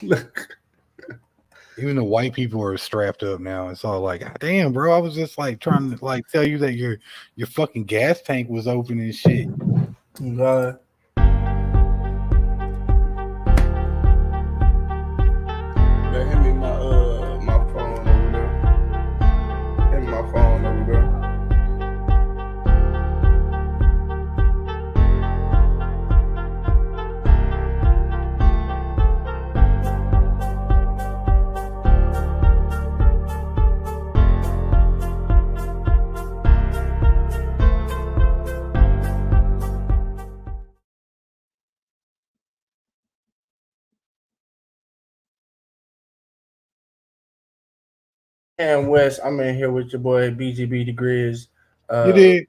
Even the white people are strapped up now. It's all like, "God damn, bro, I was just like trying to like tell you that your fucking gas tank was open and shit." God. Yeah, hand me my phone over there. Hand me my phone over there. And Wes, I'm in here with your boy BGB Degrees. You Uh, did.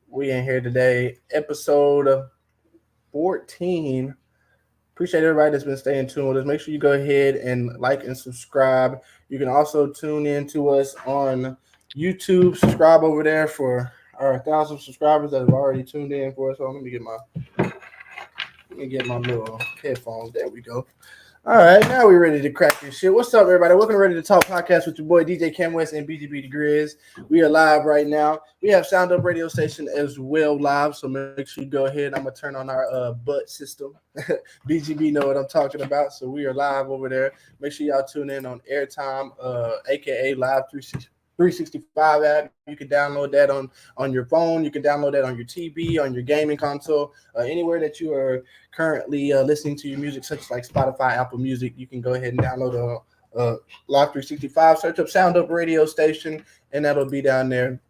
we in here today, episode 14. Appreciate everybody that's been staying tuned with us. Make sure you go ahead and like and subscribe. You can also tune in to us on YouTube. Subscribe over there for our 1,000 subscribers that have already tuned in for us. So let me get my little headphones. There we go. All right, now we're ready to crack this shit. What's up, everybody? Welcome to Ready to Talk podcast with your boy DJ Cam West and BGB The Grizz. We are live right now. We have Sound Up Radio Station as well live, so make sure you go ahead. I'm gonna turn on our butt system. BGB know what I'm talking about, so we are live over there. Make sure y'all tune in on Airtime, aka Live 365 app. You can download that on your phone. You can download that on your TV, on your gaming console, anywhere that you are currently listening to your music, such as like Spotify, Apple Music. You can go ahead and download Live 365. Search up Sound Up Radio Station, and that'll be down there.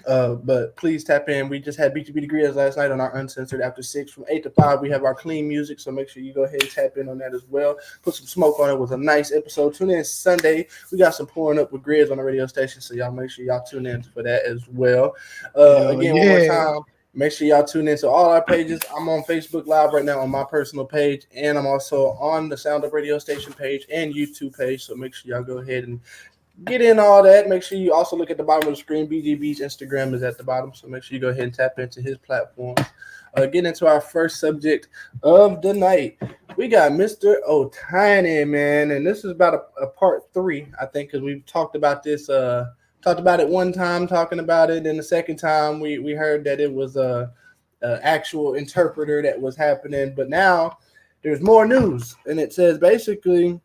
But please tap in. We just had BGB Degrees last night on our Uncensored After 6 from 8 to 5. We have our clean music, so make sure you go ahead and tap in on that as well. Put some smoke on it. It was a nice episode. Tune in Sunday. We got some pouring up with Grizz on the radio station, so y'all make sure y'all tune in for that as well. Again, one more time. Make sure y'all tune in to all our pages. I'm on Facebook Live right now on my personal page, and I'm also on the Sound Up Radio Station page and YouTube page, so make sure y'all go ahead and get in all that. Make sure you also look at the bottom of the screen. BGB's Instagram is at the bottom, so make sure you go ahead and tap into his platform. Get into our first subject of the night. We got Mr. Otani, man, and this is about a part 3, I think, because we've talked about this. Talked about it one time, talking about it, and the second time we heard that it was a actual interpreter that was happening. But now there's more news, and it says basically.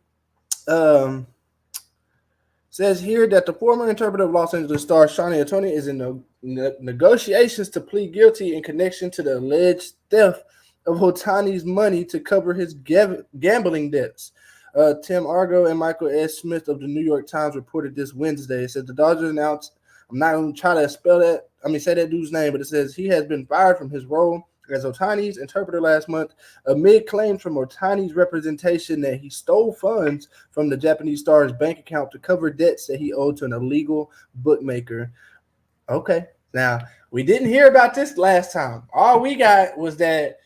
Says here that the former interpreter of Los Angeles star Shani Otani is in negotiations to plead guilty in connection to the alleged theft of Otani's money to cover his gambling debts. Tim Argo and Michael S. Smith of the New York Times reported this Wednesday. It says the Dodgers announced, I'm not going to try to say that dude's name, but it says he has been fired from his role as Otani's interpreter last month amid claims from Otani's representation that he stole funds from the Japanese star's bank account to cover debts that he owed to an illegal bookmaker. Okay, now we didn't hear about this last time. All we got was that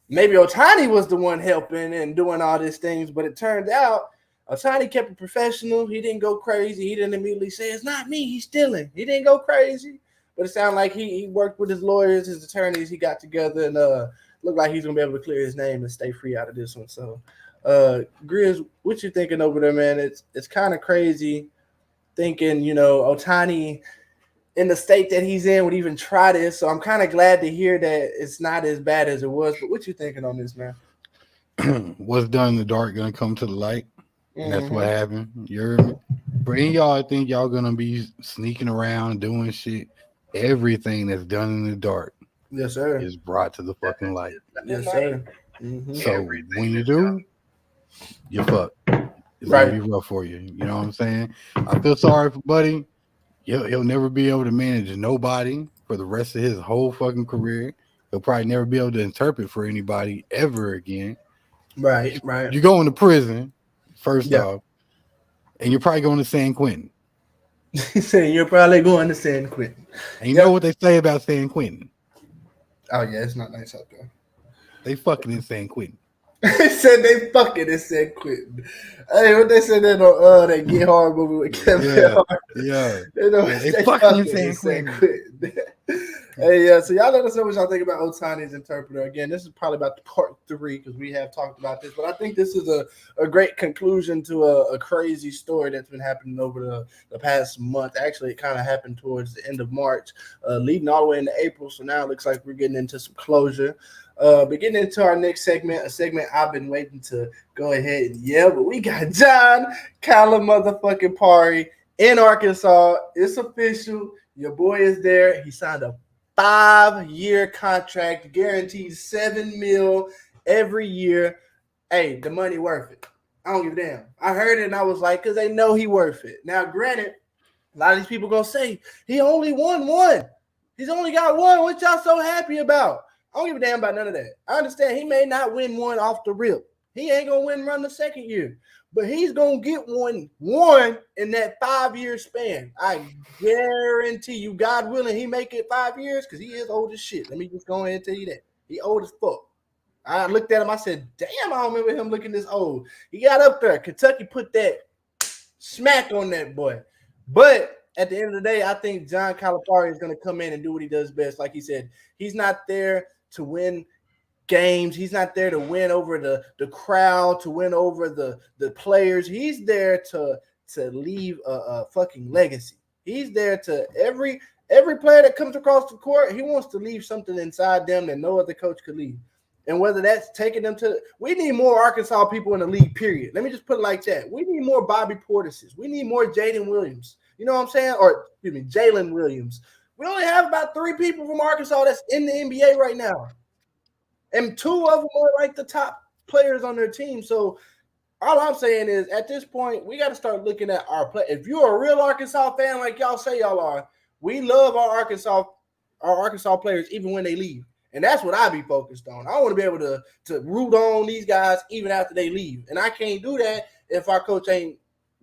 maybe Otani was the one helping and doing all these things, but it turned out Otani kept it professional. He didn't go crazy. He didn't immediately say, it's not me, he's stealing. He didn't go crazy. But it sounded like he worked with his lawyers, his attorneys. He got together and looked like he's going to be able to clear his name and stay free out of this one. So, Grizz, what you thinking over there, man? It's kind of crazy thinking, Otani in the state that he's in would even try this. So I'm kind of glad to hear that it's not as bad as it was. But what you thinking on this, man? What's done in the dark going to come to the light. And that's what happened. For any of y'all, I think y'all going to be sneaking around doing shit. Everything that's done in the dark, yes, sir, is brought to the fucking light. Yes, sir. So when you do, you're fucked. It's gonna be rough for you. You know what I'm saying? I feel sorry for Buddy. He'll never be able to manage nobody for the rest of his whole fucking career. He'll probably never be able to interpret for anybody ever again. Right. You're going to prison, first off, and you're probably going to San Quentin. He said you're probably going to San Quentin. And you know what they say about San Quentin? Oh, yeah, it's not nice out there. They fucking in San Quentin. They said they fucking in San Quentin. Hey, what they said that on that Get Hard movie with Kevin Hart? Yeah. They fucking in San Quentin. Hey, yeah. So y'all let us know what y'all think about Otani's interpreter. Again, this is probably about the part 3 because we have talked about this, but I think this is a great conclusion to a crazy story that's been happening over the past month. Actually, it kind of happened towards the end of March, leading all the way into April. So now it looks like we're getting into some closure. But getting into our next segment, a segment I've been waiting to go ahead and yell, but we got John Calipari in Arkansas. It's official. Your boy is there. He signed a 5-year contract, guaranteed $7 million every year. Hey, the money worth it. I don't give a damn. I heard it and I was like, because they know he worth it. Now, granted, a lot of these people gonna say he only won one. He's only got one. What y'all so happy about? I don't give a damn about none of that. I understand he may not win one off the rip. He ain't gonna win run the second year, but he's gonna get one in that 5-year span. I guarantee you, God willing, he make it 5 years because he is old as shit. Let me just go ahead and tell you that. He old as fuck. I looked at him, I said, damn, I don't remember him looking this old. He got up there. Kentucky put that smack on that boy. But at the end of the day, I think John Calipari is going to come in and do what he does best. Like he said, he's not there to win games. He's not there to win over the crowd, to win over the players. He's there to leave a fucking legacy. He's there to every player that comes across the court, he wants to leave something inside them that no other coach could leave. And whether that's taking them to – we need more Arkansas people in the league, period. Let me just put it like that. We need more Bobby Portises. We need more Jaden Williams. You know what I'm saying? Or, excuse me, Jalen Williams. We only have about 3 people from Arkansas that's in the NBA right now. And 2 of them are like the top players on their team. So all I'm saying is at this point, we got to start looking at our play. If you're a real Arkansas fan like y'all say y'all are, we love our Arkansas players even when they leave. And that's what I be focused on. I want to be able to root on these guys even after they leave. And I can't do that if our coach ain't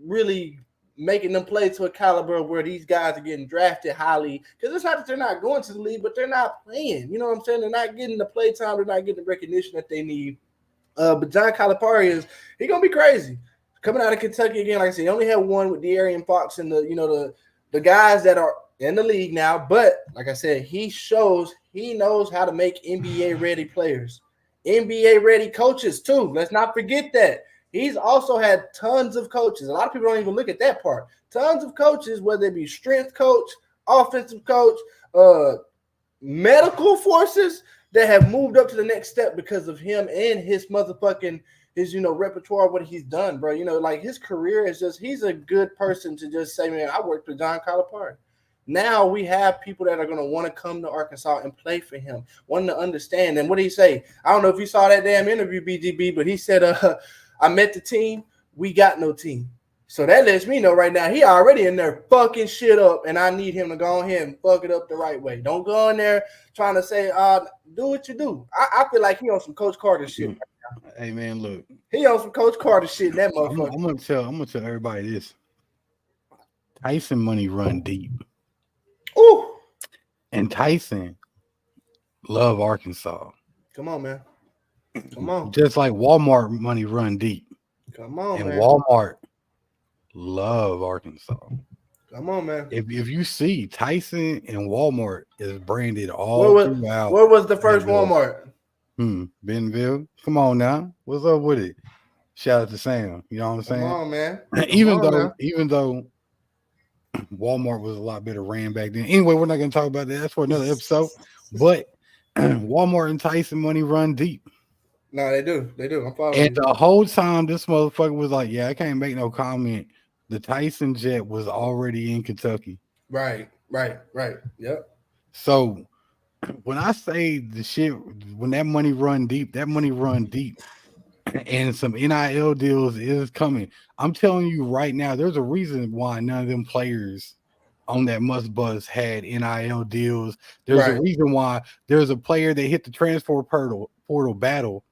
really making them play to a caliber where these guys are getting drafted highly. Because it's not that they're not going to the league, but they're not playing. You know what I'm saying? They're not getting the play time. They're not getting the recognition that they need. But John Calipari he's going to be crazy. Coming out of Kentucky again, like I said, he only had one with De'Aaron Fox and the guys that are in the league now. But like I said, he shows he knows how to make NBA-ready players. NBA-ready coaches, too. Let's not forget that. He's also had tons of coaches. A lot of people don't even look at that part. Tons of coaches, whether it be strength coach, offensive coach, medical forces that have moved up to the next step because of him and his motherfucking repertoire of what he's done, bro. Like his career is just, he's a good person to just say, man, I worked with John Calipari. Now we have people that are going to want to come to Arkansas and play for him, wanting to understand. And what did he say? I don't know if you saw that damn interview, BGB, but he said, I met the team. We got no team. So that lets me know right now he already in there fucking shit up, and I need him to go ahead and fuck it up the right way. Don't go in there trying to say, do what you do. I feel like he on some Coach Carter shit right now. Hey, man, look. He on some Coach Carter shit, that motherfucker. I'm gonna tell everybody this. Tyson money run deep. Ooh. And Tyson love Arkansas. Come on, man. Come on. Just like Walmart money run deep. Come on, and man. Walmart love Arkansas. Come on, man. If you see, Tyson and Walmart is branded all throughout. Where was the first Walmart? Bentonville. Come on now. What's up with it? Shout out to Sam. You know what I'm saying? Come on, man. Even though Walmart was a lot better ran back then. Anyway, we're not going to talk about that. That's for another episode. But Walmart and Tyson money run deep. No, they do. They do. I'm following. And the whole time, this motherfucker was like, "Yeah, I can't make no comment." The Tyson jet was already in Kentucky. Right. Yep. So when I say the shit, when that money run deep, and some NIL deals is coming. I'm telling you right now, there's a reason why none of them players on that Must Buzz had NIL deals. There's a reason why there's a player that hit the transfer portal battle.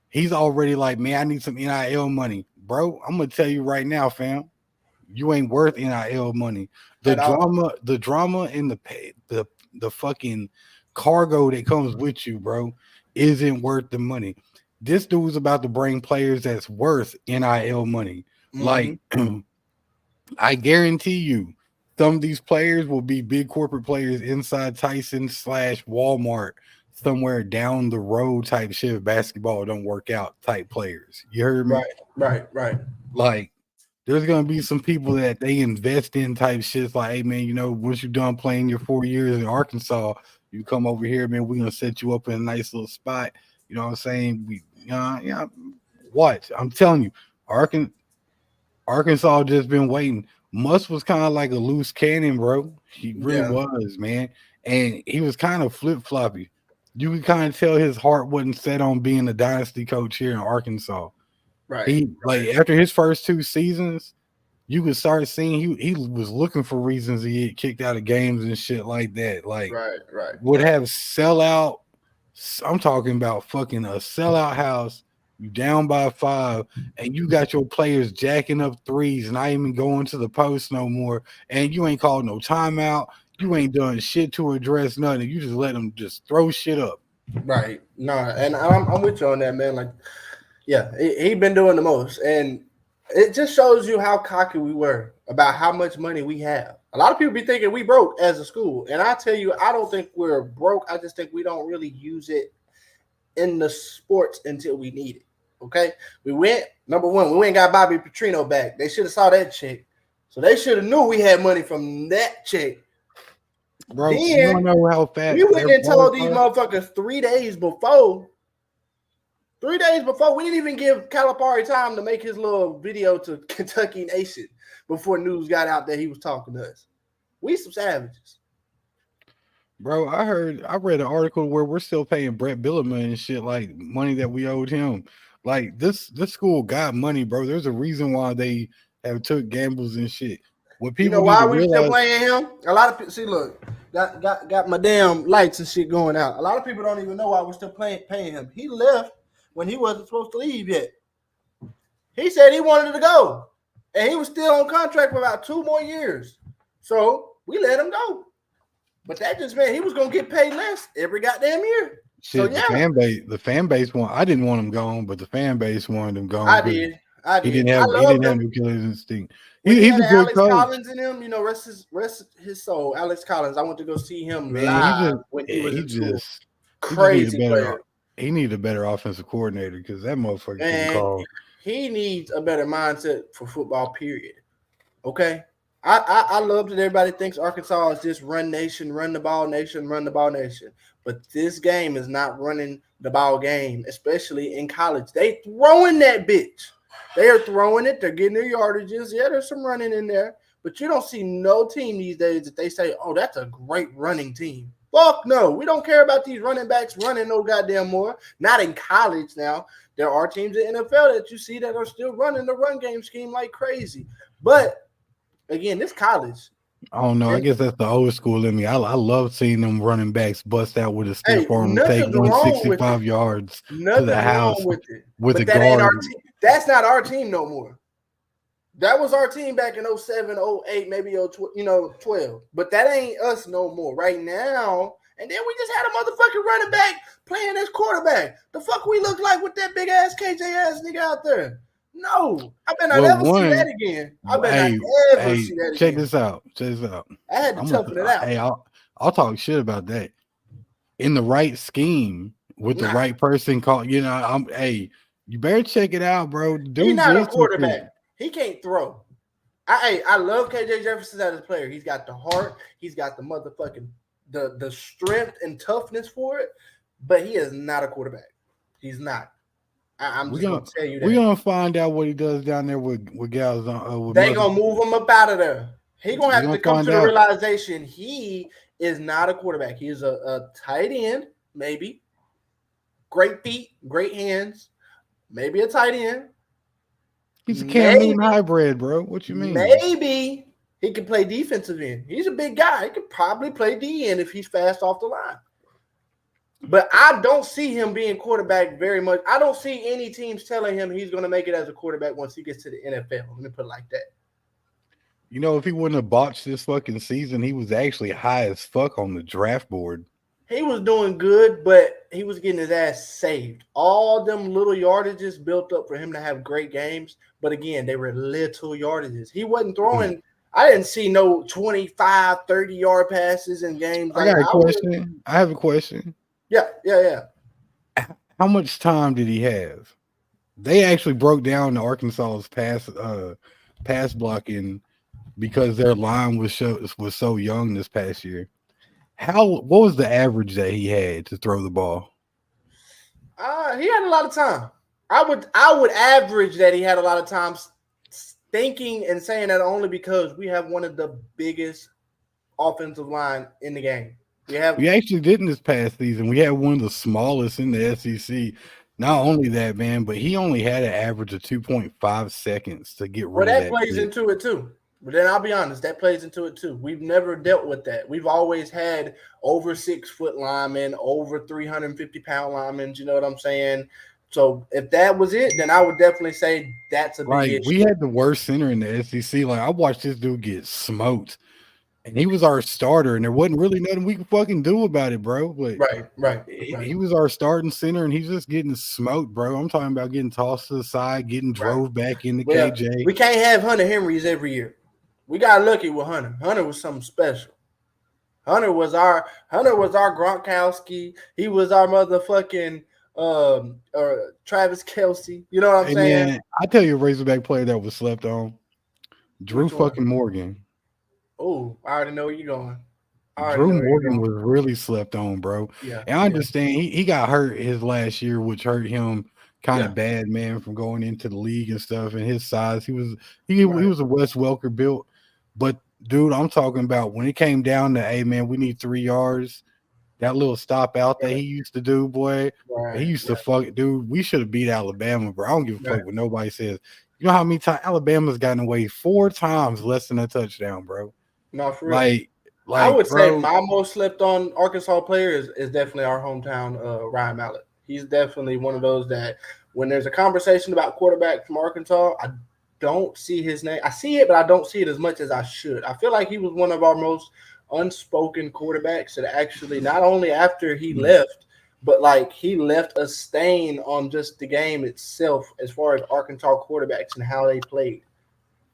He's already like, man, I need some NIL money. Bro, I'm going to tell you right now, fam, you ain't worth NIL money. The drama and the fucking cargo that comes with you, bro, isn't worth the money. This dude's about to bring players that's worth NIL money. Mm-hmm. Like, I guarantee you, some of these players will be big corporate players inside Tyson / Walmart somewhere down the road type shit. If basketball don't work out type players. You heard me? Right. Like, there's gonna be some people that they invest in type shit. Like, hey man, once you're done playing your 4 years in Arkansas, you come over here, man. We're gonna set you up in a nice little spot. You know what I'm saying? What I'm telling you, Arkansas just been waiting. Musk was kind of like a loose cannon, bro. He really was, man. And he was kind of flip floppy. You could kind of tell his heart wasn't set on being a dynasty coach here in Arkansas. Right. After his first 2 seasons, you could start seeing he was looking for reasons to get kicked out of games and shit like that. Like, would have sellout. I'm talking about fucking a sellout house. You down by 5, and you got your players jacking up threes, not even going to the post no more, and you ain't called no timeout. You ain't done shit to address nothing. You just let them just throw shit up. Right. No, and I'm with you on that, man. Like, yeah, he been doing the most, and it just shows you how cocky we were about how much money we have. A lot of people be thinking we broke as a school, and I tell you, I don't think we're broke. I just think we don't really use it in the sports until we need it. Okay, we went number one. We went and got Bobby Petrino back. They should have saw that check, so they should have knew we had money from that check. Bro, you don't know how fast we went and told these motherfuckers 3 days before. 3 days before, we didn't even give Calipari time to make his little video to Kentucky Nation before news got out that he was talking to us. We some savages. Bro, I read an article where we're still paying Brett Bielema and shit, like money that we owed him. Like, this school got money, bro. There's a reason why they have took gambles and shit. What people why we still playing him? A lot of people see, look, got my damn lights and shit going out. A lot of people don't even know why we're still paying him. He left when he wasn't supposed to leave yet. He said he wanted to go, and he was still on contract for about 2 more years. So we let him go. But that just meant he was gonna get paid less every goddamn year. Shit, so yeah, the fan base I didn't want him gone, but the fan base wanted him gone. I did. He didn't have no killer's instinct. He's a good Alex coach. Collins in him, rest his soul. Alex Collins. I went to go see him live when he was just crazy player. He needs a better offensive coordinator because that motherfucker can call. He needs a better mindset for football, period. Okay? I love that everybody thinks Arkansas is just run nation, run the ball nation, run the ball nation. But this game is not running the ball game, especially in college. They throwing that bitch. They are throwing it. They're getting their yardages. Yeah, there's some running in there. But you don't see no team these days that they say, oh, that's a great running team. Fuck no. We don't care about these running backs running no goddamn more. Not in college now. There are teams in the NFL that you see that are still running the run game scheme like crazy. But, again, this college. I don't know. I guess that's the old school in me. I love seeing them running backs bust out with a stiff arm and take 165 yards to the house with a guard. That's not our team no more. That was our team back in 07, 08, maybe 12. But that ain't us no more right now. And then we just had a motherfucking running back playing as quarterback. The fuck we look like with that big ass KJ ass nigga out there? No, I bet I never see that again. I bet I never see that again. Check this out. I had to toughen it out. Hey, I'll talk shit about that. In the right scheme with the right person called, you better check it out, bro. He's not a quarterback. He can't throw. I love KJ Jefferson as a player. He's got the heart. He's got the motherfucking the strength and toughness for it. But he is not a quarterback. He's not. I'm just gonna tell you that. We're gonna find out what he does down there with guys. They gonna move him up out of there. He gonna have to come to the realization he is not a quarterback. He is a tight end, maybe. Great feet, great hands, maybe a tight end. He's a Cam Newton hybrid, bro. What you mean? Maybe he can play defensive end. He's a big guy. He could probably play D end if he's fast off the line. But I don't see him being quarterback very much. I don't see any teams telling him he's going to make it as a quarterback once he gets to the NFL. Let me put it like that. If he wouldn't have botched this fucking season, he was actually high as fuck on the draft board. He was doing good, but he was getting his ass saved. All them little yardages built up for him to have great games. But again, they were little yardages. He wasn't throwing I didn't see no 25, 30-yard passes in games. I Like got a question. I have a question. Yeah. How much time did he have? They actually broke down the Arkansas's pass blocking because their line was so young this past year. What was the average that he had to throw the ball? He had a lot of time. I would average that he had a lot of time, thinking and saying that only because we have one of the biggest offensive line in the game. We actually didn't this past season. We had one of the smallest in the SEC. Not only that, man, but he only had an average of 2.5 seconds to get rid of that. That plays into it too. But then I'll be honest, that plays into it too. We've never dealt with that. We've always had over 6 foot linemen, over 350-pound linemen. You know what I'm saying? So if that was it, then I would definitely say that's a big issue. We had the worst center in the SEC. Like I watched this dude get smoked, and he was our starter, and there wasn't really nothing we could fucking do about it, bro. But right. He was our starting center, and he's just getting smoked, bro. I'm talking about getting tossed to the side, getting drove back into KJ. We can't have Hunter Henrys every year. We got lucky with Hunter. Hunter was something special. Hunter was our Gronkowski. He was our motherfucking Travis Kelce. You know what I'm saying? Man, I tell you a Razorback player that was slept on. Drew fucking Morgan. Oh, I already know where you're going. Drew Morgan was really slept on, bro. Yeah, and I understand he got hurt his last year, which hurt him kind of bad, man, from going into the league and stuff. And his size, he was a Wes Welker built. But dude, I'm talking about when it came down to, hey man, we need 3 yards. That little stop out that he used to do, boy. He used to fuck, dude. We should have beat Alabama, bro. I don't give a fuck what nobody says. You know how many times Alabama's gotten away 4 times less than a touchdown, bro? No, for real. I would say my most slept on Arkansas player is definitely our hometown Ryan Mallett. He's definitely one of those that when there's a conversation about quarterback from Arkansas, I don't see his name. I see it, but I don't see it as much as I should. I feel like he was one of our most unspoken quarterbacks that actually not only after he left, but like he left a stain on just the game itself as far as Arkansas quarterbacks and how they played.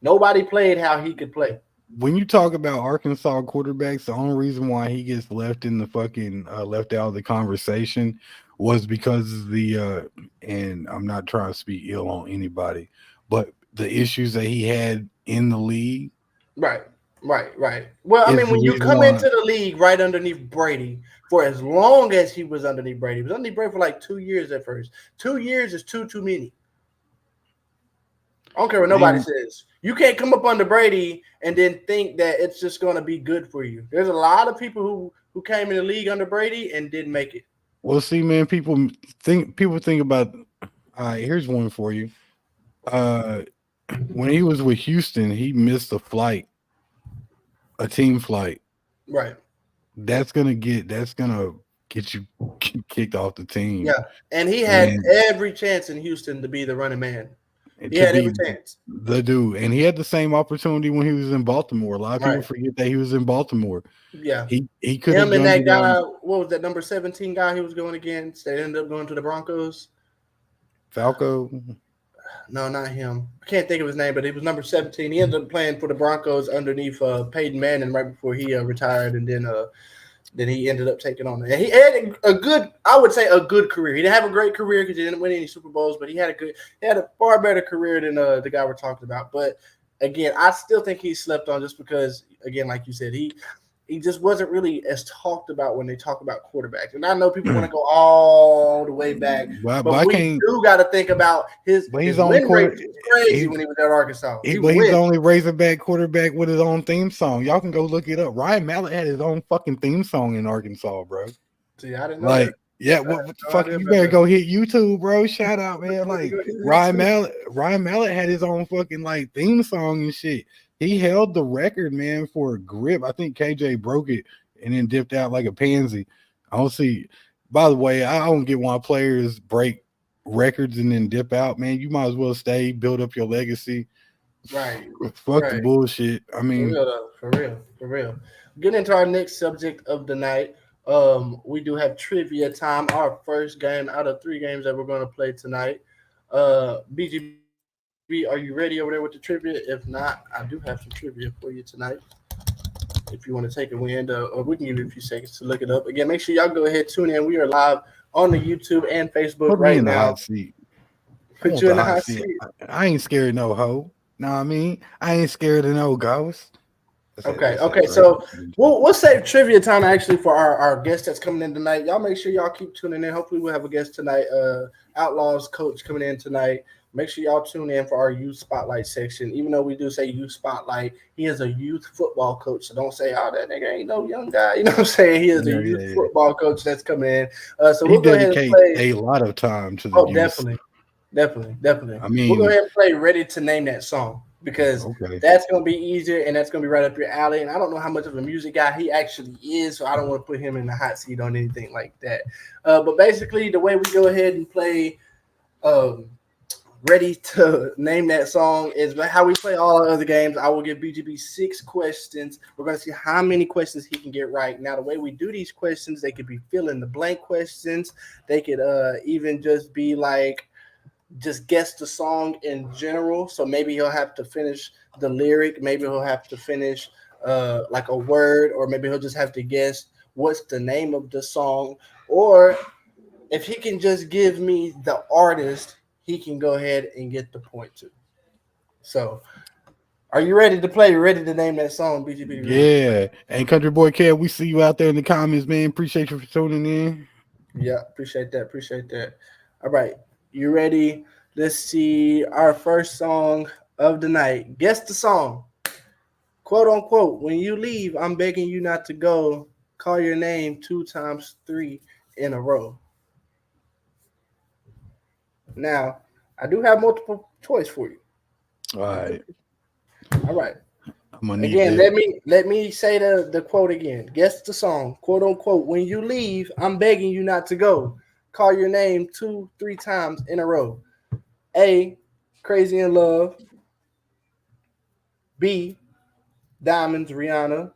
Nobody played how he could play. When you talk about Arkansas quarterbacks, the only reason why he gets left in the fucking left out of the conversation was because of the and I'm not trying to speak ill on anybody, but the issues that he had in the league. Right. Well, I mean, when you come into the league right underneath Brady, for as long as he was underneath Brady, he was underneath Brady for like 2 years at first. 2 years is too many. I don't care what nobody says. You can't come up under Brady and then think that it's just going to be good for you. There's a lot of people who came in the league under Brady and didn't make it. Well, see, man, people think about. Here's one for you. When he was with Houston, he missed a team flight. Right. That's gonna get you kicked off the team. Yeah, and he had every chance in Houston to be the running man. He had every chance. The dude, and he had the same opportunity when he was in Baltimore. A lot of people forget that he was in Baltimore. Yeah, he could have. Him and that guy, what was that number 17 guy he was going against? They ended up going to the Broncos. Falco. No, not him. I can't think of his name, but he was number 17. He ended up playing for the Broncos underneath Peyton Manning right before he retired, and then he ended up taking on it. And he had a good career. He didn't have a great career because he didn't win any Super Bowls, but he had a far better career than the guy we're talking about. But again, I still think he slept on just because, again, like you said, he just wasn't really as talked about when they talk about quarterbacks. And I know people want to go all the way back, but we do got to think about his win rate was crazy when he was at Arkansas. He's the only Razorback quarterback with his own theme song. Y'all can go look it up. Ryan Mallett had his own fucking theme song in Arkansas, bro. See, I didn't know that. Yeah, what the fuck? You better go hit YouTube, bro. Shout out, man. Like Ryan Mallett had his own fucking like theme song and shit. He held the record, man, for a grip. I think KJ broke it and then dipped out like a pansy. I don't see. By the way, I don't get why players break records and then dip out, man. You might as well stay, build up your legacy. Right. Fuck the bullshit. I mean, for real. Getting into our next subject of the night. We do have trivia time. Our first game out of 3 games that we're going to play tonight. BGB, are you ready over there with the trivia? If not, I do have some trivia for you tonight. If you want to take a wind, or we can give you a few seconds to look it up. Again, make sure y'all go ahead, tune in. We are live on the YouTube and Facebook Put me right in the now. hot seat. Put you in the hot seat. I ain't scared of no hoe. Know what I mean? I ain't scared of no ghost. Okay. So we'll save trivia time actually for our guest that's coming in tonight. Y'all make sure y'all keep tuning in. Hopefully we'll have a guest tonight. Outlaws coach coming in tonight. Make sure y'all tune in for our youth spotlight section. Even though we do say youth spotlight, he is a youth football coach. So don't say, "Oh, that nigga ain't no young guy." You know what I'm saying? He is a youth football coach that's coming in. So we'll go ahead and play a lot of time to the youth. Definitely. I mean, we'll go ahead and play "Ready to Name That Song" because that's going to be easier and that's going to be right up your alley. And I don't know how much of a music guy he actually is, so I don't want to put him in the hot seat on anything like that. But basically, the way we go ahead and play "Ready to Name That Song" is how we play all our other games. I will give BGB 6 questions. We're going to see how many questions he can get right. Now, the way we do these questions, they could be fill in the blank questions. They could even just be like, just guess the song in general. So maybe he'll have to finish the lyric. Maybe he'll have to finish like a word, or maybe he'll just have to guess what's the name of the song. Or if he can just give me the artist, he can go ahead and get the point too. So are you ready to play? Ready to name that song, BGB? Yeah. And Country Boy Kev, we see you out there in the comments, man. Appreciate you for tuning in. Yeah, appreciate that. All right. You ready? Let's see our first song of the night. Guess the song. Quote unquote, when you leave, I'm begging you not to go. Call your name 2 times 3 in a row. Now, I do have multiple choice for you. All right. Again, let me say the quote again. Guess the song. Quote unquote, when you leave, I'm begging you not to go. Call your name 2-3 times in a row. A, Crazy in Love. B, Diamonds, Rihanna.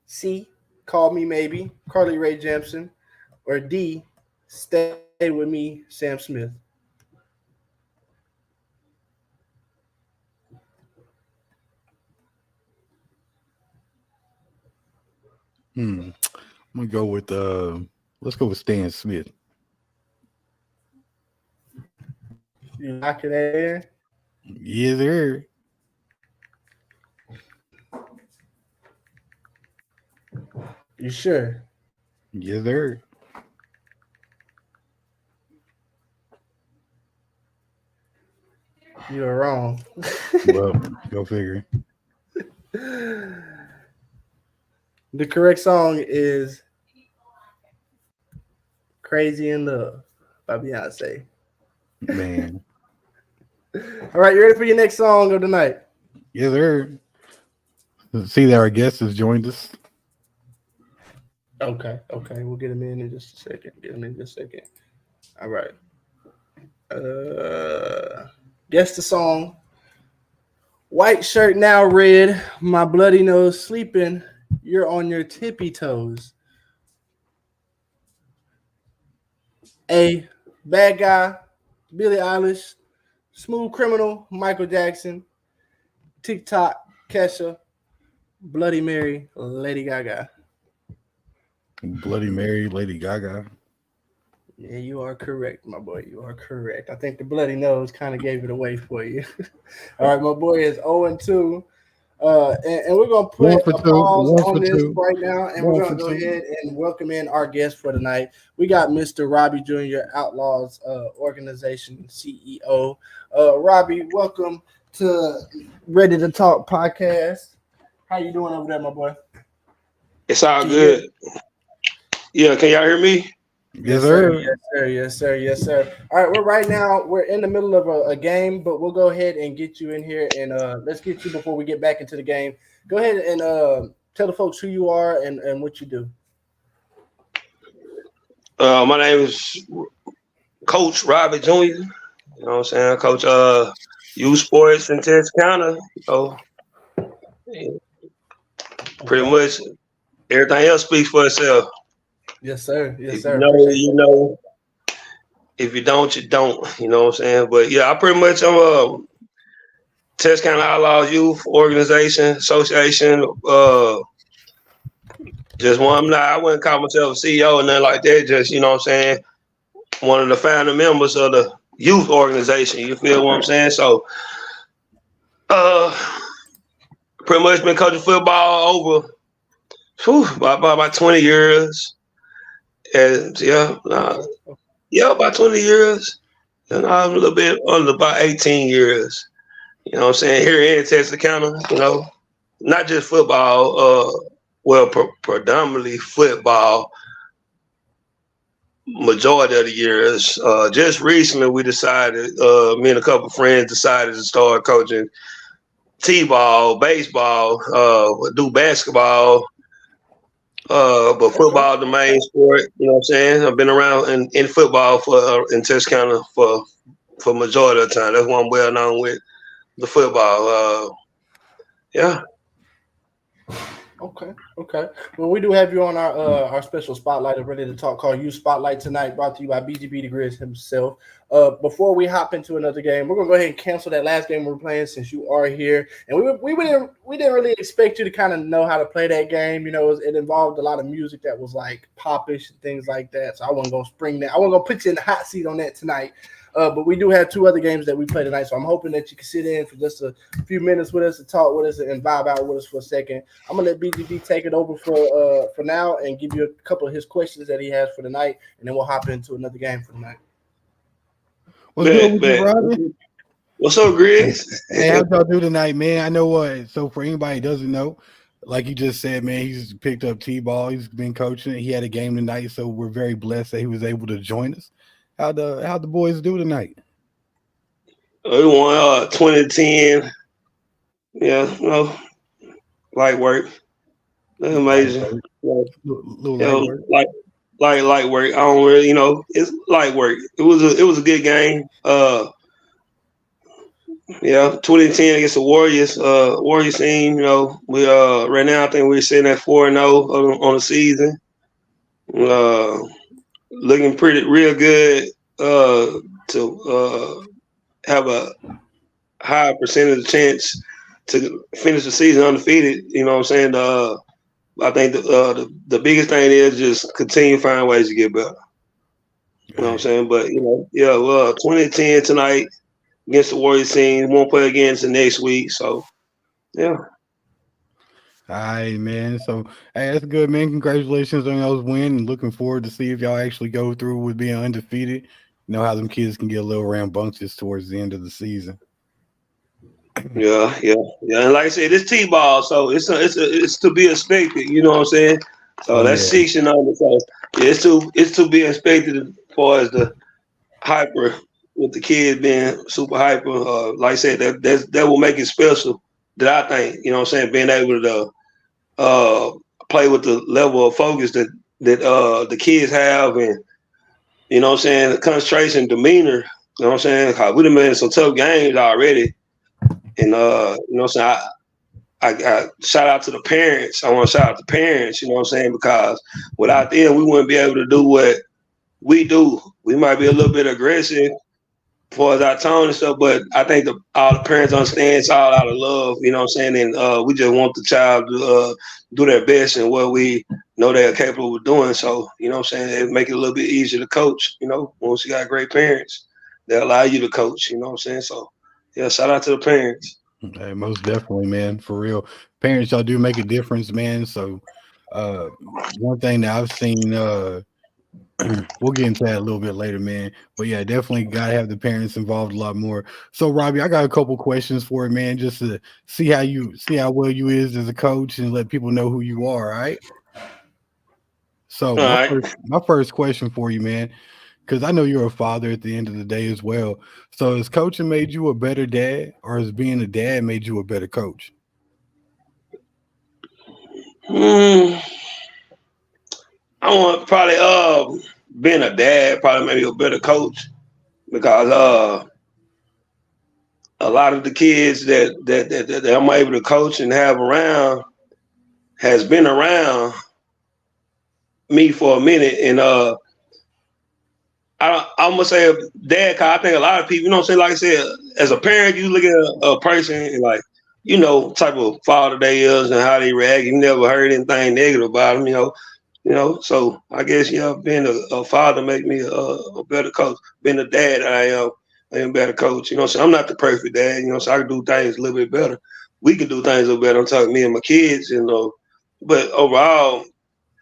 C, Call Me Maybe, Carly Rae Jepsen. Or D, Stay With Me, Sam Smith. I'm gonna go with let's go with Stan Smith. You lock it in? Yes, sir. You sure? Yes, sir. You're wrong. Well, go figure. The correct song is Crazy in Love by Beyonce. Man. All right, you ready for your next song of the night? Yes, sir. See that our guest has joined us. Okay. We'll get him in just a second. All right. Guess the song. White shirt now red, my bloody nose sleeping. You're on your tippy toes. A, Bad Guy, Billie Eilish. Smooth Criminal, Michael Jackson. TikTok, Kesha. Bloody Mary, Lady Gaga. Bloody Mary, Lady Gaga. Yeah, you are correct, my boy. You are correct. I think the bloody nose kind of gave it away for you. All right, my boy is 0-2. And we're going to put a pause on this right now, and we're going to go ahead and welcome in our guest for tonight. We got Mr. Robbie Jr., Outlaws Organization CEO. Robbie, welcome to Ready to Talk podcast. How you doing over there, my boy? It's all good. Yeah, can y'all hear me? Yes, sir. Yes, sir. All right, we're in the middle of a game, but we'll go ahead and get you in here, and let's get you before we get back into the game. Go ahead and tell the folks who you are and what you do. My name is Coach Robbie Jr. You know what I'm saying? I coach youth sports in Texarkana. Pretty much everything else speaks for itself. Yes, sir. You know, if you don't, you don't. You know what I'm saying? But yeah, I pretty much I'm Texarkana Outlaws Youth Organization Association. Just one. I wouldn't call myself a CEO or nothing like that. Just you know what I'm saying. One of the founding members of the youth organization. You feel what I'm saying? So, pretty much been coaching football over about 20 years. And about 20 years. And I'm a little bit under about 18 years. You know what I'm saying? Here in Texarkana, you know, not just football, predominantly football majority of the years. Just recently we decided, me and a couple of friends decided to start coaching T-ball, baseball, do basketball, but football is the main sport. You know what I'm saying? I've been around in football in Texarkana for majority of the time. That's what I'm well known with, the football. Yeah. Okay. Well, we do have you on our special spotlight of Ready to Talk called You Spotlight tonight, brought to you by BGB the Grizz himself. Before we hop into another game, we're gonna go ahead and cancel that last game we're playing since you are here, and we didn't really expect you to kind of know how to play that game. You know, it involved a lot of music that was like popish and things like that. So I wasn't gonna put you in the hot seat on that tonight. But we do have two other games that we play tonight, so I'm hoping that you can sit in for just a few minutes with us and talk with us and vibe out with us for a second. I'm gonna let BGB take it over for now and give you a couple of his questions that he has for tonight, and then we'll hop into another game for tonight. What's good with you, Robbie? What's up, Grizz? Hey, how'd y'all do tonight, man? I know what. So for anybody who doesn't know, like you just said, man, he's picked up T-ball. He's been coaching. He had a game tonight, so we're very blessed that he was able to join us. How'd the boys do tonight? We won 2010. Yeah, you know, light work. That's amazing. Little light work. Light work. I don't really, you know, it's light work. It was a good game. 2010 against the Warriors team. You know, we right now I think we're sitting at 4-0 on the season. Looking real good to have a high percentage chance to finish the season undefeated. You know what I'm saying? I think the biggest thing is just continue to find ways to get better. You know what I'm saying? But, you know, 2010 tonight against the Warriors team. Won't play again until next week. So, yeah. All right, man. So, hey, that's good, man. Congratulations on y'all's win. And looking forward to see if y'all actually go through with being undefeated. You know how them kids can get a little rambunctious towards the end of the season. Yeah. And like I said, it's T-ball, so it's to be expected. You know what I'm saying? So that's 6 and under. So it's to be expected as far as the hyper with the kids being super hyper. Like I said, that will make it special. That I think, you know what I'm saying, being able to play with the level of focus that the kids have, and you know what I'm saying, the concentration, demeanor. You know what I'm saying? Cause we done been in some tough games already, and you know what I'm saying. I shout out to the parents. I want to shout out the parents. You know what I'm saying, because without them, we wouldn't be able to do what we do. We might be a little bit aggressive as far as our tone and stuff, but I think all the parents understand it's all out of love, you know what I'm saying? And we just want the child to do their best and what we know they're capable of doing. So, you know what I'm saying? It make it a little bit easier to coach, you know, once you got great parents, they allow you to coach, you know what I'm saying? So, yeah, shout out to the parents. Hey, most definitely, man, for real. Parents, y'all do make a difference, man. So, one thing that I've seen, we'll get into that a little bit later, man. But yeah, definitely gotta have the parents involved a lot more. So, Robbie, I got a couple questions for you, man, just to see how well you is as a coach and let people know who you are. All right. So, my first question for you, man, because I know you're a father at the end of the day as well. So, has coaching made you a better dad, or has being a dad made you a better coach? I want probably being a dad probably made me a better coach, because a lot of the kids that I'm able to coach and have around has been around me for a minute, and I'm gonna say dad, cause I think a lot of people, you know what I'm saying? Like I said, as a parent, you look at a person and like, you know, type of father they is and how they react. You never heard anything negative about them, you know. So I guess being a father make me a better coach. Being a dad, I am a better coach. You know, so I'm not the perfect dad. You know, so I can do things a little bit better. We can do things a little better. I'm talking me and my kids, you know. But overall,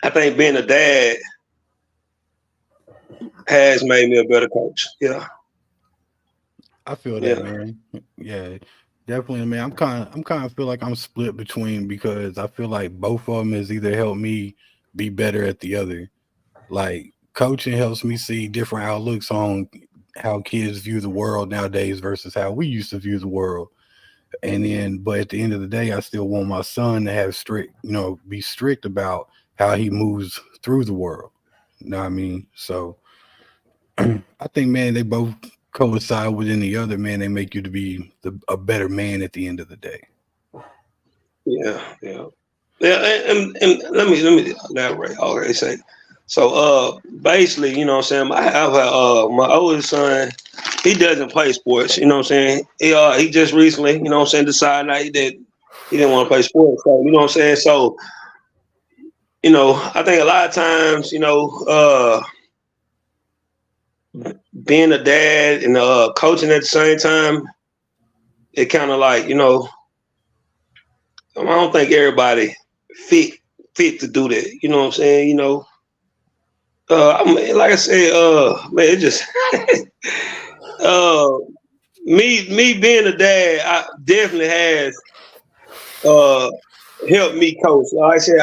I think being a dad has made me a better coach. Yeah. I feel that, man. Yeah, definitely, man. I'm kind of feel like I'm split between because I feel like both of them has either helped me be better at the other. Like coaching helps me see different outlooks on how kids view the world nowadays versus how we used to view the world. And then, but at the end of the day, I still want my son to have be strict about how he moves through the world. You know what I mean? So I think, man, they both coincide within the other, man. They make you to be a better man at the end of the day. Yeah. And let me elaborate. I already say. So basically, you know what I'm saying, I have my oldest son, he doesn't play sports, you know what I'm saying? He just recently, you know what I'm saying, decided that he didn't want to play sports. So, you know what I'm saying? So, you know, I think a lot of times, you know, being a dad and coaching at the same time, it kind of like, you know, I don't think everybody fit to do that. You know what I'm saying? You know, I mean, like I said, man, it just me being a dad, I definitely has helped me coach. Like I said,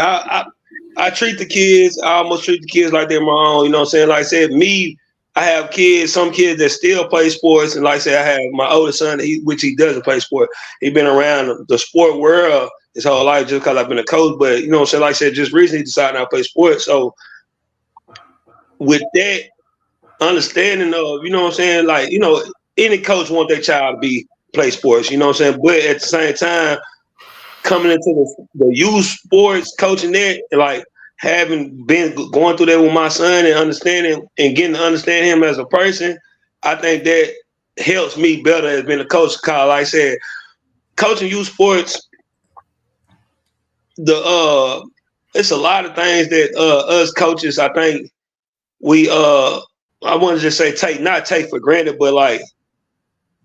I treat the kids, I almost treat the kids like they're my own. You know what I'm saying? Like I said, I have kids, some kids that still play sports, and like I said, I have my oldest son, which he doesn't play sport. He's been around the sport world his whole life just because I've been a coach. But you know what I'm saying? Like I said, just recently decided not to play sports. So with that understanding of, you know what I'm saying, like, you know, any coach want their child to play sports, you know what I'm saying? But at the same time, coming into the youth sports, coaching that, and like having been going through that with my son and understanding and getting to understand him as a person, I think that helps me better as being a coach. Cause like I said, coaching youth sports, it's a lot of things that us coaches, I think we I want to just say not take for granted, but like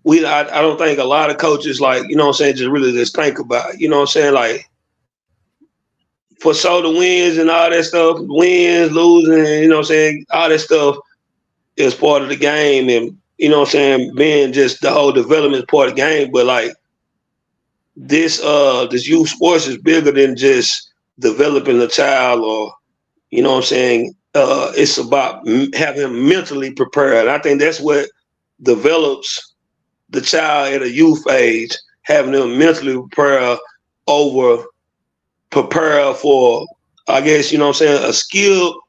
I don't think a lot of coaches, like, you know what I'm saying, just really just think about it, you know what I'm saying, like for so the wins and all that stuff, wins, losing, you know what I'm saying, all that stuff is part of the game, and you know what I'm saying, being just the whole development is part of the game. But like this youth sports is bigger than just developing a child, or you know what I'm saying, it's about having him mentally prepared. I think that's what develops the child at a youth age, having them mentally prepare for, I guess, you know what I'm saying, a skill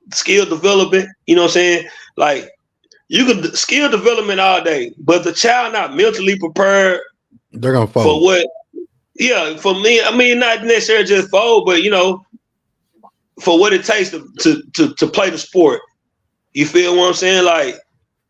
development, you know what I'm saying? Like, you can skill development all day, but the child not mentally prepared, they're gonna fold. For what? Yeah, for me, I mean, not necessarily just fold, but you know, for what it takes to play the sport. You feel what I'm saying? Like,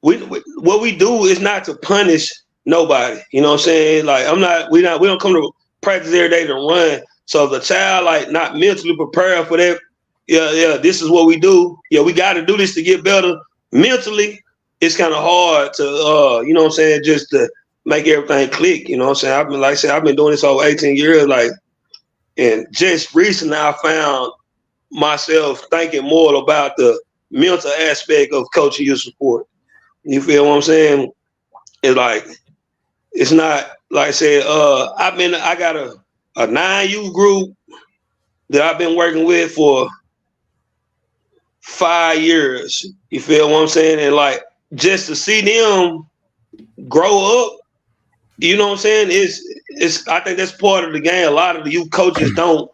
what we do is not to punish nobody. You know what I'm saying? Like, we don't come to practice every day to run. So if the child like not mentally prepared for that, this is what we do. Yeah, we got to do this to get better mentally. It's kind of hard to, you know what I'm saying, just to make everything click. You know what I'm saying? I've been doing this over 18 years. Like, and just recently I found myself thinking more about the mental aspect of coaching youth sport. You feel what I'm saying? It's like, it's not, like I said, I got a 9 youth group that I've been working with for 5 years. You feel what I'm saying? And like, just to see them grow up, you know what I'm saying? It's I think that's part of the game. A lot of the youth coaches don't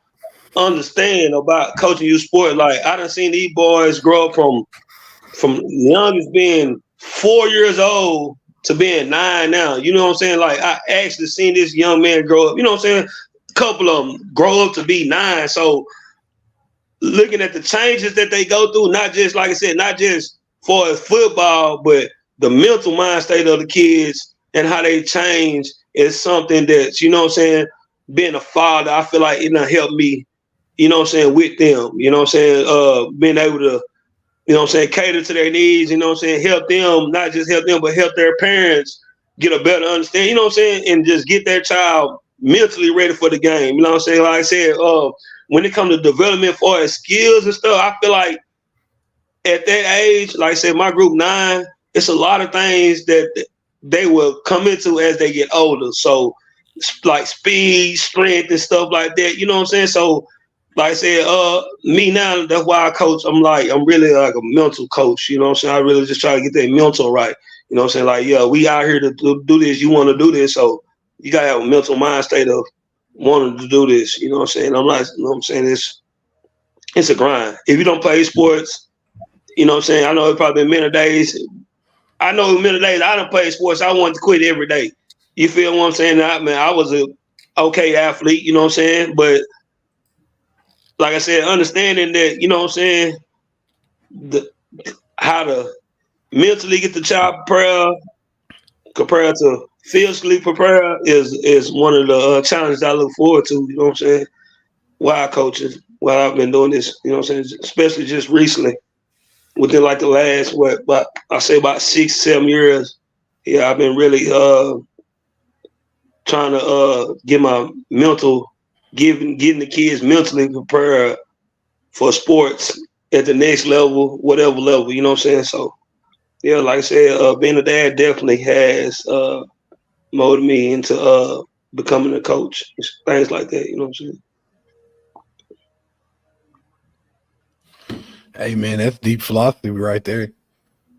understand about coaching youth sport. Like, I done seen these boys grow up from youngest being 4 years old to being 9 now. You know what I'm saying? Like, I actually seen this young man grow up. You know what I'm saying? A couple of them grow up to be 9. So looking at the changes that they go through, not just, like I said, not just far as football, but the mental mind state of the kids and how they change is something that, you know what I'm saying, being a father, I feel like it done helped me, you know what I'm saying, with them, you know what I'm saying, being able to, you know what I'm saying, cater to their needs, you know what I'm saying, help them, not just help them, but help their parents get a better understanding, you know what I'm saying, and just get their child mentally ready for the game, you know what I'm saying, like I said, when it comes to development for as skills and stuff, I feel like at that age, like I said, my group 9, it's a lot of things that they will come into as they get older. So like speed, strength, and stuff like that. You know what I'm saying? So like I said, me now, that's why I coach. I'm really like a mental coach. You know what I'm saying? I really just try to get that mental right. You know what I'm saying? Like, yeah, we out here to do this. You want to do this. So you got to have a mental mind state of wanting to do this. You know what I'm saying? I'm not, you know what I'm saying? It's a grind. If you don't play sports, you know what I'm saying? I know it's probably been many days. I know many days I done played sports. I wanted to quit every day. You feel what I'm saying? I was a okay athlete, you know what I'm saying? But like I said, understanding that, you know what I'm saying, how to mentally get the child prepared to physically prepare is one of the challenges I look forward to, you know what I'm saying? While coaching, while I've been doing this, you know what I'm saying, especially just recently. Within like the last about 6-7 years, yeah, I've been really trying to get my mental, getting the kids mentally prepared for sports at the next level, whatever level, you know what I'm saying? So yeah, like I said, being a dad definitely has molded me into becoming a coach, things like that, you know what I'm saying? Hey man, that's deep philosophy right there.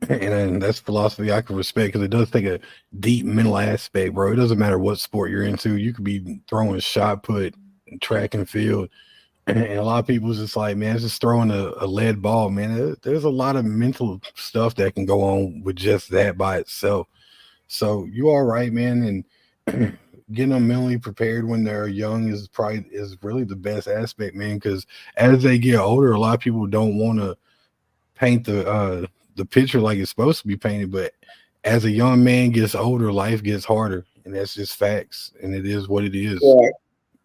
And that's philosophy I can respect because it does take a deep mental aspect, bro. It doesn't matter what sport you're into. You could be throwing shot put, track and field. And a lot of people is just like, man, it's just throwing a lead ball, man. There's a lot of mental stuff that can go on with just that by itself. So you all right, man. And getting them mentally prepared when they're young is really the best aspect, man. Because as they get older, a lot of people don't want to paint the picture like it's supposed to be painted, but as a young man gets older, life gets harder, and that's just facts, and it is what it is. Right.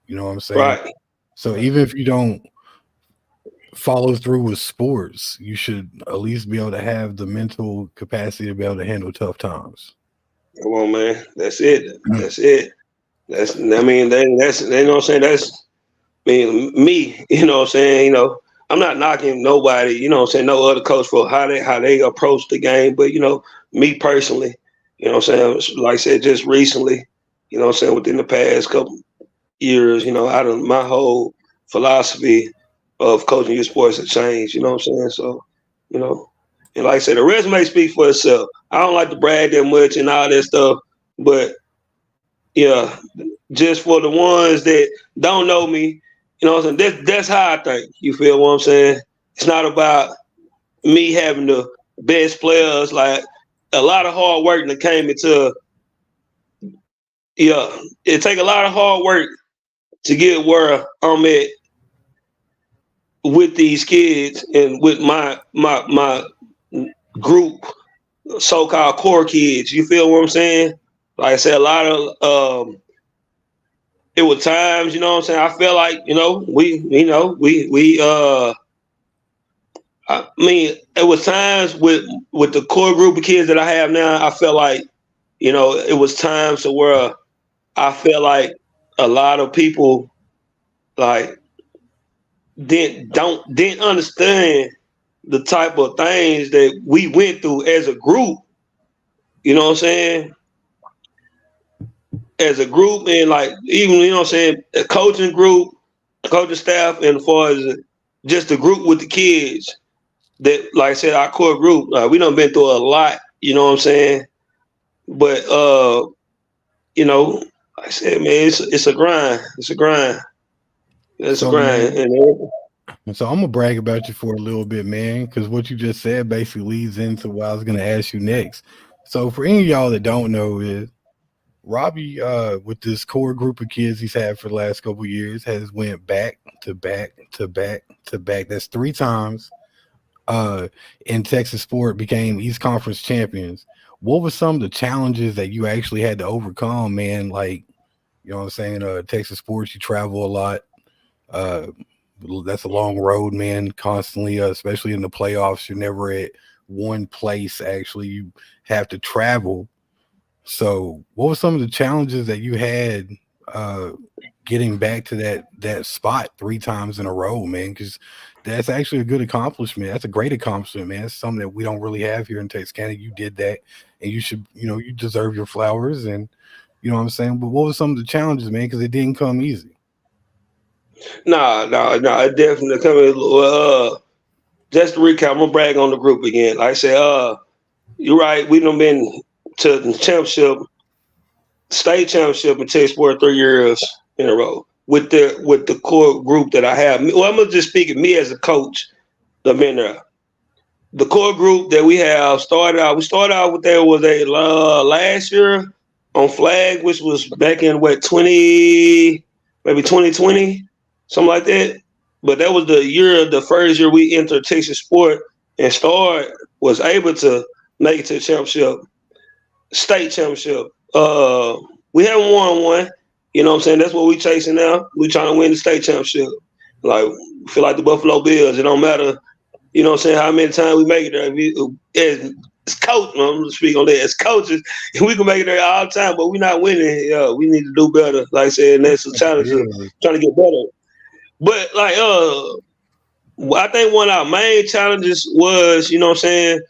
You know what I'm saying? Right. So even if you don't follow through with sports, you should at least be able to have the mental capacity to be able to handle tough times. Come on, man. That's it. That's it. That's you know what I'm saying? That's me, you know what I'm saying, you know. I'm not knocking nobody, you know what I'm saying, no other coach for how they approach the game. But, you know, me personally, you know what I'm saying, like I said, just recently, you know what I'm saying, within the past couple years, you know, my whole philosophy of coaching youth sports has changed, you know what I'm saying? So, you know, and like I said, the resume speaks for itself. I don't like to brag that much and all that stuff, but yeah, just for the ones that don't know me, you know what I'm saying? That's how I think. You feel what I'm saying? It's not about me having the best players. Like a lot of hard work that came into, it take a lot of hard work to get where I'm at with these kids and with my group, so-called core kids. You feel what I'm saying? Like I said, a lot of it was times, you know what I'm saying, I felt like, I mean, it was times with the core group of kids that I have now, I felt like, you know, it was times to where I felt like a lot of people like didn't understand the type of things that we went through as a group, you know what I'm saying? As a group, and like even, you know what I'm saying, a coaching group, coaching staff, and as far as just the group with the kids that, like I said, our core group, we done been through a lot, you know what I'm saying? But you know, like I said, man, it's a grind. It's a grind. It's a grind. So I'm gonna brag about you for a little bit, man, because what you just said basically leads into what I was gonna ask you next. So for any of y'all that don't know, is Robbie, with this core group of kids he's had for the last couple of years, has went back to back to back to back. That's 3 times in Texas sport became East Conference champions. What were some of the challenges that you actually had to overcome, man? Like, you know what I'm saying? Texas sports, you travel a lot. Uh, that's a long road, man, constantly, especially in the playoffs. You're never at one place, actually. You have to travel. So, what were some of the challenges that you had getting back to that spot 3 times in a row, man? Because that's actually a good accomplishment. That's a great accomplishment, man. It's something that we don't really have here in Texas County. You did that, and you should, you deserve your flowers, and you know what I'm saying. But what were some of the challenges, man? Because it didn't come easy. No, it definitely coming. Just to recap, I'm gonna brag on the group again. Like I said, you're right. We done been to the state championship in Texas Sport 3 years in a row with the core group that I have. Well, I'm gonna just speak of me as a coach. The been there. The core group that we have started out with there was last year on flag, which was back in 2020, something like that. But that was the first year we entered Texas Sport, and was able to make it to the state championship. We haven't won one. You know what I'm saying? That's what we chasing now. We trying to win the state championship. Like, feel like the Buffalo Bills. It don't matter, you know what I'm saying, how many times we make it there. As coach, I'm going to speak on that. As coaches, we can make it there all the time, but we're not winning. We need to do better. Like I said, and that's a challenge trying to get better. But like, I think one of our main challenges was, you know what I'm saying,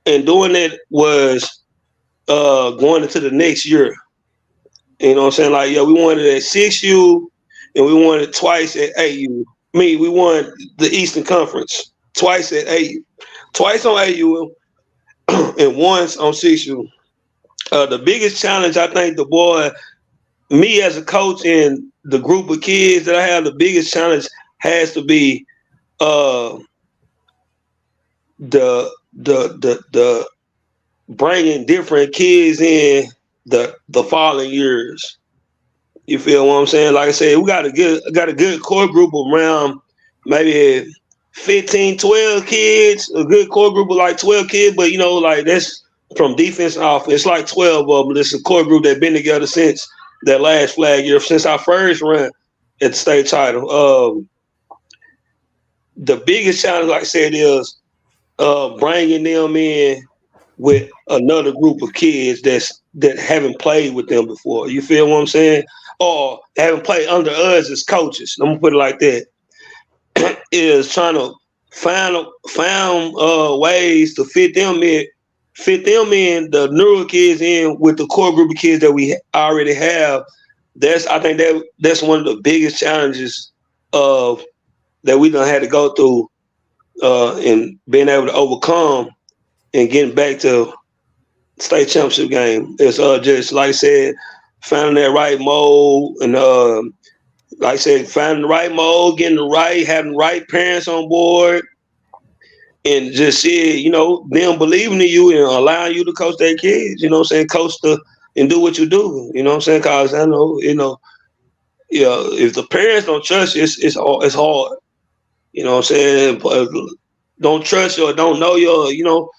and doing it was going into the next year. You know what I'm saying? Like, we won it at 6U and we won it twice at 8U. We won the Eastern Conference twice at 8U. Twice on 8U and once on 6U. The biggest challenge, I think, me as a coach and the group of kids that I have, the biggest challenge has to be the bringing different kids in the following years. You feel what I'm saying? Like I said, we got a good core group of around maybe 15, 12 kids, a good core group of like 12 kids, but like that's from defense and offense. It's like 12 of them. It's a core group that's been together since that last flag year, since our first run at the state title. The biggest challenge, like I said, is bringing them in with another group of kids that haven't played with them before. You feel what I'm saying? Or haven't played under us as coaches. I'm gonna put it like that. Is trying to find ways to fit them in, the newer kids in with the core group of kids that we already have. I think that's one of the biggest challenges that we done had to go through and being able to overcome and getting back to state championship game. It's just like I said, finding that right mold and like I said, finding the right mold, having the right parents on board, and just see, them believing in you and allowing you to coach their kids, you know what I'm saying, and do what you do, you know what I'm saying, because I know, if the parents don't trust you, it's hard, you know what I'm saying, but don't trust you or don't know you,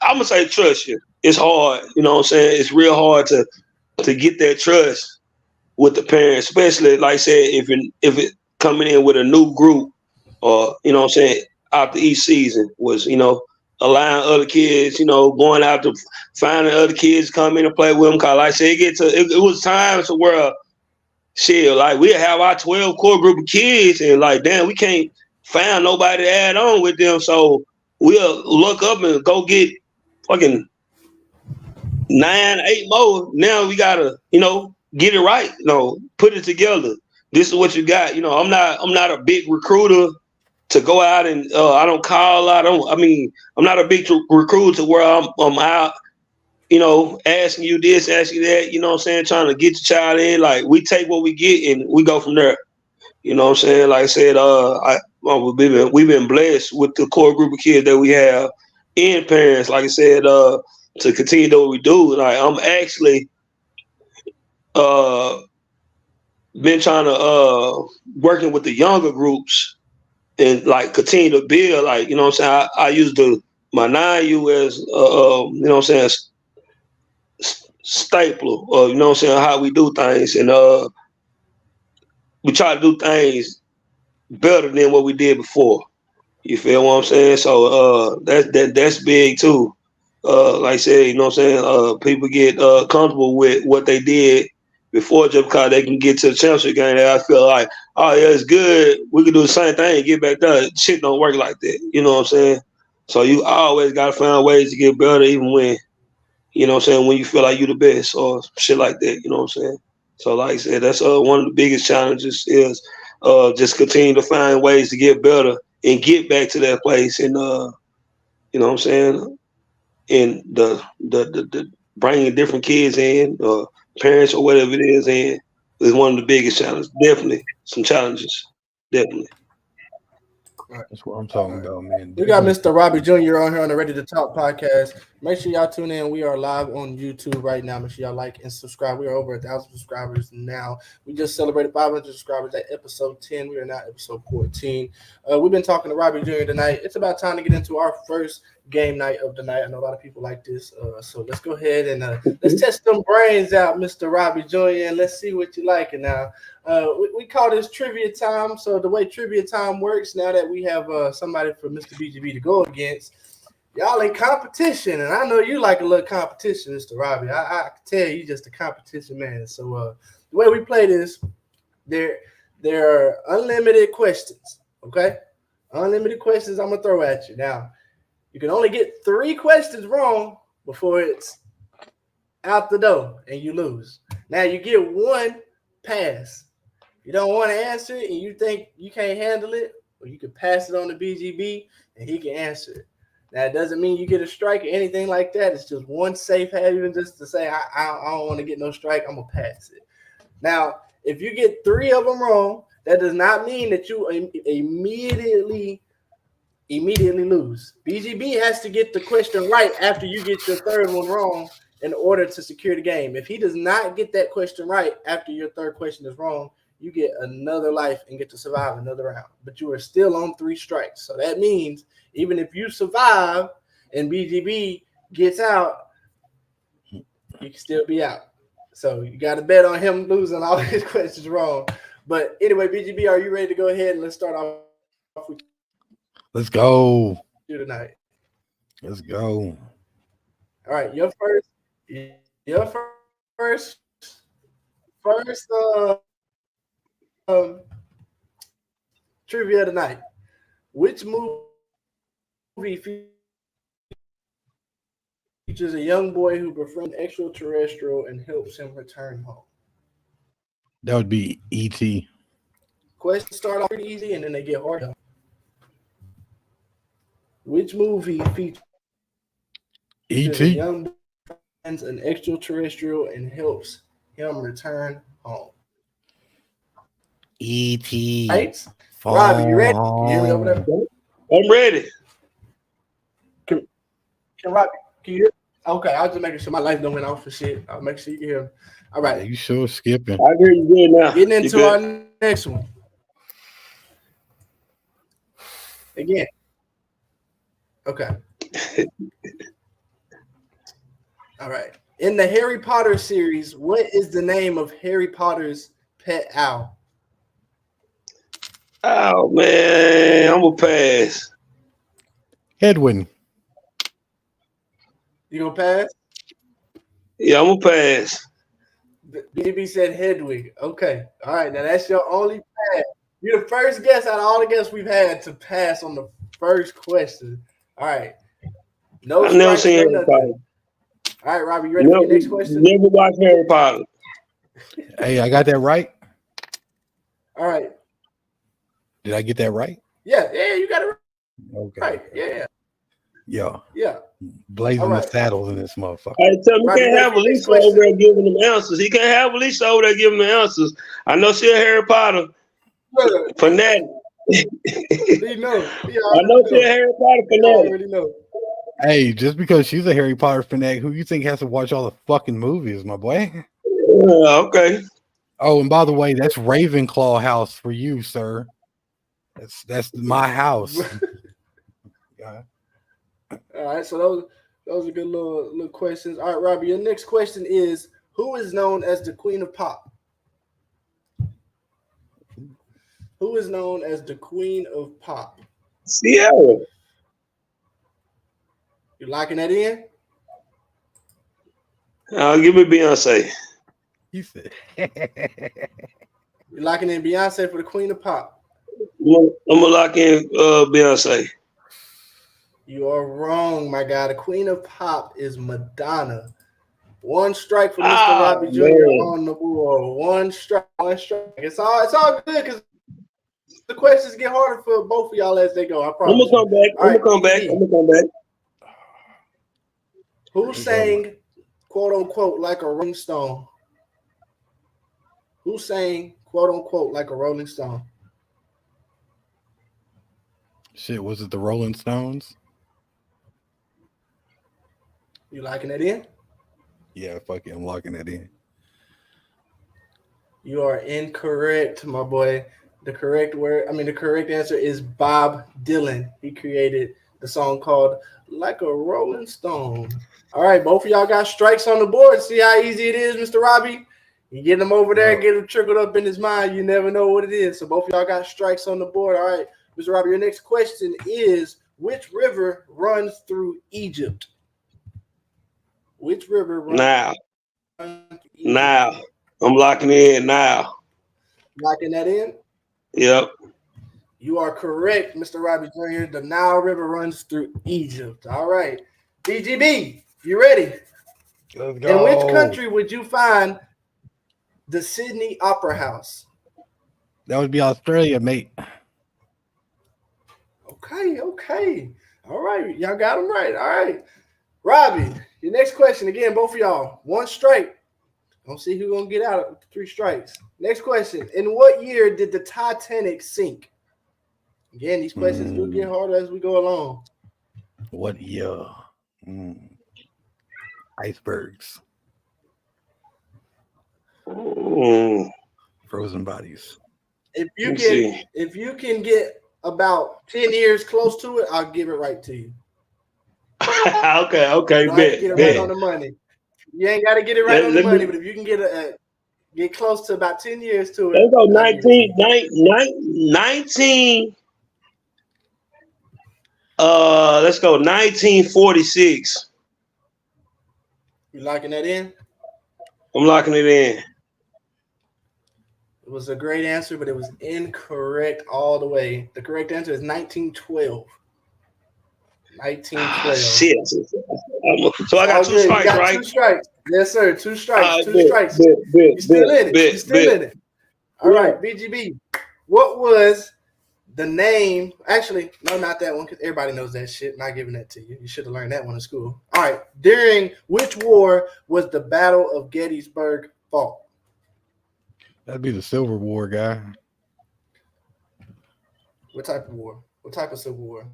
I'm going to say trust you. It's hard, you know what I'm saying, it's real hard to get that trust with the parents, especially like I said, if it coming in with a new group, or you know what I'm saying, after each season was, allowing other kids, going out to finding other kids come in and play with them. Cause like I said, it was times to where shit, like we have our 12 core group of kids and like, damn, we can't find nobody to add on with them. So we'll look up and go get fucking 9, 8 more. Now we gotta, get it right, put it together. This is what you got. I'm not a big recruiter to go out and I don't call out. I'm not a big recruiter to where I'm out, asking you this, asking you that, you know what I'm saying, trying to get the child in. Like we take what we get and we go from there. You know what I'm saying? Like I said, we've been blessed with the core group of kids that we have and parents, like I said, to continue to do what we do. Like I'm actually been trying to working with the younger groups and like continue to build. Like, you know what I'm saying? I used my 9U as you know what I'm saying, stapler, you know what I'm saying, how we do things, and we try to do things better than what we did before. You feel what I'm saying? So that's big too. Like I said, you know what I'm saying, people get comfortable with what they did before just because they can get to the championship game. And I feel like, oh yeah, it's good. We can do the same thing and get back there. Shit don't work like that. You know what I'm saying? So you always gotta find ways to get better, even when, you know what I'm saying, when you feel like you're the best or shit like that. You know what I'm saying? So like I said, that's one of the biggest challenges is just continue to find ways to get better and get back to that place, and you know what I'm saying, and the bringing different kids in, parents or whatever it is one of the biggest challenges. Definitely some challenges. Definitely. That's what I'm talking about, man. We got Mr. Robbie Jr. on here on the Ready to Talk podcast. Make sure y'all tune in. We are live on YouTube right now. Make sure y'all like and subscribe. We are over 1,000 subscribers now. We just celebrated 500 subscribers at episode 10. We are now episode 14. We've been talking to Robbie Jr. tonight. It's about time to get into our first game night of the night. I know a lot of people like this. So let's go ahead and let's test them brains out, Mr. Robbie Jr., and let's see what you like. And now we call this trivia time. So the way trivia time works, now that we have somebody for Mr. BGB to go against, y'all in competition, and I know you like a little competition, Mr. Robbie. I can tell you just a competition man. So the way we play this, there are unlimited questions, okay? Unlimited questions I'm going to throw at you. Now, you can only get 3 questions wrong before it's out the door and you lose. Now, you get 1 pass. If you don't want to answer it and you think you can't handle it, or you can pass it on to BGB and he can answer it. Now, it doesn't mean you get a strike or anything like that. It's just 1 safe haven just to say, I don't want to get no strike. I'm going to pass it. Now, if you get 3 of them wrong, that does not mean that you immediately lose. BGB has to get the question right after you get your 3rd one wrong in order to secure the game. If he does not get that question right after your 3rd question is wrong, you get another life and get to survive another round. But you are still on 3 strikes. So that means even if you survive and BGB gets out, you can still be out. So you got to bet on him losing all his questions wrong. But anyway, BGB, are you ready to go ahead and let's start off with Let's go. you tonight? Let's go. All right, your first trivia tonight. Which movie features a young boy who befriends an extraterrestrial and helps him return home? That would be E.T. Questions start off pretty easy and then they get harder. Which movie features E.T. a young boy who befriends an extraterrestrial and helps him return home? E.T. Right? Robbie, you ready? Can you hear me over there? I'm ready. Can Robbie, can you hear? Okay, I was just making sure my light don't went off for shit. I'll make sure you can hear me. All right. You sure skipping? I hear you good now. Getting into our next one. Again. Okay. All right. In the Harry Potter series, what is the name of Harry Potter's pet owl? Oh man, I'm gonna pass. Hedwig. You gonna pass? Yeah, I'm gonna pass. BB said Hedwig. Okay. All right. Now that's your only pass. You're the first guest out of all the guests we've had to pass on the first question. All right. No, I've never seen Harry Potter. All right, Robbie, you ready for your next question? Never watched Harry Potter. Hey, I got that right. All right. Did I get that right? Yeah, you got it right. Okay. Right. Yeah. Yeah. Blazing the saddles in this motherfucker. Hey, tell me, you can't have Alicia over there giving them answers. He can't have Alicia over there giving the answers. I know she's a Harry Potter fanatic. He know. I know she's a Harry Potter fanatic. Already know. Hey, just because she's a Harry Potter fanatic, who you think has to watch all the fucking movies, my boy? Okay. Oh, and by the way, that's Ravenclaw house for you, sir. That's my house. Yeah. All right, so those are good little questions. All right, Robbie, your next question is: who is known as the Queen of Pop? Who is known as the Queen of Pop? Sierra. You locking that in? Give me Beyonce. He said. You locking in Beyonce for the Queen of Pop? I'm gonna lock in Beyonce. You are wrong, my guy. The Queen of Pop is Madonna. One strike for Mr. Robbie Jr. on the board. One strike. It's all good because the questions get harder for both of y'all as they go. I promise. I'm gonna come back. Who sang quote unquote like a Rolling Stone? Who sang quote unquote like a Rolling Stone? Shit, was it the Rolling Stones? You liking that in? Yeah, fuck it, I'm locking that in. You are incorrect, my boy. The correct answer is Bob Dylan. He created the song called Like a Rolling Stone. All right, both of y'all got strikes on the board. See how easy it is, Mr. Robbie? You get him over there, get him trickled up in his mind. You never know what it is. So both of y'all got strikes on the board. All right, Mr. Robbie, your next question is: which river runs through Egypt? Which river runs now? Now. I'm locking in now. Locking that in? Yep. You are correct, Mr. Robbie Jr. The Nile River runs through Egypt. All right. BGB, you ready? Let's go. In which country would you find the Sydney Opera House? That would be Australia, mate. Okay. All right. Y'all got them right. All right. Robbie, your next question. Again, both of y'all. One strike. Don't see who's going to get out of 3 strikes. Next question. In what year did the Titanic sink? Again, these questions do get harder as we go along. What year? Icebergs. Frozen bodies. If you can get about 10 years close to it, I'll give it right to you. Okay, bet. Get it right on the money. You ain't got to get it right on the money, but if you can get close to about 10 years to it. Let's go 19. Let's go 1946. You locking that in? I'm locking it in. It was a great answer, but it was incorrect all the way. The correct answer is 1912. 1912. Shit. So I got 2 strikes, right? 2 strikes. Yes, sir. 2 strikes. 2 strikes. You're still in it. You're still in it. All right, BGB. What was the name? Actually, no, not that one, because everybody knows that shit. Not giving that to you. You should have learned that one in school. All right. During which war was the Battle of Gettysburg fought? That'd be the Civil War, guy. What type of war? What type of Civil War?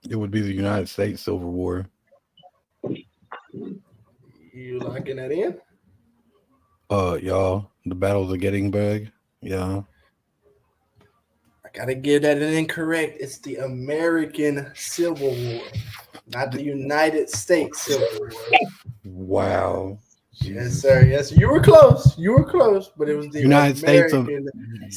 It would be the United States Civil War. You locking that in? Y'all, the Battle of Gettysburg. Yeah. I gotta give that an incorrect. It's the American Civil War, not the United States Civil War. Wow. Yes, sir. Yes, you were close. But it was the United States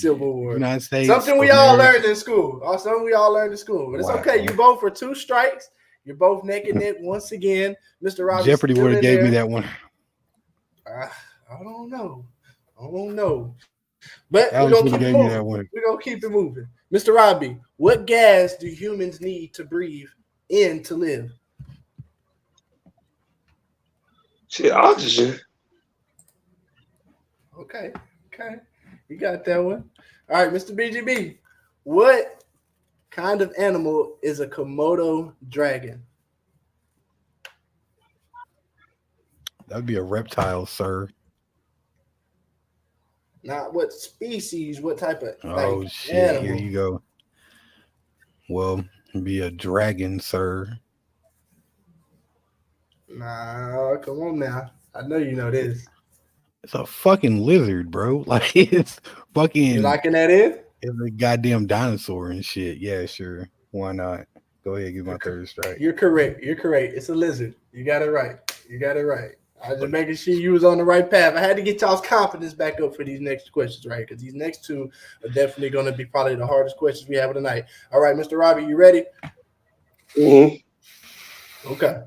Civil War. United States. Something we all learned in school. But it's okay. You both for 2 strikes. You're both neck and neck once again. Mr. Robbie. Jeopardy would have gave me that one. I don't know. But we're gonna keep it moving. Mr. Robbie, what gas do humans need to breathe in to live? Shit, oxygen. Okay. You got that one. All right, Mr. BGB. What kind of animal is a Komodo dragon? That'd be a reptile, sir. Not what species, what type of shit, animal. Here you go. Well, it'd be a dragon, sir. Nah, come on now. I know you know this. It's a fucking lizard, bro. Like, it's fucking. You locking that in? It's a goddamn dinosaur and shit. Yeah, sure. Why not? Go ahead, give my third strike. You're correct. It's a lizard. You got it right. I was just making sure you was on the right path. I had to get y'all's confidence back up for these next questions, right? Because these next two are definitely going to be probably the hardest questions we have tonight. All right, Mr. Robbie, you ready? Mm-hmm. Okay.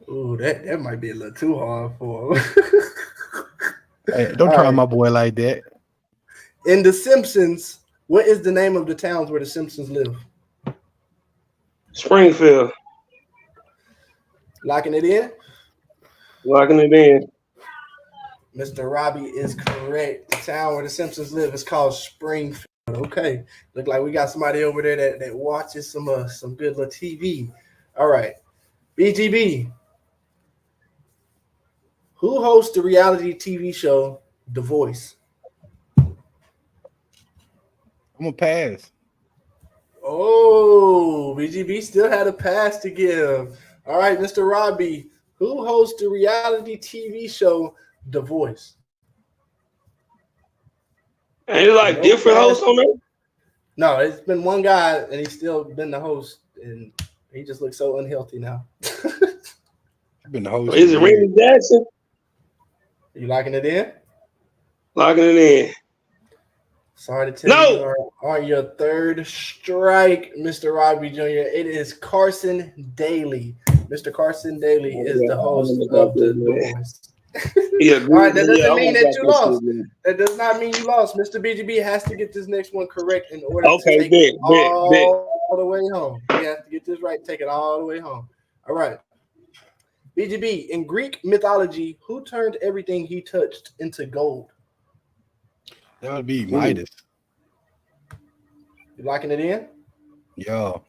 Ooh, that might be a little too hard for him. Hey, don't try my boy like that. In The Simpsons, what is the name of the towns where the Simpsons live? Springfield. Locking it in? Locking it in. Mr. Robbie is correct. The town where the Simpsons live is called Springfield. Okay. Look like we got somebody over there that watches some good little TV. All right. BGB. Who hosts the reality TV show The Voice? I'm gonna pass. Oh, BGB still had a pass to give. All right, Mr. Robbie. Who hosts the reality TV show The Voice? And it's like different hosts on there? No, it's been one guy, and he's still been the host, and he just looks so unhealthy now. I've been the host. Is it Randy Jackson? You locking it in? Locking it in. Sorry to tell you, you are on your third strike, Mr. Robbie Jr. It is Carson Daly. Mr. Carson Daly is the host of The Voice. Yeah, all right, that doesn't mean that you lost. That does not mean you lost. Mr. BGB has to get this next one correct in order to take it all the way home. He has to get this right, take it all the way home. All right. BGB, in Greek mythology, who turned everything he touched into gold? That would be Midas. You locking it in? Yo.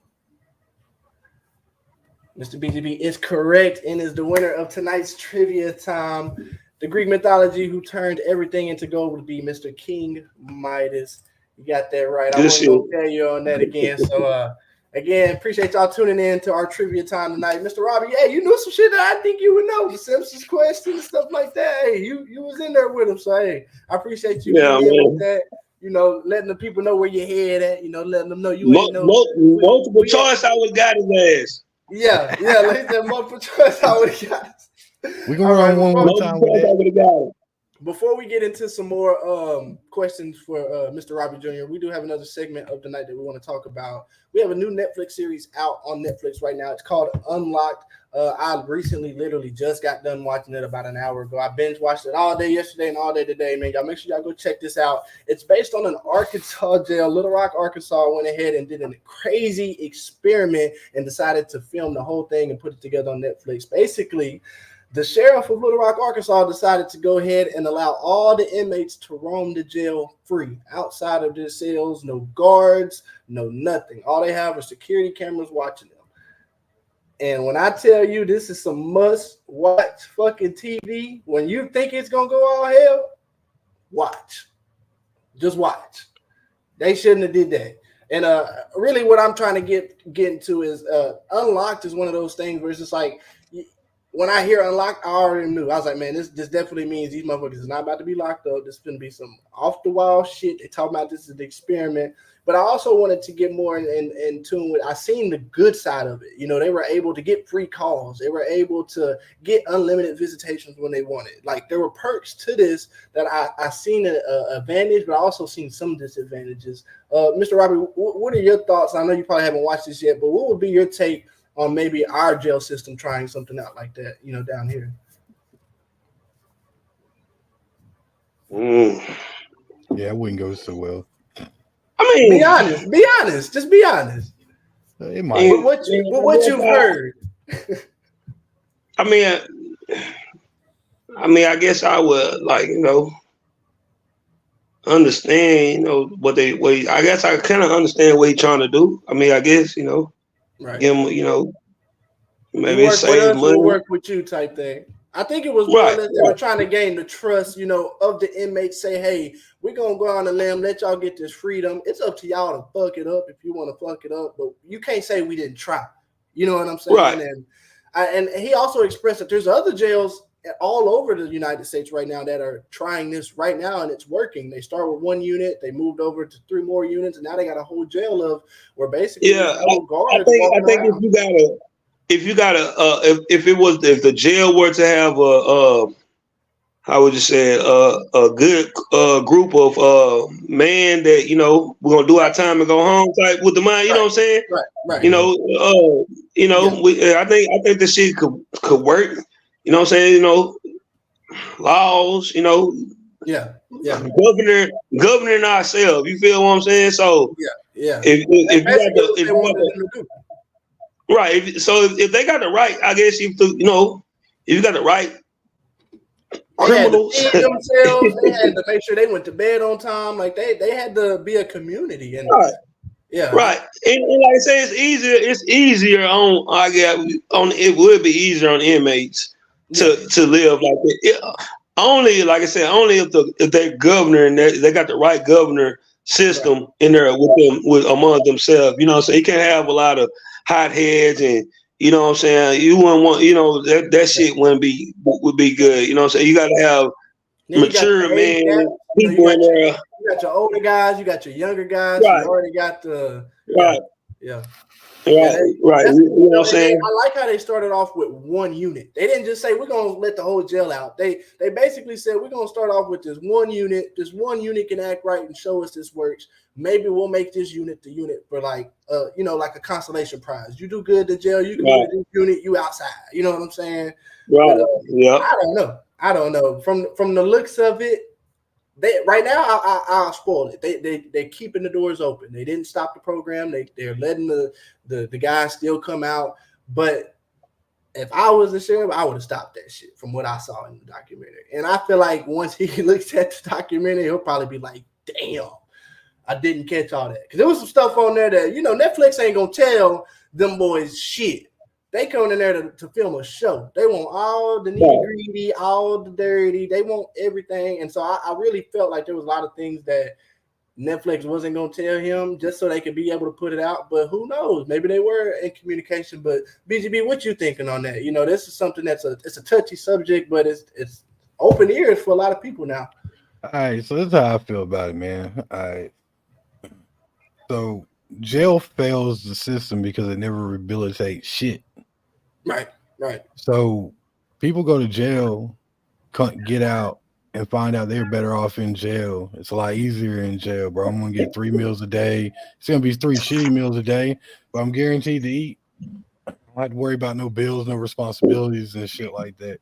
Mr. BGB is correct and is the winner of tonight's trivia time. The Greek mythology who turned everything into gold would be Mr. King Midas. You got that right. I wasn't going to tell you on that again. So, again, appreciate y'all tuning in to our trivia time tonight. Mr. Robbie, hey, you knew some shit that I think you would know. The Simpsons questions and stuff like that. Hey, you was in there with them. So, hey, I appreciate you being with that. You know, letting the people know where your head at. You know, letting them know you ain't know. Multiple choice, I would got his ass. Yeah, like that multiple choice, I would have got it. We're going to run one more time with that. Before we get into some more questions for Mr. Robbie Jr., we do have another segment of the night that we want to talk about. We have a new Netflix series out on Netflix right now. It's called Unlocked. I recently literally just got done watching it about an hour ago. I binge watched it all day yesterday and all day today, man. Y'all make sure y'all go check this out. It's based on an Arkansas jail. Little Rock, Arkansas went ahead and did a crazy experiment and decided to film the whole thing and put it together on Netflix. Basically, the sheriff of Little Rock, Arkansas decided to go ahead and allow all the inmates to roam the jail free outside of their cells. No guards, no nothing. All they have are security cameras watching them. And when I tell you this is some must-watch fucking TV, when you think it's going to go all hell, watch. Just watch. They shouldn't have did that. And really what I'm trying to get into is Unlocked is one of those things where it's just like, when I hear Unlocked, I already knew. I was like, man, this definitely means these motherfuckers is not about to be locked up. This is going to be some off-the-wall shit. They talk about this is the experiment. But I also wanted to get more in tune with, I seen the good side of it. You know, they were able to get free calls. They were able to get unlimited visitations when they wanted. Like, there were perks to this that I seen an advantage, but I also seen some disadvantages. Mr. Robbie, what are your thoughts? I know you probably haven't watched this yet, but what would be your take on maybe our jail system trying something out like that, you know, down here? Yeah, it wouldn't go so well. I mean, be honest, just be honest. It might. What you've heard. I mean, I guess I would understand, I guess I kind of understand what he's trying to do. I mean, I guess, right. Give him, maybe save money. We'll work with you type thing. I think it was more that they were trying to gain the trust, of the inmates. Say, hey, we're going to go on a limb, let y'all get this freedom. It's up to y'all to fuck it up if you want to fuck it up. But you can't say we didn't try. You know what I'm saying? Right. And he also expressed that there's other jails all over the United States right now that are trying this right now, and it's working. They start with 1 unit, they moved over to 3 more units, and now they got a whole jail of where basically I think if the jail were to have how would you say a good group of man that we're gonna do our time and go home type with the mind, you know what I'm saying? Right. I think this shit could work. You know what I'm saying? Laws. Governing ourselves. You feel what I'm saying? So if they got the right, I guess if you got the right criminals. They had to feed themselves. They had to make sure they went to bed on time. Like they had to be a community. And right. And like I say, it's easier it would be easier on inmates to live like that. Only, like I said, only if they governor and they got the right governor system in there with among themselves. You know what I'm saying? You can't have a lot of hotheads and you know what I'm saying? You wouldn't want, that shit would be good. You know what I'm saying? You got to have mature men, people in there. You got your older guys, you got your younger guys. Right. You already got the right. Right. You know what I'm saying? I like how they started off with 1 unit. They didn't just say we're gonna let the whole jail out. They basically said we're gonna start off with this 1 unit. This 1 unit can act right and show us this works. Maybe we'll make this unit the unit for like like a consolation prize. You do good in jail, you can do this unit, you outside. You know what I'm saying? Right. But, I don't know. From the looks of it, right now I'll spoil it. They're keeping the doors open. They didn't stop the program. They're letting the guys still come out. But if I was the sheriff, I would have stopped that shit from what I saw in the documentary. And I feel like once he looks at the documentary, he'll probably be like, damn, I didn't catch all that. Because there was some stuff on there that, Netflix ain't going to tell them boys shit. They come in there to film a show. They want all the nitty-gritty, all the dirty. They want everything. And so I really felt like there was a lot of things that Netflix wasn't going to tell him just so they could be able to put it out. But who knows? Maybe they were in communication. But BGB, what you thinking on that? This is something it's a touchy subject, but it's open ears for a lot of people now. All right, so this is how I feel about it, man. All right. So jail fails the system because it never rehabilitates shit. Right. So people go to jail, get out, and find out they're better off in jail. It's a lot easier in jail, bro. I'm gonna get 3 meals a day. It's gonna be 3 shitty meals a day, but I'm guaranteed to eat. I don't have to worry about no bills, no responsibilities, and shit like that.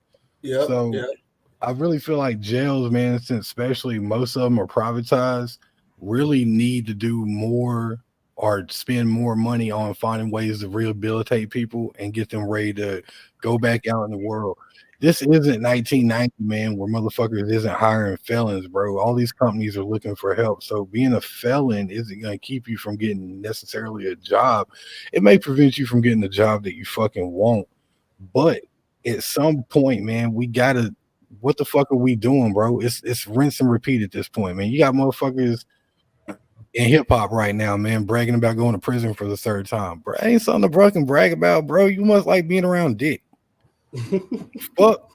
I really feel like jails, man, since especially most of them are privatized, really need to do more or spend more money on finding ways to rehabilitate people and get them ready to go back out in the world. This isn't 1990, man, where motherfuckers isn't hiring felons, bro. All these companies are looking for help. So being a felon isn't going to keep you from getting necessarily a job. It may prevent you from getting the job that you fucking want. But at some point, man, we got to, what the fuck are we doing, bro? It's rinse and repeat at this point, man. You got motherfuckers in hip hop right now, man, bragging about going to prison for the 3rd time. Bro, ain't something to fucking brag about, bro. You must like being around dick. Fuck.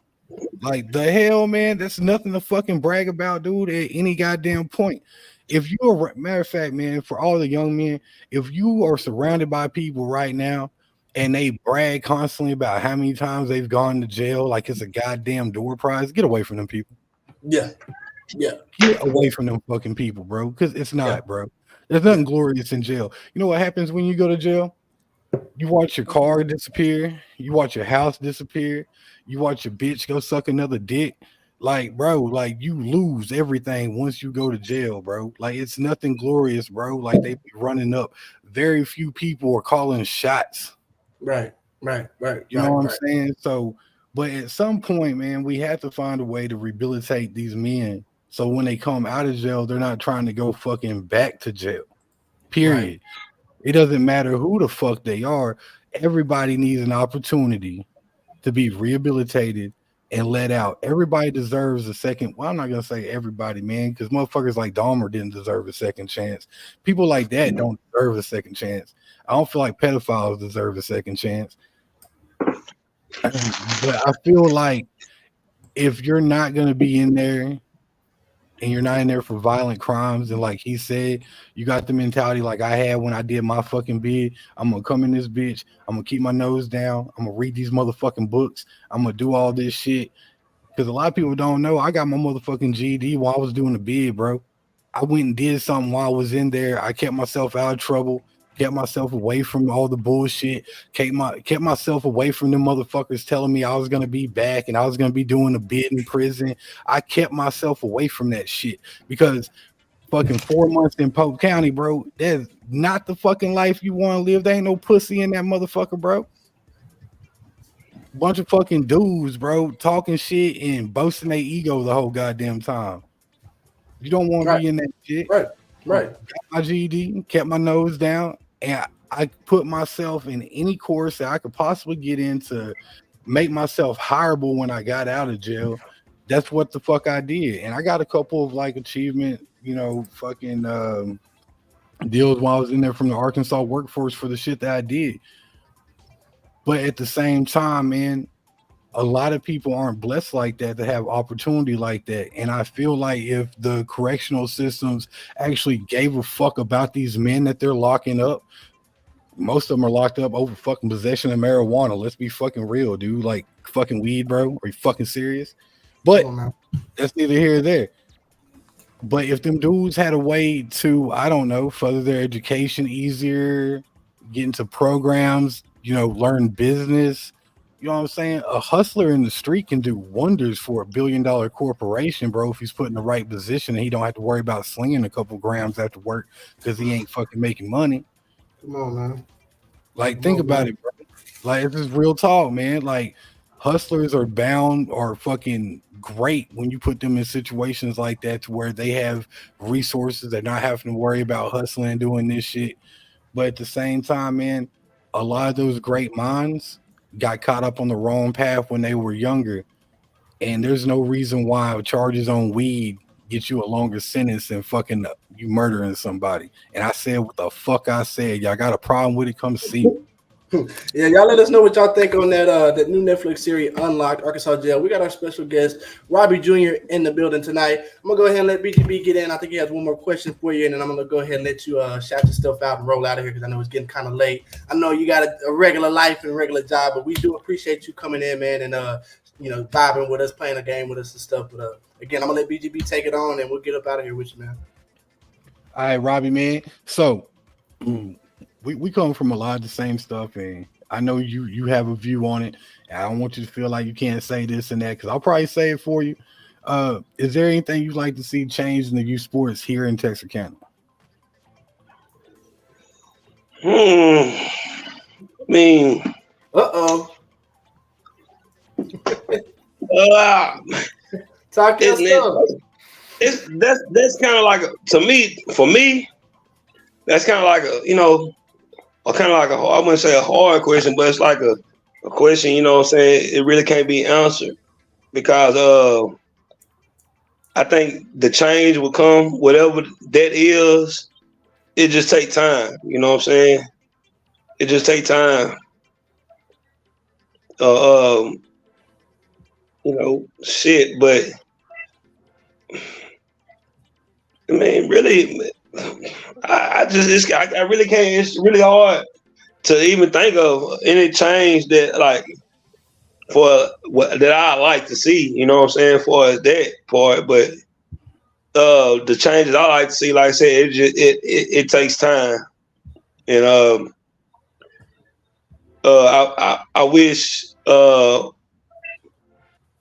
Like the hell, man, that's nothing to fucking brag about, dude, at any goddamn point. If you're, matter of fact, man, for all the young men, if you are surrounded by people right now and they brag constantly about how many times they've gone to jail like it's a goddamn door prize, get away from them people. Yeah. Get away from them fucking people, bro, because it's not, bro. There's nothing glorious in jail. You know what happens when you go to jail? You watch your car disappear. You watch your house disappear. You watch your bitch go suck another dick. Like, bro, like you lose everything once you go to jail, bro. Like it's nothing glorious, bro. Like they be running up. Very few people are calling shots. Right. You know what I'm saying? So, but at some point, man, we have to find a way to rehabilitate these men. So when they come out of jail, they're not trying to go fucking back to jail. Period. Right. It doesn't matter who the fuck they are. Everybody needs an opportunity to be rehabilitated and let out. Everybody deserves a second. Well, I'm not going to say everybody, man, because motherfuckers like Dahmer didn't deserve a second chance. People like that don't deserve a second chance. I don't feel like pedophiles deserve a second chance. But I feel like if you're not gonna be in there and you're not in there for violent crimes, and like he said, you got the mentality like I had when I did my fucking bid. I'm gonna come in this bitch. I'm gonna keep my nose down. I'm gonna read these motherfucking books. I'm gonna do all this shit. Because a lot of people don't know, I got my motherfucking GED while I was doing the bid, bro. I went and did something while I was in there. I kept myself out of trouble, kept myself away from all the bullshit, kept myself away from them motherfuckers telling me I was gonna be back and I was gonna be doing a bid in prison. I kept myself away from that shit because fucking 4 months in Polk County, bro, that's not the fucking life you want to live. There ain't no pussy in that motherfucker, bro. Bunch of fucking dudes, bro, talking shit and boasting their ego the whole goddamn time. You don't want to be in that shit. Right. Got my GED, kept my nose down, and I put myself in any course that I could possibly get in to make myself hireable when I got out of jail. That's what the fuck I did. And I got a couple of like achievement, fucking deals while I was in there from the Arkansas workforce for the shit that I did. But at the same time, man, a lot of people aren't blessed like that to have opportunity like that. And I feel like if the correctional systems actually gave a fuck about these men that they're locking up, most of them are locked up over fucking possession of marijuana. Let's be fucking real, dude. Like fucking weed, bro. Are you fucking serious? But that's neither here nor there. But if them dudes had a way to, I don't know, further their education easier, get into programs, learn business, you know what I'm saying? A hustler in the street can do wonders for $1 billion corporation, bro, if he's put in the right position and he don't have to worry about slinging a couple grams after work because he ain't fucking making money. Come on, man. Like, think about it, bro. Like, this is real talk, man. Like, hustlers are bound or fucking great when you put them in situations like that to where they have resources. They're not having to worry about hustling and doing this shit. But at the same time, man, a lot of those great minds got caught up on the wrong path when they were younger. And there's no reason why charges on weed get you a longer sentence than fucking you murdering somebody. And I said what the fuck I said. Y'all got a problem with it? Come see me. Yeah, y'all let us know what y'all think on that new Netflix series, Unlocked, Arkansas Jail. We got our special guest, Robbie Jr., in the building tonight. I'm going to go ahead and let BGB get in. I think he has one more question for you, and then I'm going to go ahead and let you shout your stuff out and roll out of here because I know it's getting kind of late. I know you got a regular life and a regular job, but we do appreciate you coming in, man, and vibing with us, playing a game with us and stuff. But again, I'm going to let BGB take it on, and we'll get up out of here with you, man. All right, Robbie, man. So we come from a lot of the same stuff, and I know you have a view on it. And I don't want you to feel like you can't say this and that because I'll probably say it for you. Is there anything you'd like to see change in the youth sports here in Texarkana? I mean, talk your stuff. That's kind of like for me, that's kind of like I wouldn't say a hard question, but it's like a question, you know what I'm saying? It really can't be answered because I think the change will come, whatever that is. It just take time, you know what I'm saying? It just take time. Shit, but I mean, really, I really can't. It's really hard to even think of any change that that I like to see. You know what I'm saying? For that part, but the changes I like to see, like I said, it takes time, and I wish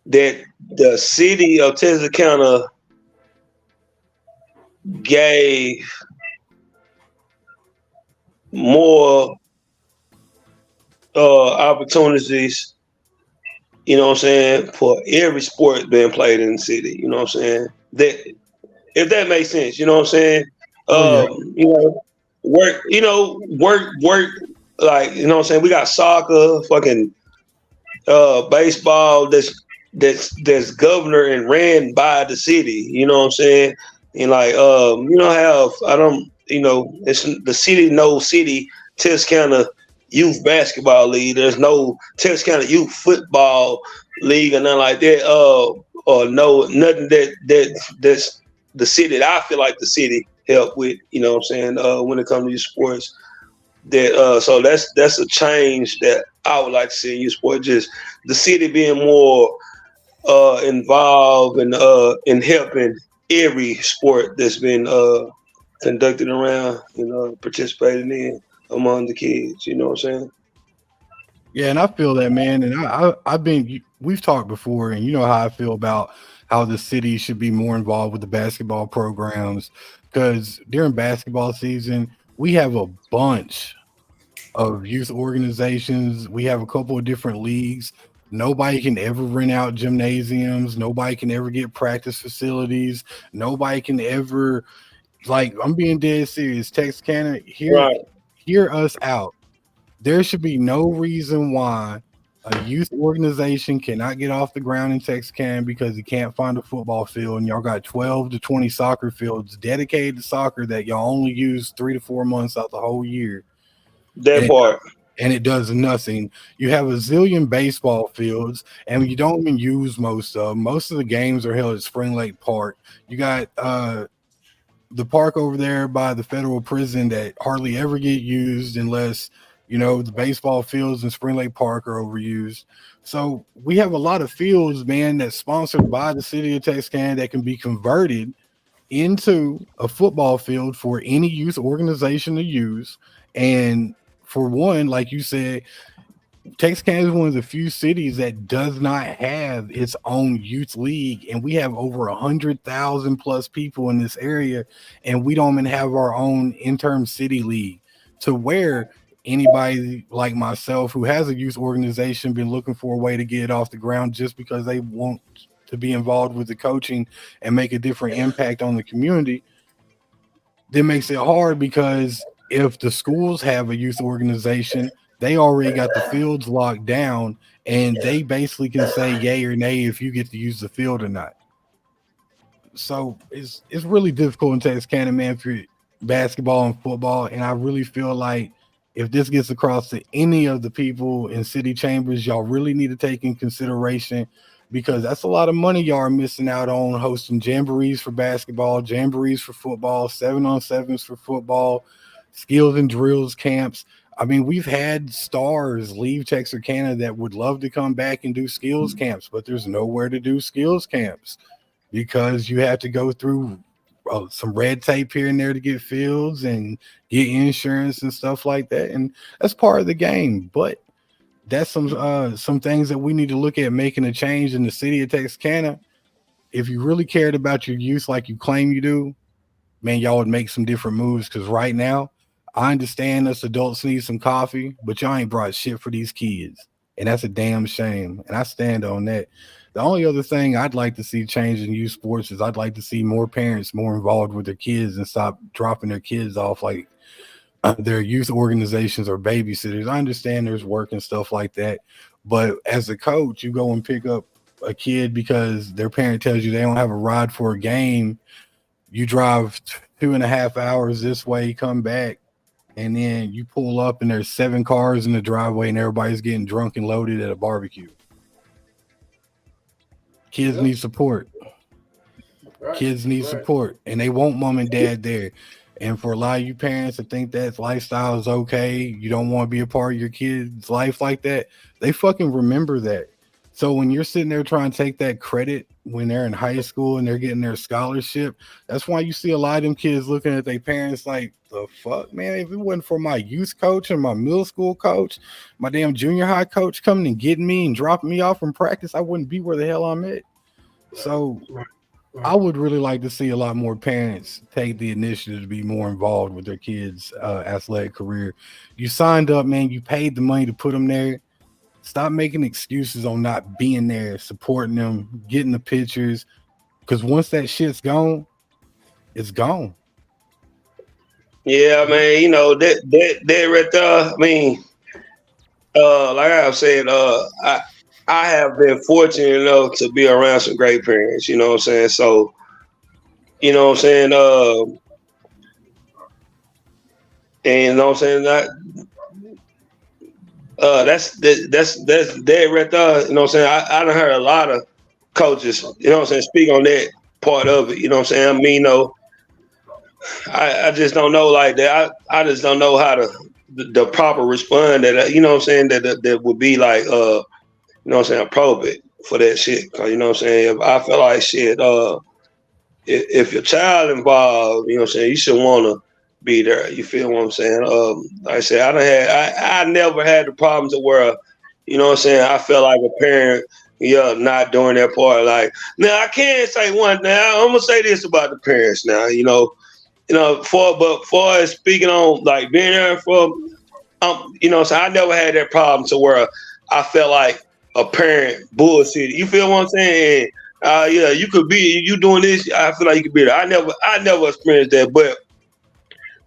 that the city of Texarkana gave more opportunities, you know what I'm saying, for every sport being played in the city, you know what I'm saying? That if that makes sense, you know what I'm saying? Work, like, you know what I'm saying? We got soccer, fucking baseball that's governor and ran by the city, you know what I'm saying? And like how it's the city Texarkana Youth Basketball League. There's no Texarkana Youth Football league or nothing like that. Or no, nothing that's the city that I feel like the city help with. You know what I'm saying? When it comes to youth sports, that so that's a change that I would like to see in youth sports. Just the city being more involved in helping every sport that's been conducted around and participating in among the kids. You know what I'm saying? Yeah, and I feel that, man. And we've talked before, and you know how I feel about how the city should be more involved with the basketball programs, because during basketball season, we have a bunch of youth organizations. We have a couple of different leagues. Nobody can ever rent out gymnasiums. Nobody can ever get practice facilities. Nobody can ever, like, I'm being dead serious. Texarkana, Right. hear us out. There should be no reason why a youth organization cannot get off the ground in Texarkana because he can't find a football field, and y'all got 12 to 20 soccer fields dedicated to soccer that y'all only use 3 to 4 months out the whole year. That part. And it does nothing. You have a zillion baseball fields, and you don't even use most of them. Most of the games are held at Spring Lake Park. You got the park over there by the federal prison that hardly ever get used unless the baseball fields in Spring Lake Park are overused. So we have a lot of fields, man, that's sponsored by the city of Texarkana that can be converted into a football field for any youth organization to use. And for one, like you said, Texarkana is one of the few cities that does not have its own youth league, and we have over 100,000 plus people in this area, and we don't even have our own interim city league, to where anybody like myself who has a youth organization been looking for a way to get it off the ground just because they want to be involved with the coaching and make a different impact on the community. That makes it hard, because if the schools have a youth organization, they already got the fields locked down, and they basically can say yay or nay if you get to use the field or not. So it's really difficult in Texarkana, man, for basketball and football. And I really feel like if this gets across to any of the people in city chambers, y'all really need to take in consideration, because that's a lot of money y'all are missing out on hosting jamborees for basketball, jamborees for football, 7-on-7s for football, skills and drills camps. I mean, we've had stars leave Texarkana that would love to come back and do skills camps, but there's nowhere to do skills camps because you have to go through some red tape here and there to get fields and get insurance and stuff like that. And that's part of the game. But that's some things that we need to look at making a change in the city of Texarkana. If you really cared about your youth like you claim you do, man, y'all would make some different moves, because right now, I understand us adults need some coffee, but y'all ain't brought shit for these kids. And that's a damn shame. And I stand on that. The only other thing I'd like to see change in youth sports is I'd like to see more parents more involved with their kids and stop dropping their kids off like their youth organizations or babysitters. I understand there's work and stuff like that. But as a coach, you go and pick up a kid because their parent tells you they don't have a ride for a game. You drive 2.5 hours this way, come back, and then you pull up and there's 7 cars in the driveway and everybody's getting drunk and loaded at a barbecue. Kids need support. Right. Kids need support, and they want mom and dad there. And for a lot of you parents that think that lifestyle is okay, you don't want to be a part of your kid's life like that, they fucking remember that. So when you're sitting there trying to take that credit when they're in high school and they're getting their scholarship, that's why you see a lot of them kids looking at their parents like, the fuck, man, if it wasn't for my youth coach and my middle school coach, my damn junior high coach coming and getting me and dropping me off from practice, I wouldn't be where the hell I'm at. So I would really like to see a lot more parents take the initiative to be more involved with their kids' athletic career. You signed up, man. You paid the money to put them there. Stop making excuses on not being there, supporting them, getting the pictures. Because once that shit's gone, it's gone. Yeah, man. You know that right there. I mean, like I said, I have been fortunate enough to be around some great parents, you know what I'm saying? So, you know what I'm saying? And you know what I'm saying? That's dead right there. You know what I'm saying? I done heard a lot of coaches, you know what I'm saying, speak on that part of it. You know what I'm saying? I mean, I just don't know like that. I just don't know how to the proper respond that, you know what I'm saying, that would be like you know what I'm saying, appropriate for that shit. Cause you know what I'm saying, if I feel like shit, if your child involved, you know what I'm saying, you should wanna be there. You feel what I'm saying? Like I said, I never had the problems of where, you know what I'm saying, I felt like a parent, not doing their part. Like, now I can't say one now. I'm gonna say this about the parents now, far as speaking on like being there for, you know, so I never had that problem to where I felt like a parent bullshit. You feel what I'm saying? Yeah, you could be, you doing this, I feel like you could be there. I never experienced that. But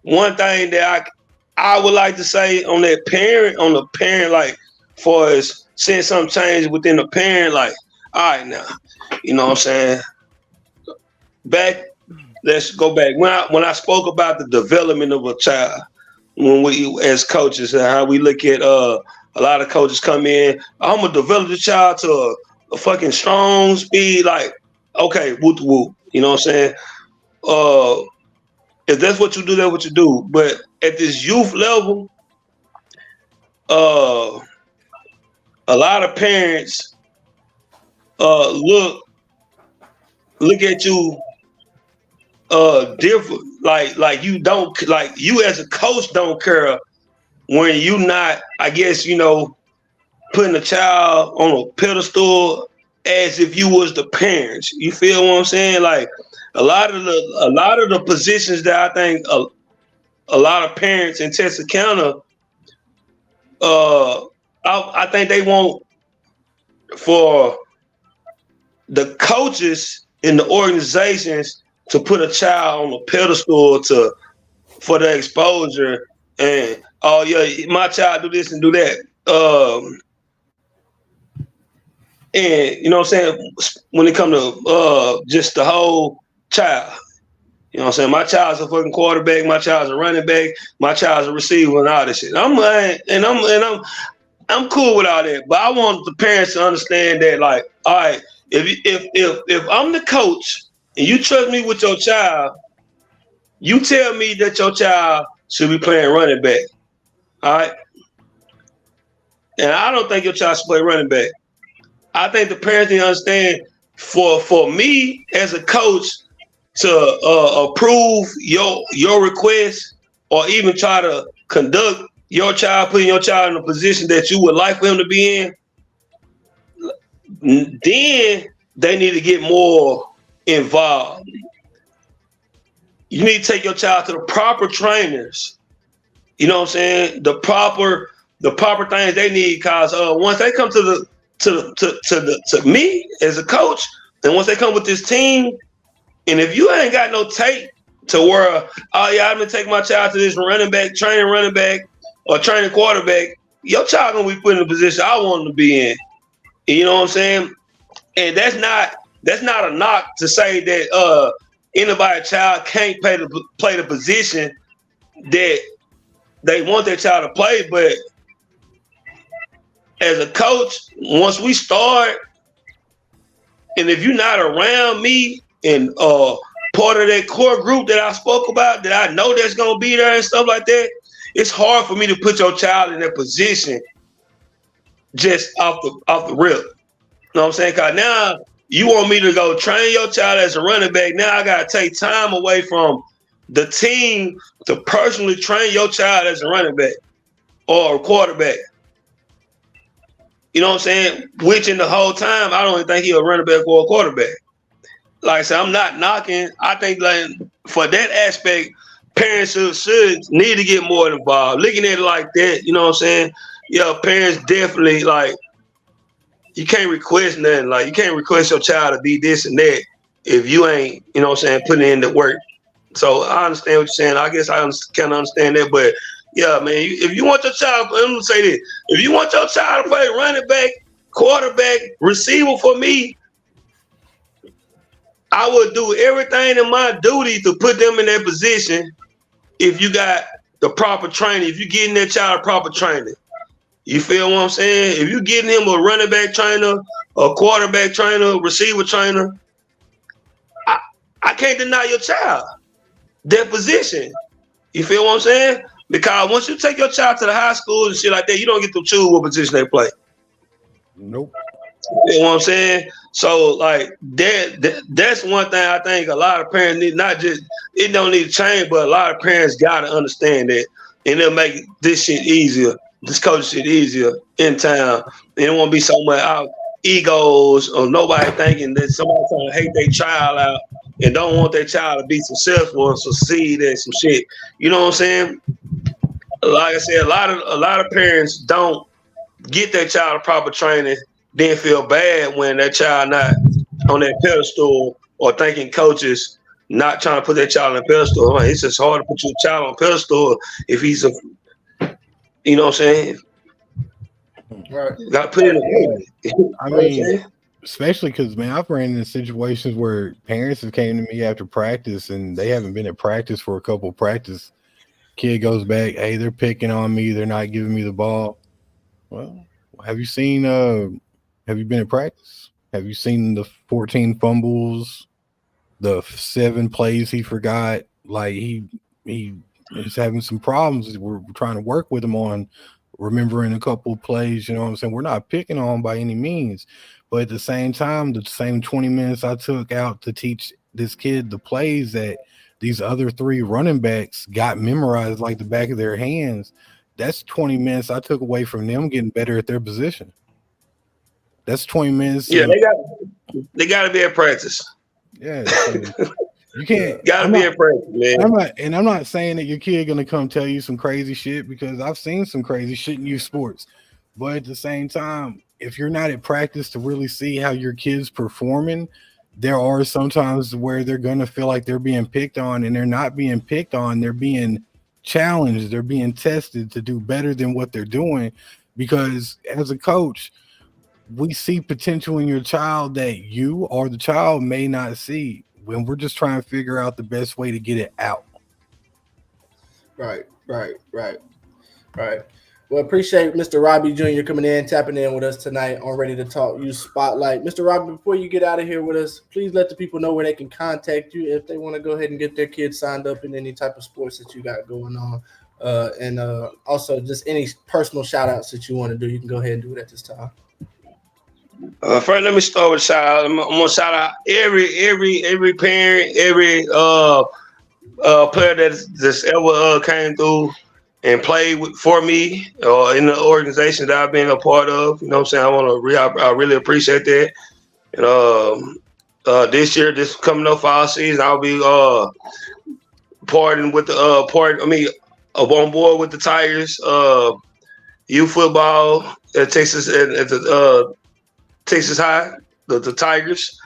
one thing that I would like to say on the parent, like, far as seeing something change within the parent, like, all right now, you know what I'm saying? Let's go back. When I spoke about the development of a child, when we as coaches and how we look at a lot of coaches come in, I'm gonna develop the child to a fucking strong speed, like, okay, whoop whoop. You know what I'm saying? If that's what you do, that's what you do. But at this youth level, a lot of parents look at you different, like you don't, like you as a coach don't care when you not, I guess, putting a child on a pedestal as if you was the parents. You feel what I'm saying? Like a lot of the positions that I think a lot of parents in Texarkana, I think they want for the coaches in the organizations to put a child on a pedestal for the exposure and, oh yeah, my child do this and do that. And you know what I'm saying, when it comes to just the whole child, you know what I'm saying, my child's a fucking quarterback, my child's a running back, my child's a receiver and all this shit. I'm cool with all that, but I want the parents to understand that, like, all right, if I'm the coach and you trust me with your child, you tell me that your child should be playing running back. All right. And I don't think your child should play running back. I think the parents need to understand for me as a coach to approve your request or even try to conduct your child, putting your child in a position that you would like for him to be in, then they need to get more involved. You need to take your child to the proper trainers. You know what I'm saying? The proper things they need, cause once they come to me as a coach, and once they come with this team, and if you ain't got no tape to where, oh yeah, I'm gonna take my child to this training running back or training quarterback, your child gonna be put in the position I want him to be in. You know what I'm saying? And that's not a knock to say that anybody's child can't play the position that they want their child to play. But as a coach, once we start, and if you're not around me and part of that core group that I spoke about, that I know that's gonna be there and stuff like that, it's hard for me to put your child in that position just off the rip. You know what I'm saying? Cause now you want me to go train your child as a running back. Now I gotta take time away from the team to personally train your child as a running back or a quarterback. You know what I'm saying? Which in the whole time, I don't even think he's a running back or a quarterback. Like I said, I'm not knocking. I think like for that aspect, parents should need to get more involved. Looking at it like that, you know what I'm saying? Yeah, parents definitely, like, you can't request nothing. Like, you can't request your child to be this and that if you ain't, you know what I'm saying, putting in the work. So I understand what you're saying. I guess I kind of understand that. But yeah, man, if you want your child, I'm gonna say this: if you want your child to play running back, quarterback, receiver for me, I would do everything in my duty to put them in that position. If you got the proper training, if you're getting that child proper training, You feel what I'm saying? If you getting him a running back trainer, a quarterback trainer, receiver trainer, I can't deny your child their position. You feel what I'm saying? Because once you take your child to the high school and shit like that, you don't get to choose what position they play. Nope. You know what I'm saying? So like that's one thing I think a lot of parents need, not just it don't need to change, but a lot of parents gotta understand that, and it'll make this shit easier, this coach shit easier in town. And it won't be so much out egos or nobody thinking that somebody trying to hate their child out and don't want their child to be successful and succeed and some shit. You know what I'm saying? Like I said, a lot of parents don't get their child a proper training, then feel bad when their child not on that pedestal or thinking coaches not trying to put their child on a pedestal. Like, it's just hard to put your child on a pedestal if he's a, you know what I'm saying? Right. Got to put in a I mean, especially because, man, I've ran into situations where parents have came to me after practice and they haven't been at practice for a couple of practice. Kid goes back, hey, they're picking on me. They're not giving me the ball. Well, have you been at practice? Have you seen the 14 fumbles, the 7 plays he forgot? Like he is having some problems. We're trying to work with him on remembering a couple of plays. You know what I'm saying? We're not picking on him by any means, but at the same time, the same 20 minutes I took out to teach this kid the plays that these other 3 running backs got memorized like the back of their hands. That's 20 minutes I took away from them getting better at their position. That's 20 minutes. Yeah, they got to be at practice. Yeah, so you can't. Got to be at practice, man. I'm not saying that your kid gonna come tell you some crazy shit, because I've seen some crazy shit in youth sports. But at the same time, if you're not at practice to really see how your kid's performing, there are sometimes where they're gonna feel like they're being picked on, and they're not being picked on. They're being challenged. They're being tested to do better than what they're doing, because as a coach, we see potential in your child that you or the child may not see, when we're just trying to figure out the best way to get it out. Right. Well, appreciate Mr. Robbie Jr. coming in, tapping in with us tonight on Ready to Talk Youth Spotlight. Mr. Robbie, before you get out of here with us, please let the people know where they can contact you if they want to go ahead and get their kids signed up in any type of sports that you got going on. And also just any personal shout outs that you want to do, you can go ahead and do it at this time. First, let me start with shout out. I'm gonna shout out every parent, every player that's ever came through and played for me or in the organization that I've been a part of. You know what I'm saying? I really appreciate that. And this year, this coming up fall season, I'll be parting with the on board with the Tigers, youth football at Texas at the Texas High, the Tigers.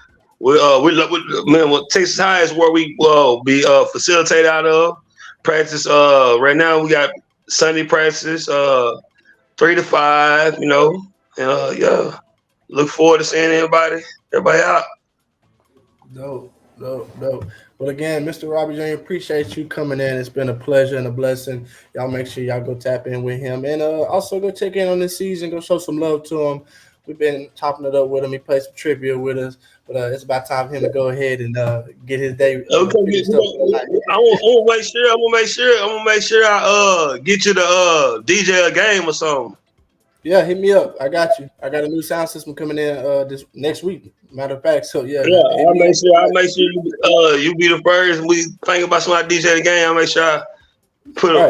Texas High is where we will be facilitated out of. Practice right now we got Sunday practices 3 to 5, you know. And yeah. Look forward to seeing everybody out. Dope. Well, again, Mr. Robbie Jr., appreciate you coming in. It's been a pleasure and a blessing. Y'all make sure y'all go tap in with him. And also go check in on this season. Go show some love to him. We've been chopping it up with him. He played some trivia with us. But it's about time for him to go ahead and get his day. Okay, I'm gonna make sure I get you the DJ a game or something. Yeah, hit me up. I got you. I got a new sound system coming in this next week. Matter of fact, so yeah. I'll make sure you be the first. We think about somebody DJ the game. I'll make sure I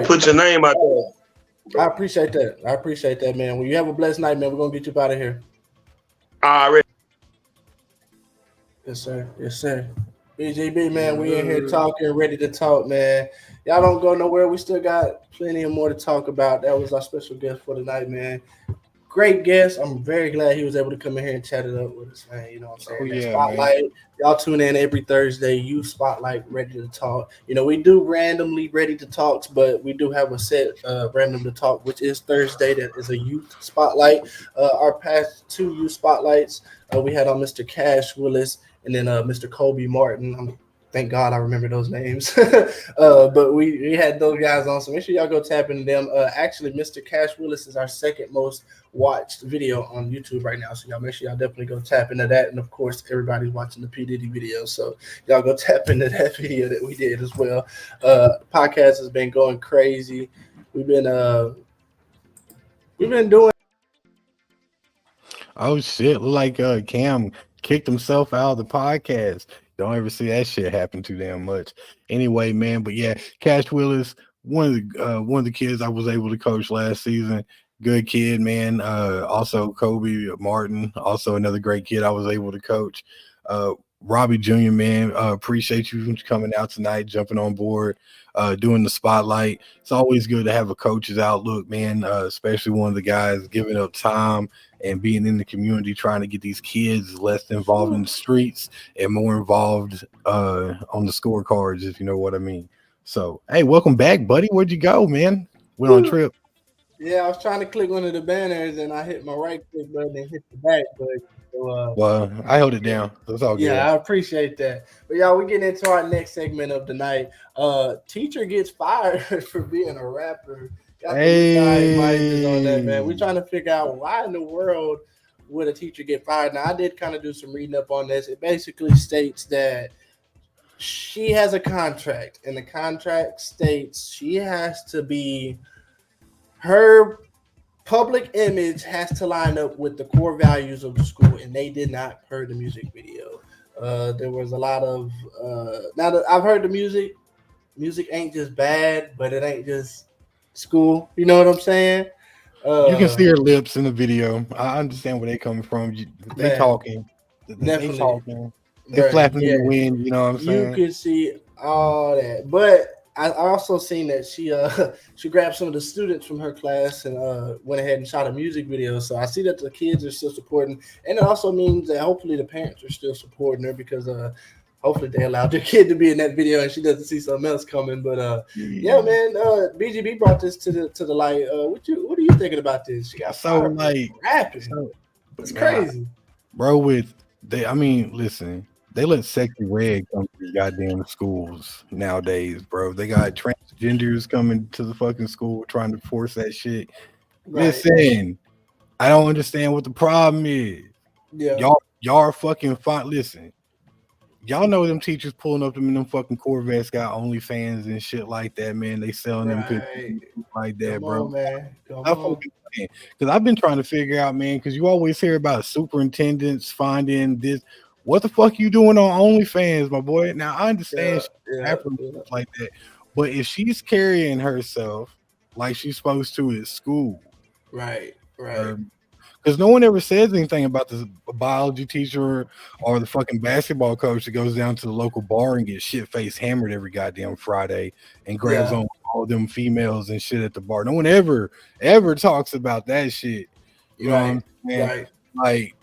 put your name out there. I appreciate that, man. When you have a blessed night, man, we're gonna get you out of here. All right. Yes, sir. BGB, man, we in here talking, ready to talk, man. Y'all don't go nowhere. We still got plenty of more to talk about. That was our special guest for tonight, man. Great guest. I'm very glad he was able to come in here and chat it up with us, man. You know what I'm saying? Yeah, Spotlight. man. Y'all tune in every Thursday. Youth Spotlight, Ready to Talk. You know, we do randomly Ready to Talks, but we do have a set Random to Talk, which is Thursday. That is a Youth Spotlight. Our past 2 Youth Spotlights, we had on Mr. Cash Willis and then Mr. Kobe Martin. Thank God I remember those names. But we had those guys on, so make sure y'all go tap into them. Actually, Mr. Cash Willis is our second most watched video on YouTube right now, so y'all make sure y'all definitely go tap into that. And of course, everybody's watching the P Diddy video, so y'all go tap into that video that we did as well. Podcast has been going crazy. We've been doing. Oh shit! Look like Cam kicked himself out of the podcast. Don't ever see that shit happen too damn much. Anyway, man, but yeah, Cash Willis, one of the kids I was able to coach last season. Good kid, man. Also Kobe Martin, also another great kid I was able to coach. Robbie Jr., man, appreciate you coming out tonight, jumping on board, doing the spotlight. It's always good to have a coach's outlook, man, especially one of the guys giving up time and being in the community, trying to get these kids less involved in the streets and more involved on the scorecards, if you know what I mean. So, hey, welcome back, buddy. Where'd you go, man? Went on a trip. Yeah, I was trying to click one of the banners and I hit my right click button and hit the back button. So, well, I held it down. That's all good. Yeah, I appreciate that. But y'all, we get into our next segment of the night. Teacher gets fired for being a rapper. Got the on that, man. We're trying to figure out why in the world would a teacher get fired. Now, I did kind of do some reading up on this. It basically states that she has a contract, and the contract states she has to be her public image has to line up with the core values of the school, and they did not per the music video. There was a lot of now that I've heard the music ain't just bad, but it ain't just school. You know what I'm saying? You can see her lips in the video. I understand where they coming from. They talking. Definitely. They talking. They flapping in the wind. You know what I'm saying? You can see all that, but I also seen that she grabbed some of the students from her class and went ahead and shot a music video. So I see that the kids are still supporting, and it also means that hopefully the parents are still supporting her because hopefully they allowed their kid to be in that video and she doesn't see something else coming. But yeah, man, BGB brought this to the light. What are you thinking about this? She got so like rapping. It's crazy, bro. Listen. They let Sexy Red come to the goddamn schools nowadays, bro. They got transgenders coming to the fucking school trying to force that shit. Right. Listen, I don't understand what the problem is. Yeah. Y'all are fucking fine. Listen, y'all know them teachers pulling up them in them fucking Corvettes got OnlyFans and shit like that, man. They selling them pictures like that, Come bro. On, man. Because I've been trying to figure out, man, because you always hear about superintendents finding this. What the fuck you doing on OnlyFans, my boy? Now I understand like that, but if she's carrying herself like she's supposed to at school, right, because no one ever says anything about the biology teacher or the fucking basketball coach that goes down to the local bar and gets shit face hammered every goddamn Friday and grabs on all them females and shit at the bar. No one ever talks about that shit. You know what I'm saying? Right. Like,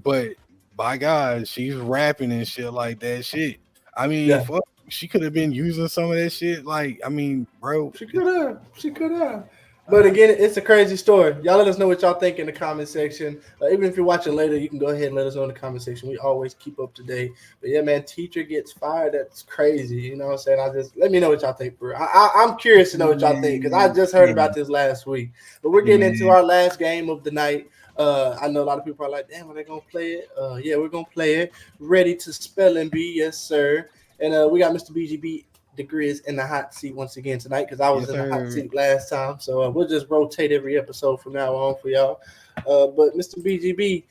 but by God, she's rapping and shit like that shit. I mean, fuck, she could have been using some of that shit. Like, I mean, bro. She could have. But again, it's a crazy story. Y'all let us know what y'all think in the comment section. Even if you're watching later, you can go ahead and let us know in the comment section. We always keep up to date. But yeah, man, teacher gets fired. That's crazy. You know what I'm saying? Let me know what y'all think. I'm curious to know what y'all think because I just heard about this last week. But we're getting into our last game of the night. I know a lot of people are like, damn, are they gonna play it? Yeah, we're gonna play it. Ready to spell and be, yes, sir. And we got Mr. BGB the Grizz in the hot seat once again tonight because I was in the hot seat last time. So we'll just rotate every episode from now on for y'all. But Mr. BGB,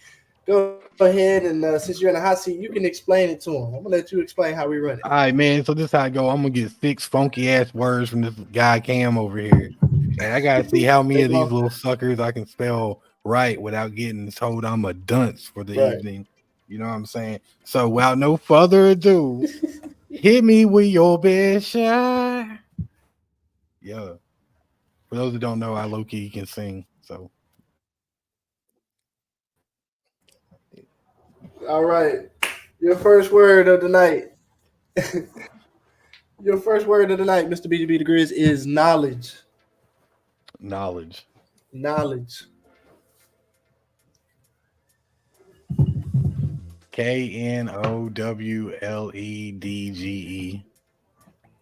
go ahead and since you're in the hot seat, you can explain it to him. I'm gonna let you explain how we run it. All right, man. So this is how I go. I'm gonna get 6 funky ass words from this guy Cam over here, and I gotta see how many of these little suckers I can spell right without getting told I'm a dunce for the evening. You know what I'm saying? So without no further ado, hit me with your best shot. Yeah. For those that don't know, I low-key can sing. So all right. Your first word of the night. Your first word of the night, Mr. BGB the Grizz, is knowledge. Knowledge. Knowledge.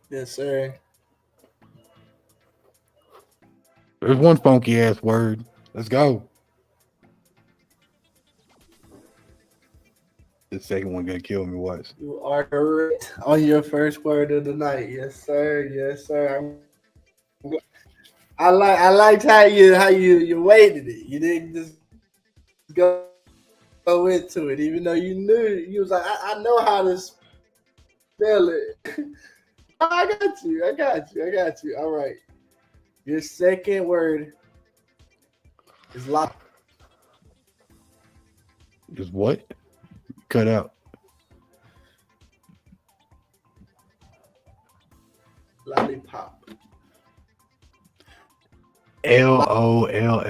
Yes, sir. There's one funky ass word. Let's go. The second one gonna kill me. Watch. You are correct on your first word of the night. Yes, sir. Yes, sir. I liked how you weighted it. You didn't just go into it, even though you knew you was like, I know how to spell it. I got you. All right. Your second word is lock. Is what? Cut out. Lollipop. LOLLIPOP.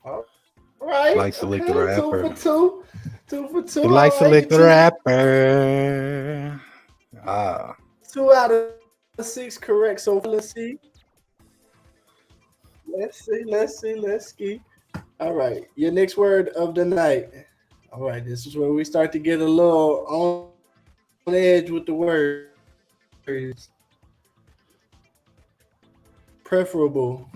All right. Like Select the Rapper. 2 for 2. You like All Select the right. Rapper. 2 out of 6 correct. So let's see. Let's see. All right. Your next word of the night. All right. This is where we start to get a little on edge with the words. Preferable.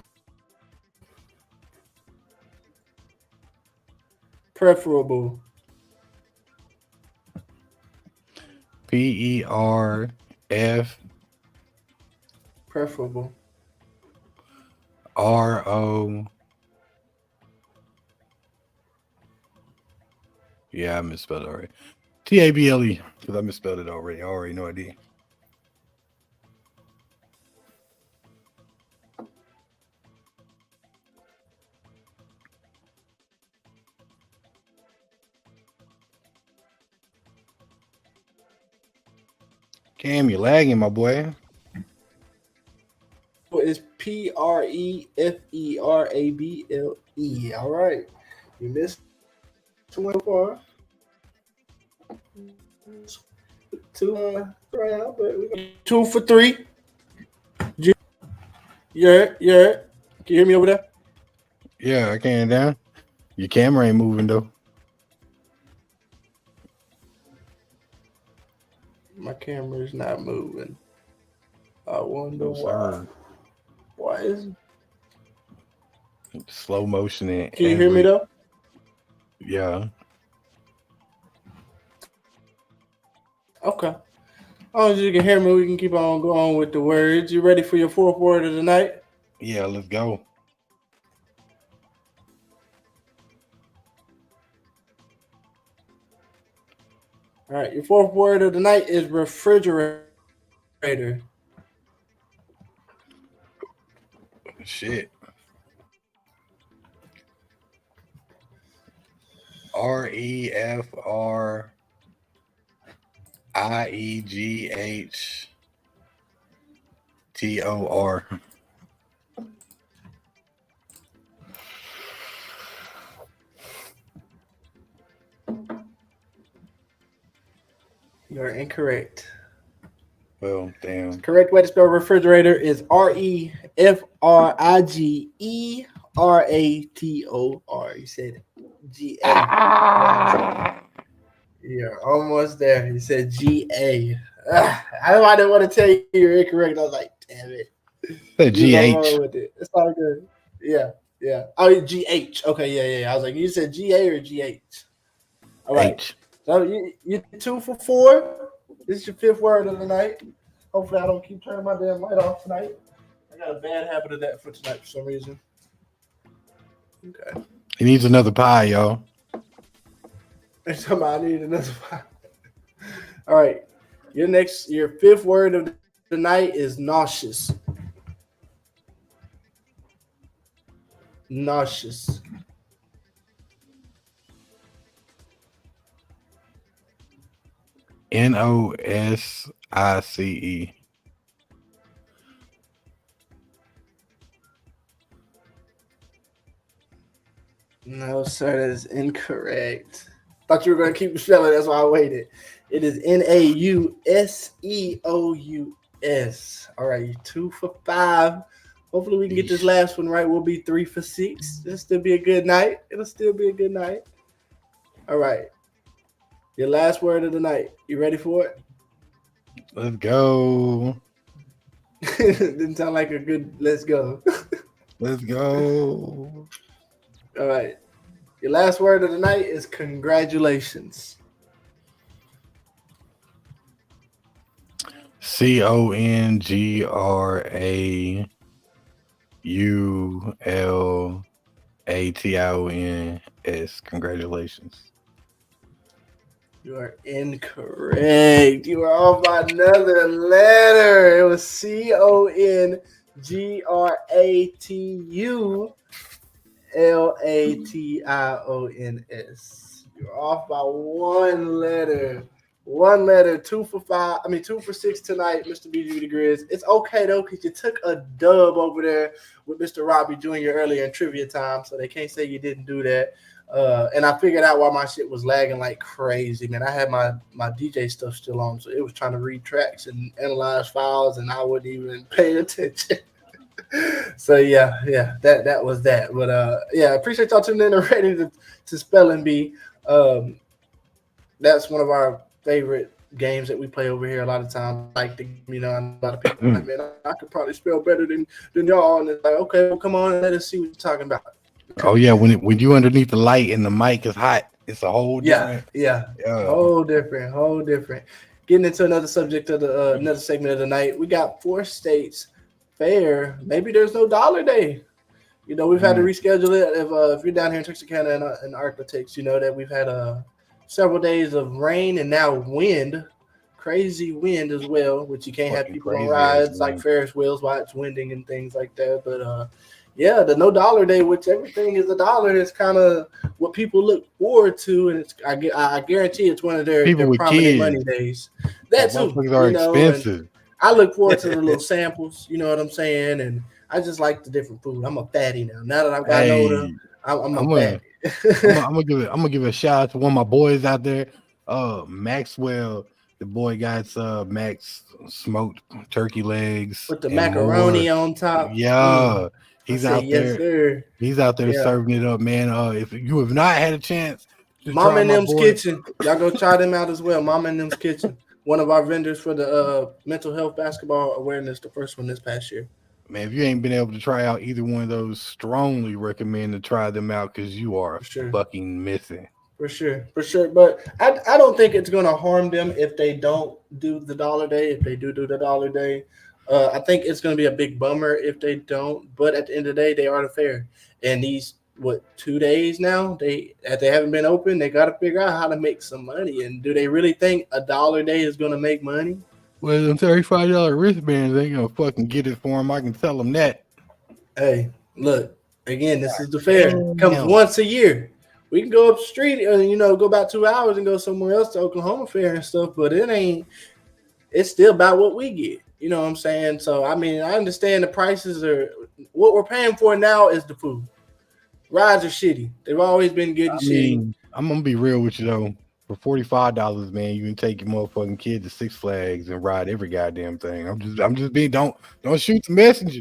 PERFERABLE. Preferable. RO. Yeah, I misspelled it already. TABLE, because I misspelled it already. I already know I did. Cam, you lagging, my boy. It's PREFERABLE. All right. You missed one far. 2 round, but 2 for 3. Yeah. Can you hear me over there? Yeah, I can down. Your camera ain't moving though. My camera's not moving. I wonder why. Why is it? Slow motion and Can you hear me though? Yeah. Okay. As long as you can hear me, we can keep on going with the words. You ready for your fourth word of the night? Yeah, let's go. All right. Your fourth word of the night is refrigerator. Shit. REFRIEGHTOR. You're incorrect. Well, damn. Correct way to spell refrigerator is REFRIGERATOR. You said GA. You're almost there. You said GA. I didn't want to tell you you're incorrect. I was like, damn it. The GH. With it. It's all good. Yeah. Oh, GH. Okay, yeah. I was like, you said GA or GH? All right. H. So you're 2 for 4. This is your fifth word of the night. Hopefully I don't keep turning my damn light off tonight. I got a bad habit of that for tonight for some reason. Okay. He needs another pie, y'all. I need another pie. All right. Your fifth word of the night is nauseous. Nauseous. NOSICE. No, sir, that is incorrect. Thought you were going to keep spelling. That's why I waited. It is NAUSEOUS. All right, 2 for 5 Hopefully we can get this last one right. We'll be 3 for 6. It'll still be a good night. All right. Your last word of the night. You ready for it? Let's go. Didn't sound like a good let's go. Let's go. All right. Your last word of the night is congratulations. CONGRAULATIONS. Congratulations. You are incorrect. You are off by another letter. It was CONGRATULATIONS. You're off by one letter. 2 for 5. 2 for 6 tonight, Mr. BG the Grizz. It's okay though, because you took a dub over there with Mr. Robbie Jr. earlier in trivia time, so they can't say you didn't do that. And I figured out why my shit was lagging like crazy, man. I had my DJ stuff still on, so it was trying to read tracks and analyze files, and I wouldn't even pay attention. So yeah, that was that. But I appreciate y'all tuning in and ready to Spelling Bee. That's one of our favorite games that we play over here a lot of times. Like, a lot of people like, man, I could probably spell better than y'all. And it's like, okay, well, come on and let us see what you're talking about. Oh yeah, when you underneath the light and the mic is hot, it's a whole different. Yeah. Whole different. Getting into another subject of the another segment of the night. We got 4 states fair. Maybe there's no dollar day. We've had to reschedule it. If you're down here in Texarkana and Arctics, you know that we've had several days of rain and now wind, crazy wind as well, which you can't have people on rides like Ferris wheels while it's winding and things like that. But the no dollar day, which everything is $1, is kind of what people look forward to, and I guarantee it's one of their prominent money days. That too, are expensive. I look forward to the little samples. You know what I'm saying? And I just like the different food. I'm a fatty now. Now that I've gotten older, I'm a fatty. I'm gonna give a shout out to one of my boys out there, Maxwell. The boy got Max smoked turkey legs with the macaroni on top. Yeah, he's out there. Sir. He's out there serving it up, man. If you have not had a chance, Mama and Them's Kitchen, y'all go try them out as well. Mama and Them's Kitchen, one of our vendors for the mental health basketball awareness, the first one this past year. Man, if you ain't been able to try out either one of those, strongly recommend to try them out because you are fucking missing. For sure. But I don't think it's going to harm them if they don't do the dollar day, if they do the dollar day. I think it's going to be a big bummer if they don't. But at the end of the day, they are the fair. And these, 2 days now, they haven't been open, they got to figure out how to make some money. And do they really think a dollar day is going to make money? Well, them $35 wristbands ain't gonna fucking get it for them. I can tell them that. Hey, look, again, this is the fair. It comes once a year. We can go up the street and go about 2 hours and go somewhere else to Oklahoma Fair and stuff, but it's still about what we get. You know what I'm saying? So I understand the prices are what we're paying for now is the food. Rides are shitty. They've always been good and shitty. I'm gonna be real with you though. For $45, man, you can take your motherfucking kid to Six Flags and ride every goddamn thing. I'm just being don't shoot the messenger.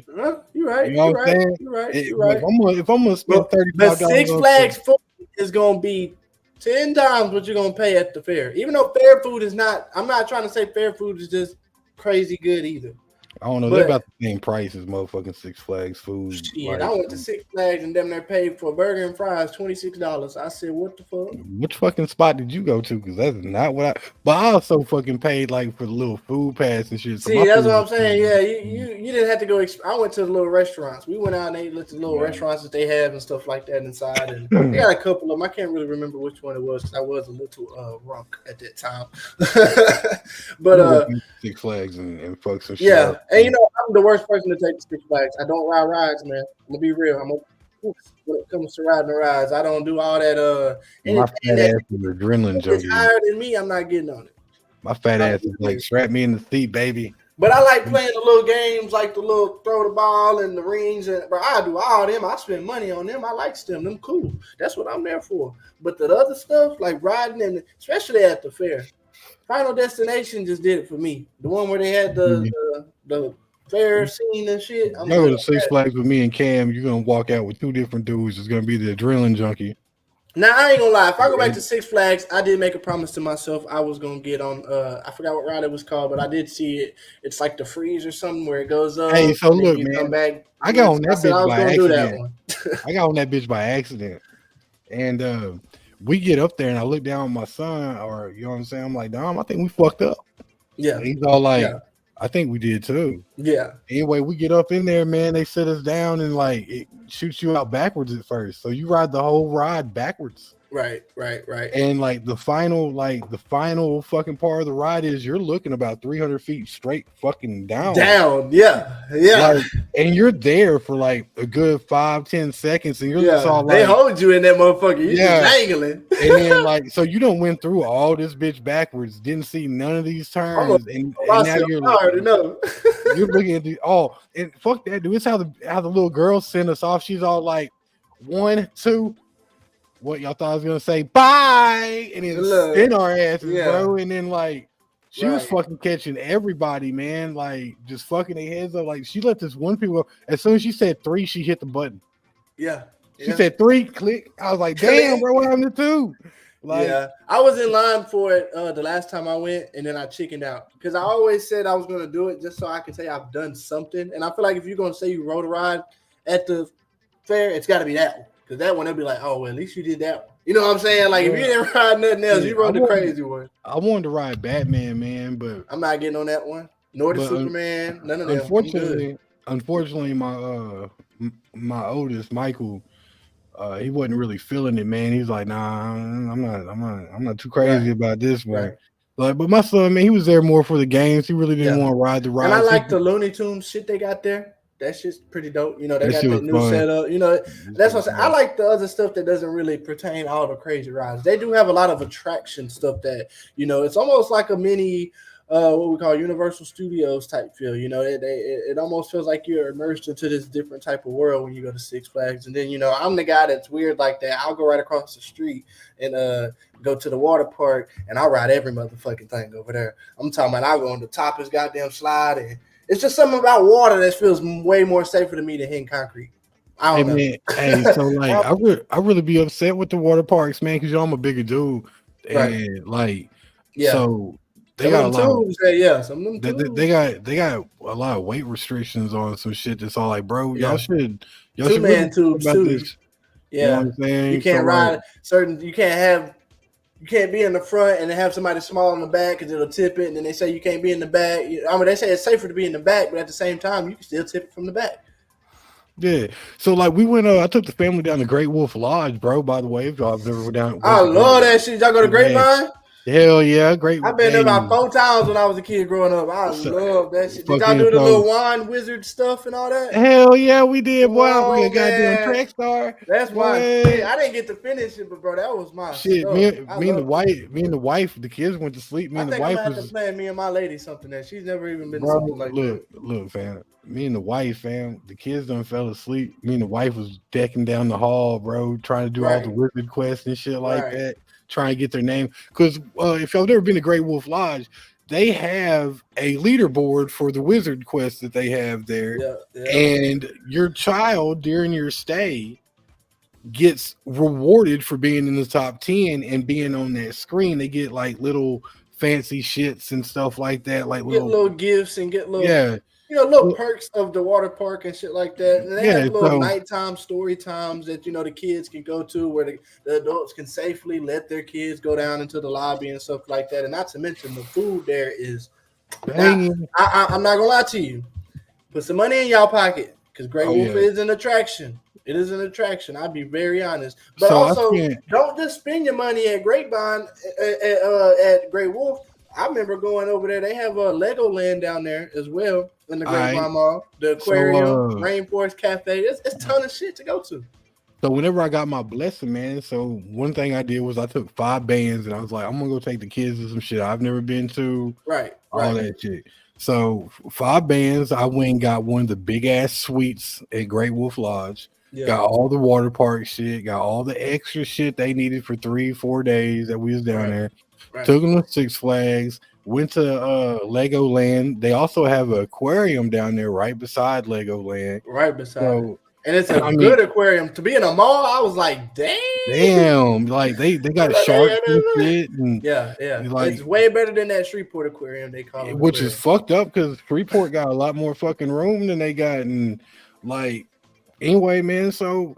You're right. You know what I'm saying? You're right. If I'm gonna spend $35, the Six Flags food is gonna be 10 times what you're gonna pay at the fair. Even though fair food is not, I'm not trying to say fair food is just crazy good either. I don't know. They're about the same price as motherfucking Six Flags food. Shit, I went to Six Flags and them there paid for a burger and fries $26. I said, what the fuck? Which fucking spot did you go to? Because that's not what I. But I also fucking paid like for the little food pass and shit. So see, that's what I'm saying. Yeah, you didn't have to go. I went to the little restaurants. We went out and ate at the little restaurants that they have and stuff like that inside. And they got a couple of them. I can't really remember which one it was because I was a little drunk at that time. But Six Flags and fuck some shit. Yeah, and I'm the worst person to take the Six Flags. I don't ride rides, man. I'm gonna be real. When it comes to riding the rides, I don't do all that. My fat ass is adrenaline junkie. It's higher than me. I'm not getting on it. My fat ass is like strap me in the seat, baby. But I like playing the little games, like the little throw the ball and the rings. And bro, I do all them. I spend money on them. I like them. Them cool. That's what I'm there for. But the other stuff, like riding, and especially at the fair, Final Destination just did it for me. The one where they had the fair scene and shit. You go to Six Flags with me and Cam, you're gonna walk out with two different dudes. It's gonna be the adrenaline junkie. Now I ain't gonna lie. If I go back to Six Flags, I did make a promise to myself I was gonna get on. I forgot what ride it was called, but I did see it. It's like the freeze or something where it goes up. Hey, so look, man. Come back. I got on that bitch by accident. I got on that bitch by accident, and we get up there, and I look down at my son, or you know what I'm saying. I'm like, Dom, I think we fucked up. Yeah, and he's all like, I think we did too. Yeah. Anyway, we get up in there, man. They sit us down and like it shoots you out backwards at first, so you ride the whole ride backwards. Right. And like the final fucking part of the ride is you're looking about 300 feet straight fucking down. Yeah. Like, and you're there for like a good 5-10 seconds, and you're just all like, they hold you in that motherfucker. You just dangling. And then like, so you don't went through all this bitch backwards, didn't see none of these turns, and now you're you're looking at the and fuck that, dude. It's how the little girl sent us off. She's all like 1, 2. What y'all thought I was gonna say? Bye, and then spin our asses, bro. And then like she was fucking catching everybody, man. Like just fucking their heads up. Like she let this one people. As soon as she said 3, she hit the button. Yeah. She said 3, click. I was like, damn, bro, what happened to 2? Like, I was in line for it the last time I went, and then I chickened out because I always said I was gonna do it just so I can say I've done something. And I feel like if you're gonna say you rode a ride at the fair, it's got to be that one. Because that one, they'll be like, oh, well, at least you did that one. You know what I'm saying? Like, if you didn't ride nothing else, you rode the crazy one. I wanted to ride Batman, man, but I'm not getting on that one. Nor the Superman, none of that. Unfortunately, my oldest, Michael, he wasn't really feeling it, man. He's like, nah, I'm not too crazy about this one. Right. Like, but my son, man, he was there more for the games. He really didn't want to ride the ride. And I like the Looney Tunes shit they got there. That shit's pretty dope. You know, they got that new setup. You know, that's what I'm saying. I like the other stuff that doesn't really pertain to all the crazy rides. They do have a lot of attraction stuff that, you know, it's almost like a mini, what we call Universal Studios type feel. You know, it almost feels like you're immersed into this different type of world when you go to Six Flags. And then, you know, I'm the guy that's weird like that. I'll go right across the street and go to the water park, and I'll ride every motherfucking thing over there. I'm talking about I'll go on the top of this goddamn slide, and it's just something about water that feels way more safer to me than hitting concrete. I don't know. Man, hey, so like I really be upset with the water parks, man, because I'm a bigger dude, and like, so they got a lot. They got a lot of weight restrictions on some shit that's all like, bro, y'all should two-man tubes too. This. Yeah, you know what I'm saying? You can't ride certain. You can't be in the front and then have somebody small in the back because it'll tip it. And then they say you can't be in the back. I mean, they say it's safer to be in the back, but at the same time, you can still tip it from the back. Yeah. So like we went. I took the family down to Great Wolf Lodge, bro. By the way, if y'all have ever went down. I love that shit. Y'all go to Grapevine? Hell yeah, great. I've been there about 4 times when I was a kid growing up. I love that shit. Did y'all do the little wine wizard stuff and all that? Hell yeah, we did. Wow, we got goddamn track star. That's why I didn't get to finish it, but bro, that was my shit. Stuff. Me and the wife, the kids went to sleep. Me and the wife was playing me and my lady something that she's never even been to something like that. Look, fam. Me and the wife, fam, the kids done fell asleep. Me and the wife was decking down the hall, bro, trying to do all the wizard quests and shit like that. Trying to get their name, because if y'all never been to Great Wolf Lodge, they have a leaderboard for the wizard quest that they have there, and your child during your stay gets rewarded for being in the top 10 and being on that screen. They get like little fancy shits and stuff like that, like little gifts and get little little perks of the water park and shit like that. And they have little nighttime story times that, you know, the kids can go to where the adults can safely let their kids go down into the lobby and stuff like that. And not to mention the food there is, I'm not going to lie to you. Put some money in y'all pocket because Great Wolf is an attraction. It is an attraction. I'll be very honest. But also, don't just spend your money at Grapevine, at Great Wolf. I remember going over there. They have a Legoland down there as well in the Grapevine Mall, the aquarium, Rainforest Cafe. It's a ton of shit to go to. So whenever I got my blessing, man, so one thing I did was I took 5 bands and I was like, I'm gonna go take the kids to some shit I've never been to. All that shit. So 5 bands, I went and got one of the big ass suites at Great Wolf Lodge. Got all the water park shit, got all the extra shit they needed for 3-4 days that we was down there. Took them to Six Flags, Went to Legoland. They also have an aquarium down there right beside Legoland. Right beside it. So, And it's a I good mean, aquarium. To be in a mall, I was like, damn, like they got sharks and shit, and yeah. like It's way better than that Shreveport aquarium they call it. which is fucked up because Shreveport got a lot more fucking room than they got. And like, anyway, man. So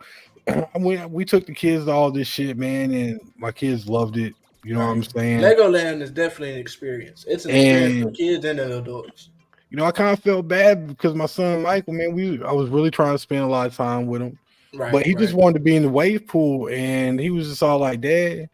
we took the kids to all this shit, man, and my kids loved it. You know what I'm saying? Legoland is definitely an experience. It's an experience for kids and adults. You know, I kind of felt bad because my son Michael, man, I was really trying to spend a lot of time with him. Right, but he just wanted to be in the wave pool, and he was just all like, "Dad,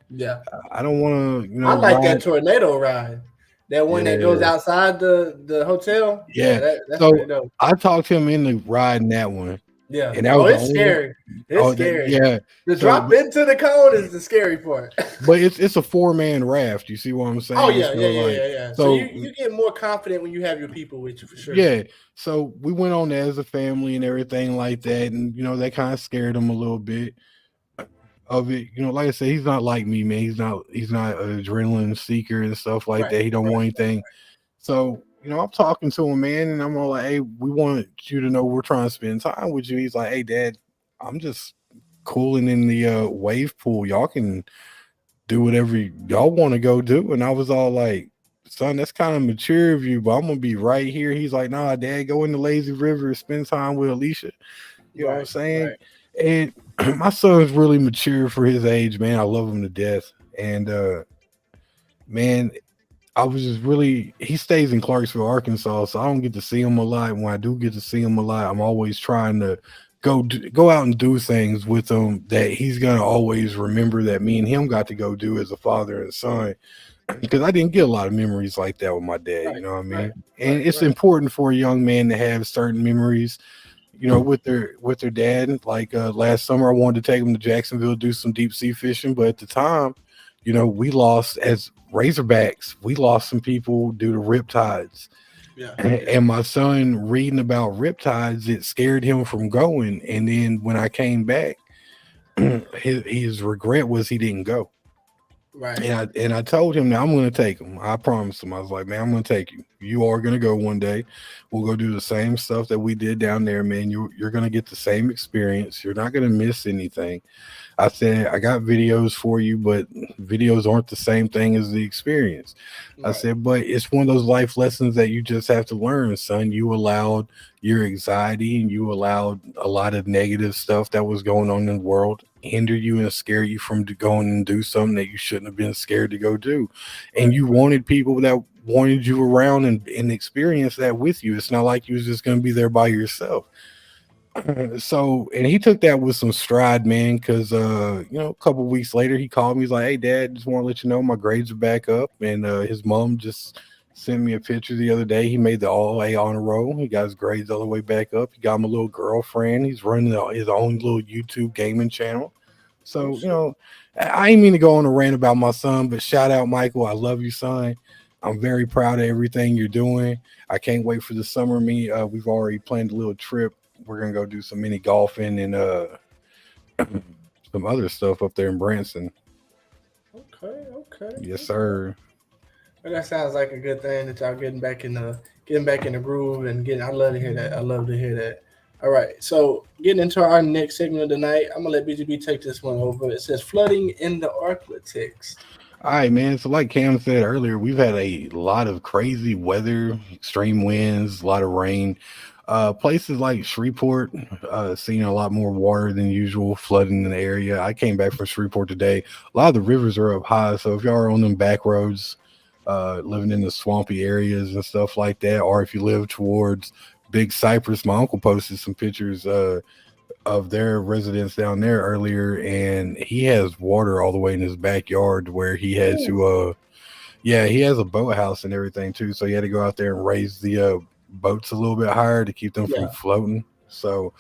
I don't want to." You know, I like that tornado ride, that one that goes outside the hotel. Yeah, that's so dope. I talked him into riding that one. Yeah, and that was it's scary. It's scary. Yeah, the drop into the cone is the scary part. But it's a 4-man raft. You see what I'm saying? Oh yeah. So you get more confident when you have your people with you for sure. Yeah. So we went on there as a family and everything like that, and you know that kind of scared him a little bit of it. You know, like I said, he's not like me, man. He's not an adrenaline seeker and stuff like that. He don't want anything. So. You know, I'm talking to him, man, and I'm all like, hey, we want you to know we're trying to spend time with you. He's like, hey, Dad, I'm just cooling in the wave pool. Y'all can do whatever y'all want to go do. And I was all like, son, that's kind of mature of you, but I'm going to be right here. He's like, nah, Dad, go in the lazy river and spend time with Alicia. You know what I'm saying? And my son's really mature for his age, man. I love him to death. And, man, I was just he stays in Clarksville, Arkansas, so I don't get to see him a lot. When I do get to see him a lot, I'm always trying to go out and do things with him that he's going to always remember that me and him got to go do as a father and son, because I didn't get a lot of memories like that with my dad, you know what I mean? And it's important for a young man to have certain memories, you know, with their dad. Like last summer, I wanted to take him to Jacksonville, do some deep sea fishing, but at the time, you know, we lost as Razorbacks. We lost some people due to riptides. And my son reading about riptides, it scared him from going. And then when I came back, his regret was he didn't go. Right. And I told him, now I'm going to take him. I promised him. I was like, man, I'm going to take you. You are going to go one day. We'll go do the same stuff that we did down there, man. You're going to get the same experience. You're not going to miss anything. I said, I got videos for you, but videos aren't the same thing as the experience. Right. I said, but it's one of those life lessons that you just have to learn, son. You allowed your anxiety and you allowed a lot of negative stuff that was going on in the world hinder you and scare you from going and do something that you shouldn't have been scared to go do. And you wanted people that wanted you around and experience that with you. It's not like you was just going to be there by yourself. So, and he took that with some stride, man, because you know, a couple of weeks later he called me. He's like, hey, Dad, just want to let you know my grades are back up. And his mom just sent me a picture the other day. He made the all-A honor roll. He got his grades all the way back up. He got him a little girlfriend. He's running his own little YouTube gaming channel. So, you know, I ain't mean to go on a rant about my son, but shout out, Michael. I love you, son. I'm very proud of everything you're doing. I can't wait for the summer. We've already planned a little trip. We're going to go do some mini golfing and some other stuff up there in Branson. Okay. Yes, sir. Well, that sounds like a good thing that y'all getting back in the groove and I love to hear that. All right, so getting into our next segment of the night, I'm gonna let BGB take this one over. It says flooding in the Arklatics. All right, man. So like Cam said earlier, we've had a lot of crazy weather, extreme winds, a lot of rain. Places like Shreveport, seeing a lot more water than usual, flooding in the area. I came back from Shreveport today. A lot of the rivers are up high, so if y'all are on them back roads, living in the swampy areas and stuff like that, or if you live towards Big Cypress, my uncle posted some pictures of their residence down there earlier, and he has water all the way in his backyard where he had to he has a boathouse and everything too, so he had to go out there and raise the boats a little bit higher to keep them from floating. So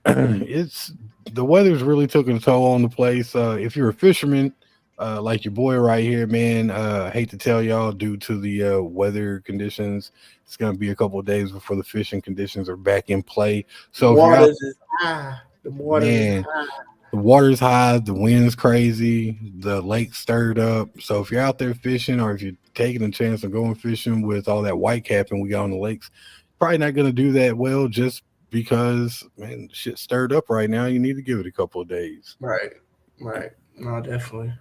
it's the weather's really taking a toll on the place. If you're a fisherman, like your boy right here, man, hate to tell y'all, due to the weather conditions, it's going to be a couple of days before the fishing conditions are back in play. So the water is high. The water's high, the wind's crazy, the lake stirred up. So if you're out there fishing, or if you're taking a chance of going fishing with all that white capping we got on the lakes, probably not going to do that well, just because, man, shit stirred up right now. You need to give it a couple of days. Right. No, definitely.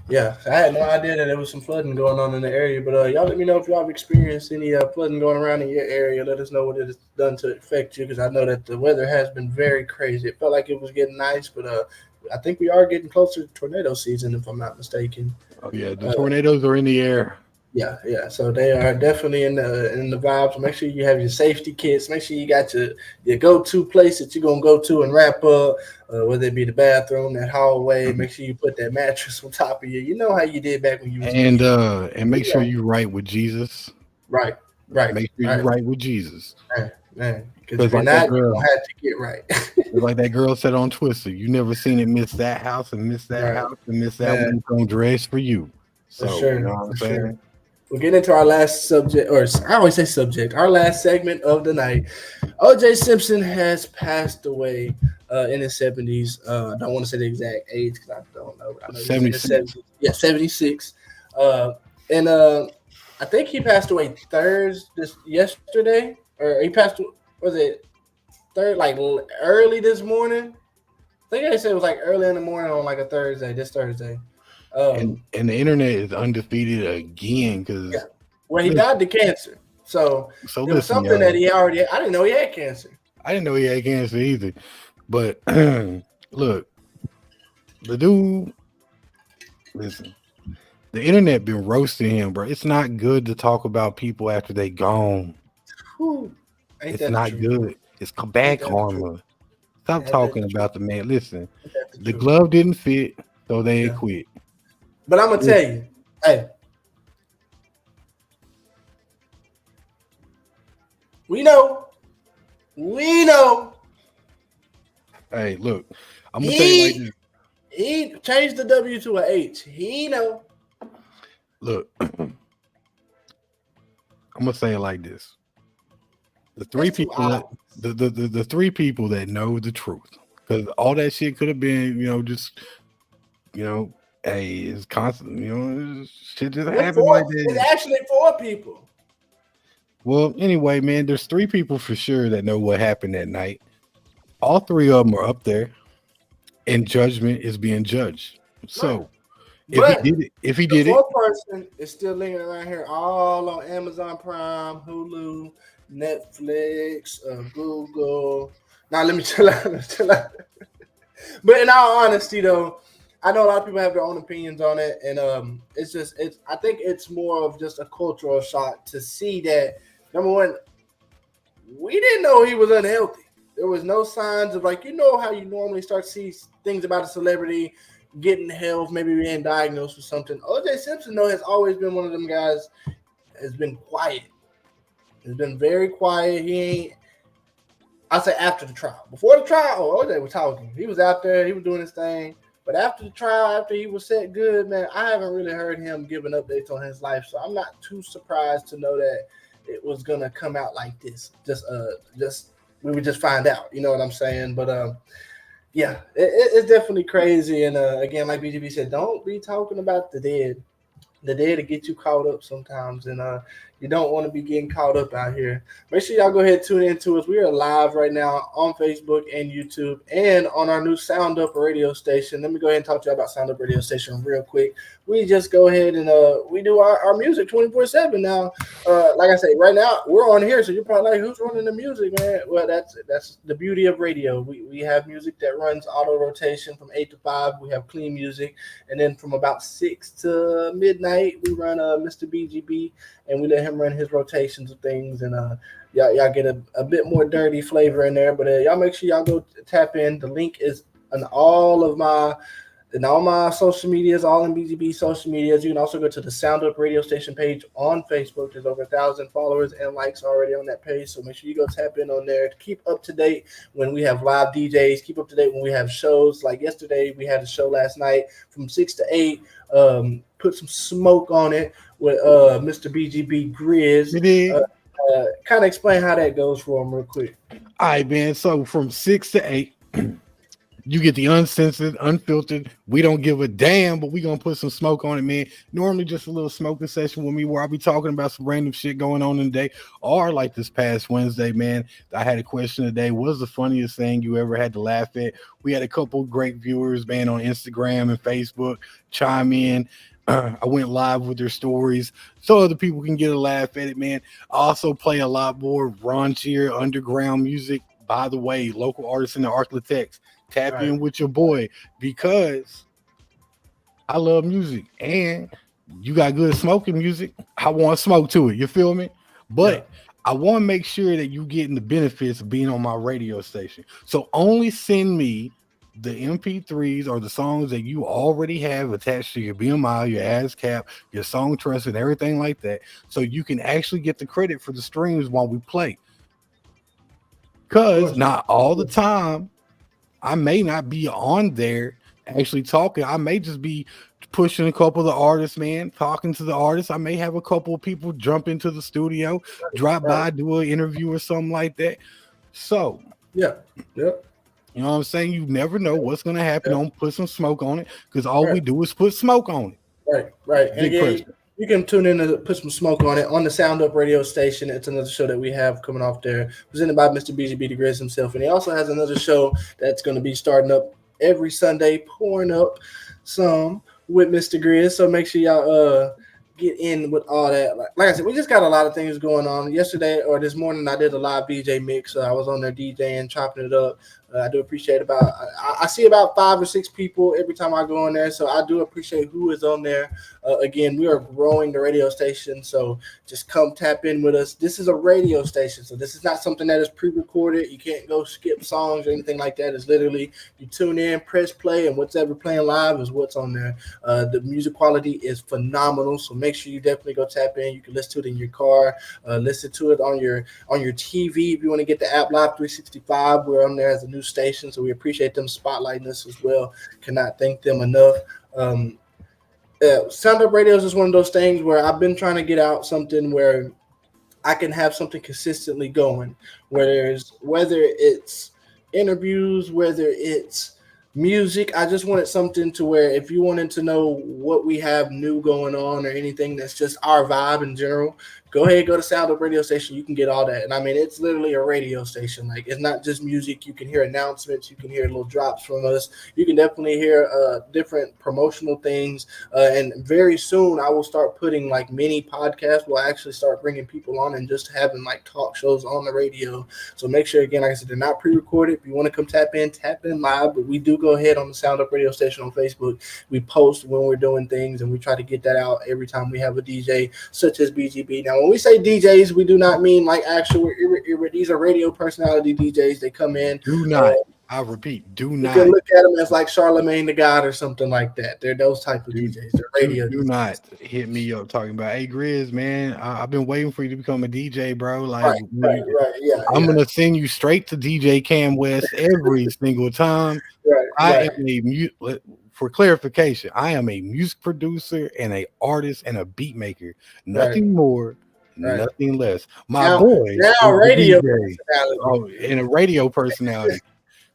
Yeah, I had no idea that there was some flooding going on in the area, but y'all let me know if y'all have experienced any flooding going around in your area. Let us know what it has done to affect you, because I know that the weather has been very crazy. It felt like it was getting nice, but I think we are getting closer to tornado season, if I'm not mistaken. Oh yeah, the tornadoes are in the air. Yeah. So they are definitely in the vibes. Make sure you have your safety kits. Make sure you got your go-to place that you're gonna go to and wrap up, whether it be the bathroom, that hallway. Make sure you put that mattress on top of you. You know how you did back when you was and make sure you write with Jesus. Right. Make sure you write with Jesus. Man. Because if you're not, you're gonna have to get right. Like that girl said on Twitter, you never seen it miss that house and miss that house and miss that one gonna dress for you. So for sure, you know what I'm saying? Sure. We'll get into our last subject, or I always say subject, our last segment of the night. O.J. Simpson has passed away in his 70s. I don't want to say the exact age because I don't know. I know 76. Yeah, 76. And I think he passed away yesterday, or he passed, was it early this morning? I think they said it was like early in the morning on like this Thursday. And the internet is undefeated again because he died to cancer. So it was something that he already. I didn't know he had cancer. I didn't know he had cancer either. But look, the dude. Listen, the internet been roasting him, bro. It's not good to talk about people after they gone. It's not good. It's bad karma. Stop talking about the man. Listen, the glove didn't fit, so they quit. But I'm gonna tell you, hey, we know. Hey, look, I'm gonna tell you like this. He changed the W to a H. He know. Look, I'm gonna say it like this: the three people that know the truth, because all that shit could have been, hey, it's constant, shit just happened like that. It's actually 4 people. Well, anyway, man, there's 3 people for sure that know what happened that night. All 3 of them are up there, and judgment is being judged. So, if he did it, 4th person is still lingering around here, all on Amazon Prime, Hulu, Netflix, Google. Now, let me tell you. But in all honesty, though, I know a lot of people have their own opinions on it, and I think it's more of just a cultural shock to see that, number one, we didn't know he was unhealthy. There was no signs of, like, how you normally start to see things about a celebrity getting health, maybe being diagnosed with something. O.J. Simpson, though, has always been one of them guys, has been quiet. He's been very quiet. I say after the trial. Before the trial, O.J. was talking. He was out there. He was doing his thing. But after the trial, after he was set good, man, I haven't really heard him giving updates on his life. So I'm not too surprised to know that it was gonna come out like this. We would just find out. You know what I'm saying? But yeah, it's definitely crazy. And again, like BGB said, don't be talking about the dead. The dead to get you caught up sometimes, and you don't want to be getting caught up out here. Make sure y'all go ahead and tune into us. We are live right now on Facebook and YouTube and on our new Sound Up radio station. Let me go ahead and talk to you about Sound Up radio station real quick. We just go ahead and we do our music 24/7 now. Like I say, right now we're on here, so you're probably like, who's running the music, man? Well, that's the beauty of radio. We have music that runs auto rotation from 8 to 5. We have clean music, and then from about 6 to midnight, we run Mr. BGB, and we let him run his rotations of things, and y'all get a bit more dirty flavor in there. But y'all make sure y'all go tap in. The link is on all my social medias, all in BGB social medias. You can also go to the Sound Up radio station page on Facebook. There's over 1,000 followers and likes already on that page, so make sure you go tap in on there to keep up to date when we have live DJs, keep up to date when we have shows. Like yesterday, we had a show last night from 6 to 8. Put some smoke on it with Mr. BGB Grizz. Kind of explain how that goes for him real quick. All right, man. So from 6 to 8, You get the uncensored, unfiltered. We don't give a damn, but we gonna put some smoke on it, man. Normally just a little smoking session with me where I'll be talking about some random shit going on in the day. Or like this past Wednesday, man, I had a question today. What's the funniest thing you ever had to laugh at? We had a couple great viewers, man, on Instagram and Facebook chime in. I went live with their stories so other people can get a laugh at it, man. I also play a lot more raunchier underground music. By the way, local artists in the Architects, tap in with your boy because I love music and you got good smoking music. I want smoke to it. You feel me? But I want to make sure that you getting the benefits of being on my radio station. So only send me the MP3s or the songs that you already have attached to your BMI, your ASCAP, your song trust, and everything like that, so you can actually get the credit for the streams while we play. Because not all the time, I may not be on there actually talking. I may just be pushing a couple of the artists, man, talking to the artists. I may have a couple of people jump into the studio, drop by, do an interview or something like that. So, you know what I'm saying? You never know what's going to happen. Don't put some smoke on it because all we do is put smoke on it. Right. And again, you can tune in to put some smoke on it on the Sound Up radio station. It's another show that we have coming off there, presented by Mr. BGB the Grizz himself. And he also has another show that's going to be starting up every Sunday, pouring up some with Mr. Grizz. So make sure y'all get in with all that. Like I said, we just got a lot of things going on. Yesterday or this morning, I did a live DJ mix. I was on there DJing, chopping it up. I do appreciate I see about 5 or 6 people every time I go on there. So I do appreciate who is on there. Again, we are growing the radio station. So just come tap in with us. This is a radio station. So this is not something that is pre-recorded. You can't go skip songs or anything like that. It's literally you tune in, press play, and what's ever playing live is what's on there. The music quality is phenomenal. So make sure you definitely go tap in. You can listen to it in your car, listen to it on your TV. If you want to get the app Live 365, we're on there as a new station, so we appreciate them spotlighting us as well. Cannot thank them enough. Sound Up Radio is just one of those things where I've been trying to get out something where I can have something consistently going, whether it's interviews, whether it's music. I just wanted something to where if you wanted to know what we have new going on or anything that's just our vibe in general, go ahead, go to Sound Up radio station. You can get all that. And I mean, it's literally a radio station. Like, it's not just music. You can hear announcements. You can hear little drops from us. You can definitely hear different promotional things. And very soon I will start putting like mini podcasts. We'll actually start bringing people on and just having like talk shows on the radio. So make sure, again, like I said, they're not pre-recorded. If you want to come tap in live. But we do go ahead on the Sound Up radio station on Facebook. We post when we're doing things, and we try to get that out every time we have a DJ such as BGB. Now, when we say DJs, we do not mean like actual. These are radio personality DJs. They come in. Do not. I repeat, do not. You can look at them as like Charlemagne the God or something like that. They're those type of DJs. They're radio. Do not hit me up talking about, hey Grizz, man, I've been waiting for you to become a DJ, bro. Like, right. Yeah, I'm gonna send you straight to DJ Cam West every single time. I am for clarification, I am a music producer and an artist and a beat maker. Nothing more, nothing less. My boy, radio personality. And a radio personality.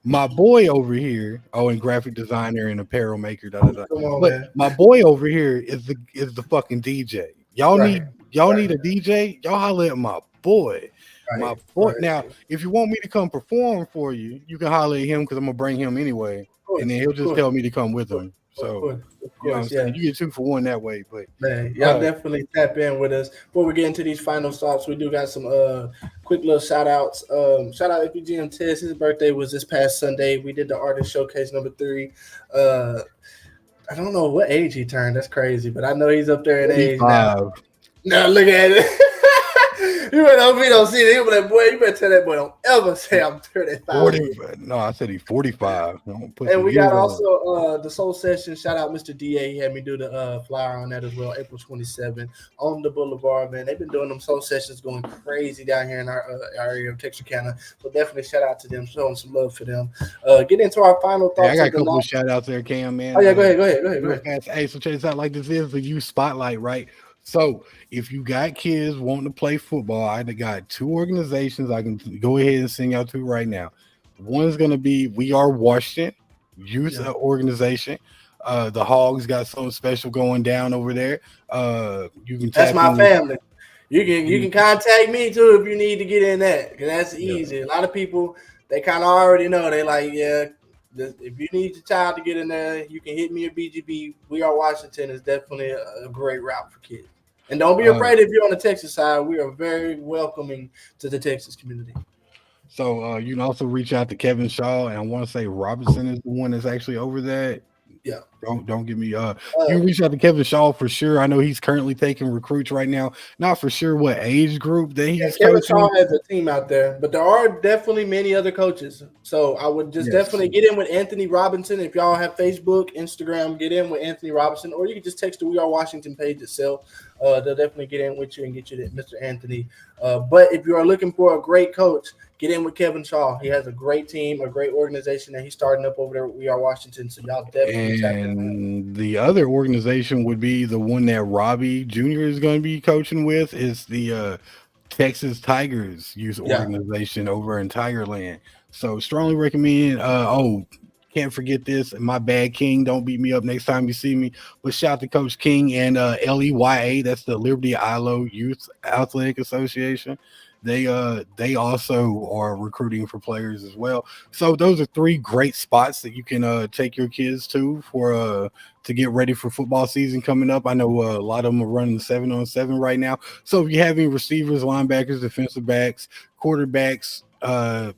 My boy over here, and graphic designer and apparel maker. But my boy over here is the fucking DJ. Y'all need a DJ. Y'all holler at my boy. My boy. Now, if you want me to come perform for you, you can holler at him because I'm gonna bring him anyway, and then he'll just tell me to come with him. So, you get 2 for 1 that way. But man, y'all definitely tap in with us. Before we get into these final thoughts, we do got some quick little shout outs. Shout out FPGM Tess. His birthday was this past Sunday. We did the artist showcase number 3. I don't know what age he turned. That's crazy, but I know he's up there in age now. Now look at it. You better hope he don't see it. He'll be like, boy, you better tell that boy don't ever say I'm 35. No, I said he's 45. And we got also the Soul Session. Shout out Mr. DA. He had me do the flyer on that as well. April 27th on the Boulevard, man. They've been doing them Soul Sessions going crazy down here in our area of Texarkana. So definitely shout out to them. Showing some love for them. Get into our final thoughts. I got a couple of shout outs there, Cam, man. Oh, yeah, go ahead. Hey, so check this out. Like, this is the youth spotlight, right? So if you got kids wanting to play football, I got 2 organizations I can go ahead and sing out to right now. One's going to be We Are Washington. youth organization. The Hogs got something special going down over there. You can That's my family. You Mm-hmm. can contact me too if you need to get in that, because that's easy. A lot of people, they kind of already know. They like, yeah, if you need your child to get in there, you can hit me at BGB. We Are Washington is definitely a great route for kids. And don't be afraid if you're on the Texas side. We are very welcoming to the Texas community. So you can also reach out to Kevin Shaw, and I want to say Robinson is the one that's actually over that. Yeah. Don't give me you can reach out to Kevin Shaw for sure. I know he's currently taking recruits right now. Not for sure what age group that he's Kevin coaching. Shaw has a team out there, but there are definitely many other coaches. So I would just definitely get in with Anthony Robinson. If y'all have Facebook, Instagram, get in with Anthony Robinson, or you can just text the We Are Washington page itself. They'll definitely get in with you and get you to Mr. Anthony. But if you are looking for a great coach, get in with Kevin Shaw. He has a great team, a great organization that he's starting up over there at We Are Washington. So y'all definitely tap in. And the other organization would be the one that Robbie Jr. is going to be coaching with. Is the Texas Tigers youth organization over in Tigerland. So strongly recommend. Can't forget this. My bad, King. Don't beat me up next time you see me. But shout out to Coach King and LEYA. That's the Liberty ILO Youth Athletic Association. They also are recruiting for players as well. So those are three great spots that you can take your kids to to get ready for football season coming up. I know a lot of them are running 7-on-7 right now. So if you have any receivers, linebackers, defensive backs, quarterbacks,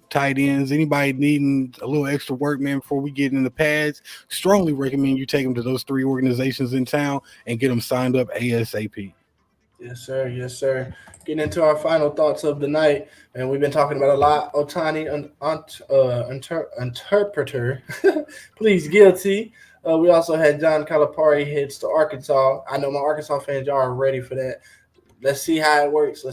tight ends, anybody needing a little extra work, man, before we get in the pads, strongly recommend you take them to those three organizations in town and get them signed up ASAP. Yes, sir. Yes, sir. Getting into our final thoughts of the night, and we've been talking about a lot. Otani, interpreter, please guilty. We also had John Calipari hits to Arkansas. I know my Arkansas fans are ready for that. Let's see how it works.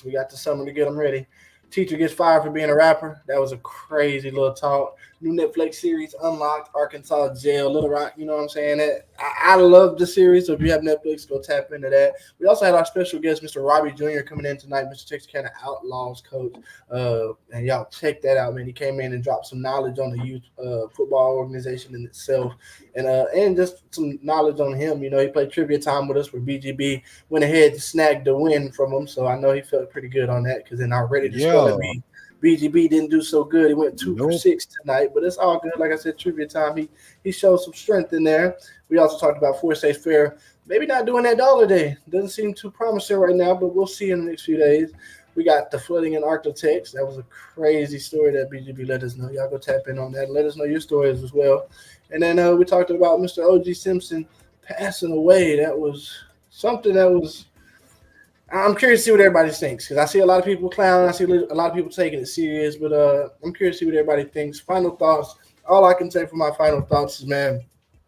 We got the summer to get them ready. Teacher gets fired for being a rapper. That was a crazy little talk. New Netflix series, Unlocked, Arkansas Jail, Little Rock. You know what I'm saying? I love the series. So if you have Netflix, go tap into that. We also had our special guest, Mr. Robbie Jr., coming in tonight, Mr. Texas County Outlaws coach. And y'all check that out, man. He came in and dropped some knowledge on the youth football organization in itself, and just some knowledge on him. You know, he played trivia time with us where BGB went ahead and snagged the win from him. So I know he felt pretty good on that, because in our Ready to Spell It, BGB didn't do so good. He went 2 for 6 tonight, but it's all good. Like I said, trivia time. He showed some strength in there. We also talked about Fort State Fair. Maybe not doing that dollar day. Doesn't seem too promising right now, but we'll see in the next few days. We got the flooding in Arctotex. That was a crazy story that BGB let us know. Y'all go tap in on that. Let us know your stories as well. And then we talked about Mr. O.G. Simpson passing away. That was something that was – I'm curious to see what everybody thinks, because I see a lot of people clowning. I see a lot of people taking it serious, but I'm curious to see what everybody thinks. Final thoughts. All I can say for my final thoughts is, man,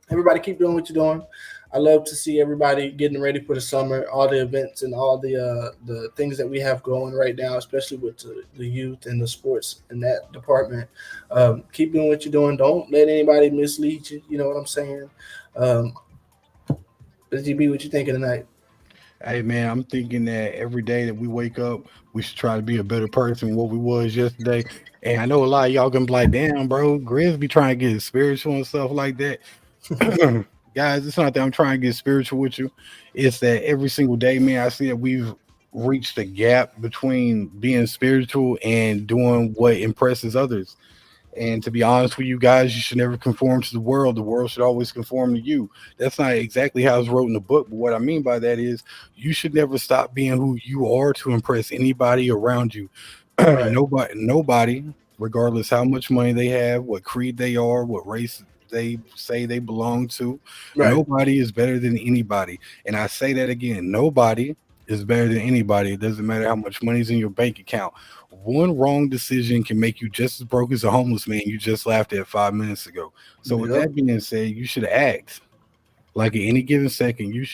everybody keep doing what you're doing. I love to see everybody getting ready for the summer, all the events and all the things that we have going right now, especially with the youth and the sports in that department. Keep doing what you're doing. Don't let anybody mislead you. You know what I'm saying? BGB, what you thinking tonight? Hey man, I'm thinking that every day that we wake up, we should try to be a better person than what we was yesterday. And I know a lot of y'all gonna be like, damn, bro, Grizz be trying to get spiritual and stuff like that. Guys, it's not that I'm trying to get spiritual with you. It's that every single day, man, I see that we've reached a gap between being spiritual and doing what impresses others. And to be honest with you guys, you should never conform to the world. The world should always conform to you. That's not exactly how it's wrote in the book, but what I mean by that is you should never stop being who you are to impress anybody around you. Right. Nobody, regardless how much money they have, what creed they are, what race they say they belong to, right. Nobody is better than anybody. And I say that again, nobody is better than anybody. It doesn't matter how much money's in your bank account. One wrong decision can make you just as broke as a homeless man you just laughed at 5 minutes ago. So with that being said, you should act like at any given second you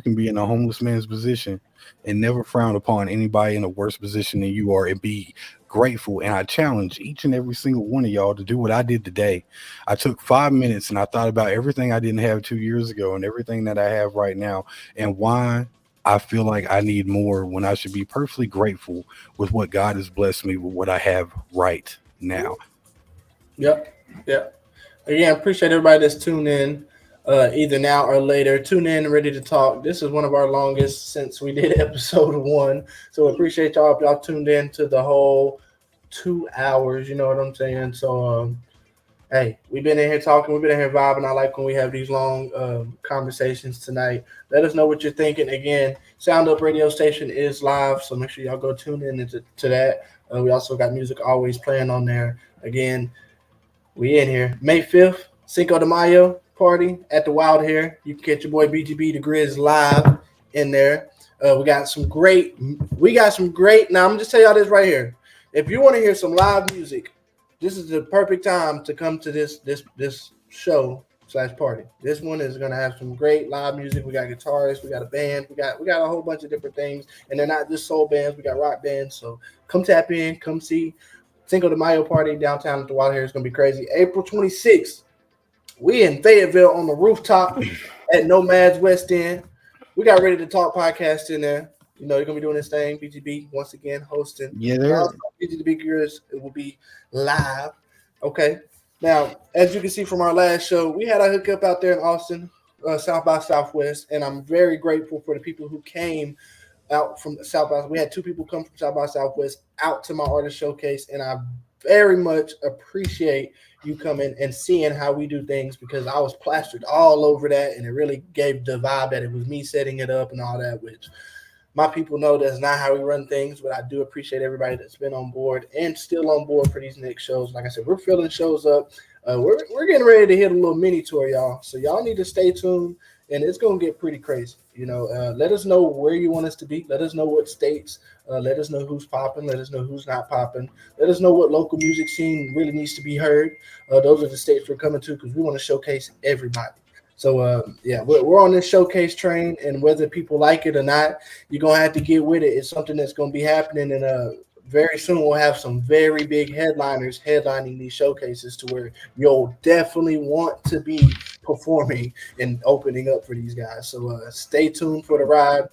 can be in a homeless man's position and never frown upon anybody in a worse position than you are, and be grateful. And I challenge each and every single one of y'all to do what I did today. I took 5 minutes and I thought about everything I didn't have 2 years ago and everything that I have right now, and why I feel like I need more when I should be perfectly grateful with what God has blessed me with, what I have right now. Yep. Again, appreciate everybody that's tuned in, either now or later. Tune in, ready to talk. This is one of our longest since we did episode 1. So appreciate y'all if y'all tuned in to the whole 2 hours. You know what I'm saying? So, hey, we've been in here talking. We've been in here vibing. I like when we have these long conversations tonight. Let us know what you're thinking. Again, Sound Up Radio Station is live, so make sure y'all go tune in to that. We also got music always playing on there. Again, we in here. May 5th, Cinco de Mayo party at the Wild Hair. You can catch your boy BGB the Grizz live in there. We got some great. Now I'm just tell y'all this right here. If you want to hear some live music, this is the perfect time to come to this show / party. This one is gonna have some great live music. We got guitarists, we got a band, we got a whole bunch of different things, and they're not just soul bands. We got rock bands. So come tap in, come see Cinco de Mayo party downtown at the Wild Hair. Is gonna be crazy. April 26th, we in Fayetteville on the rooftop at Nomads West End. We got Ready to Talk podcast in there. You know, you're gonna be doing this thing. BGB once again hosting. Yeah, there. BGB Girls, it will be live. Okay. Now, as you can see from our last show, we had a hookup out there in Austin, South by Southwest, and I'm very grateful for the people who came out from South by. We had 2 people come from South by Southwest out to my artist showcase, and I very much appreciate you coming and seeing how we do things, because I was plastered all over that, and it really gave the vibe that it was me setting it up and all that, which my people know that's not how we run things, but I do appreciate everybody that's been on board and still on board for these next shows. Like I said, we're filling shows up. We're getting ready to hit a little mini tour, y'all. So y'all need to stay tuned, and it's going to get pretty crazy. You know, let us know where you want us to be. Let us know what states. Let us know who's popping. Let us know who's not popping. Let us know what local music scene really needs to be heard. Those are the states we're coming to, because we want to showcase everybody. So, yeah, we're on this showcase train, and whether people like it or not, you're going to have to get with it. It's something that's going to be happening, and very soon we'll have some very big headliners headlining these showcases, to where you'll definitely want to be performing and opening up for these guys. So stay tuned for the ride.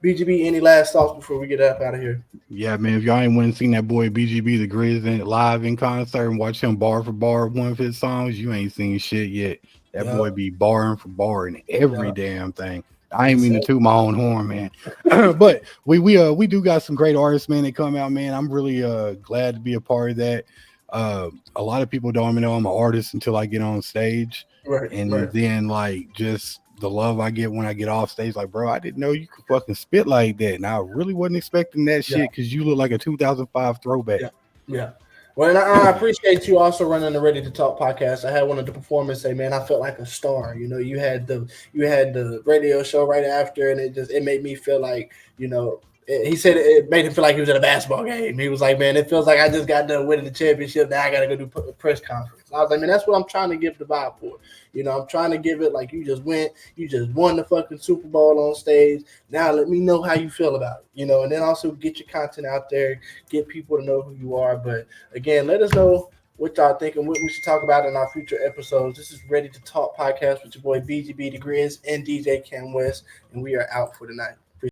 BGB, any last thoughts before we get up out of here? Yeah, man, if y'all ain't went and seen that boy BGB the Grizz live in concert and watch him bar for bar one of his songs, you ain't seen shit yet. That boy be barring for bar in every damn thing. I ain't mean to toot my own horn, man. But we do got some great artists, man, that come out, man. I'm really glad to be a part of that. A lot of people don't even know I'm an artist until I get on stage. Right. Then like just the love I get when I get off stage, like, bro, I didn't know you could fucking spit like that. And I really wasn't expecting that shit, because you look like a 2005 throwback. Yeah. Well, and I appreciate you also running the Ready to Talk podcast. I had one of the performers say, "Man, I felt like a star." You know, you had the radio show right after, and it made me feel like, you know, he said it made him feel like he was at a basketball game. He was like, "Man, it feels like I just got done winning the championship. Now I got to go do a press conference." I was like, "Man, that's what I'm trying to give the vibe for." You know, I'm trying to give it like you just won the fucking Super Bowl on stage. Now let me know how you feel about it, you know, and then also get your content out there, get people to know who you are. But again, let us know what y'all think and what we should talk about in our future episodes. This is Ready to Talk podcast with your boy BGB the Grizz and DJ Cam West, and we are out for the night.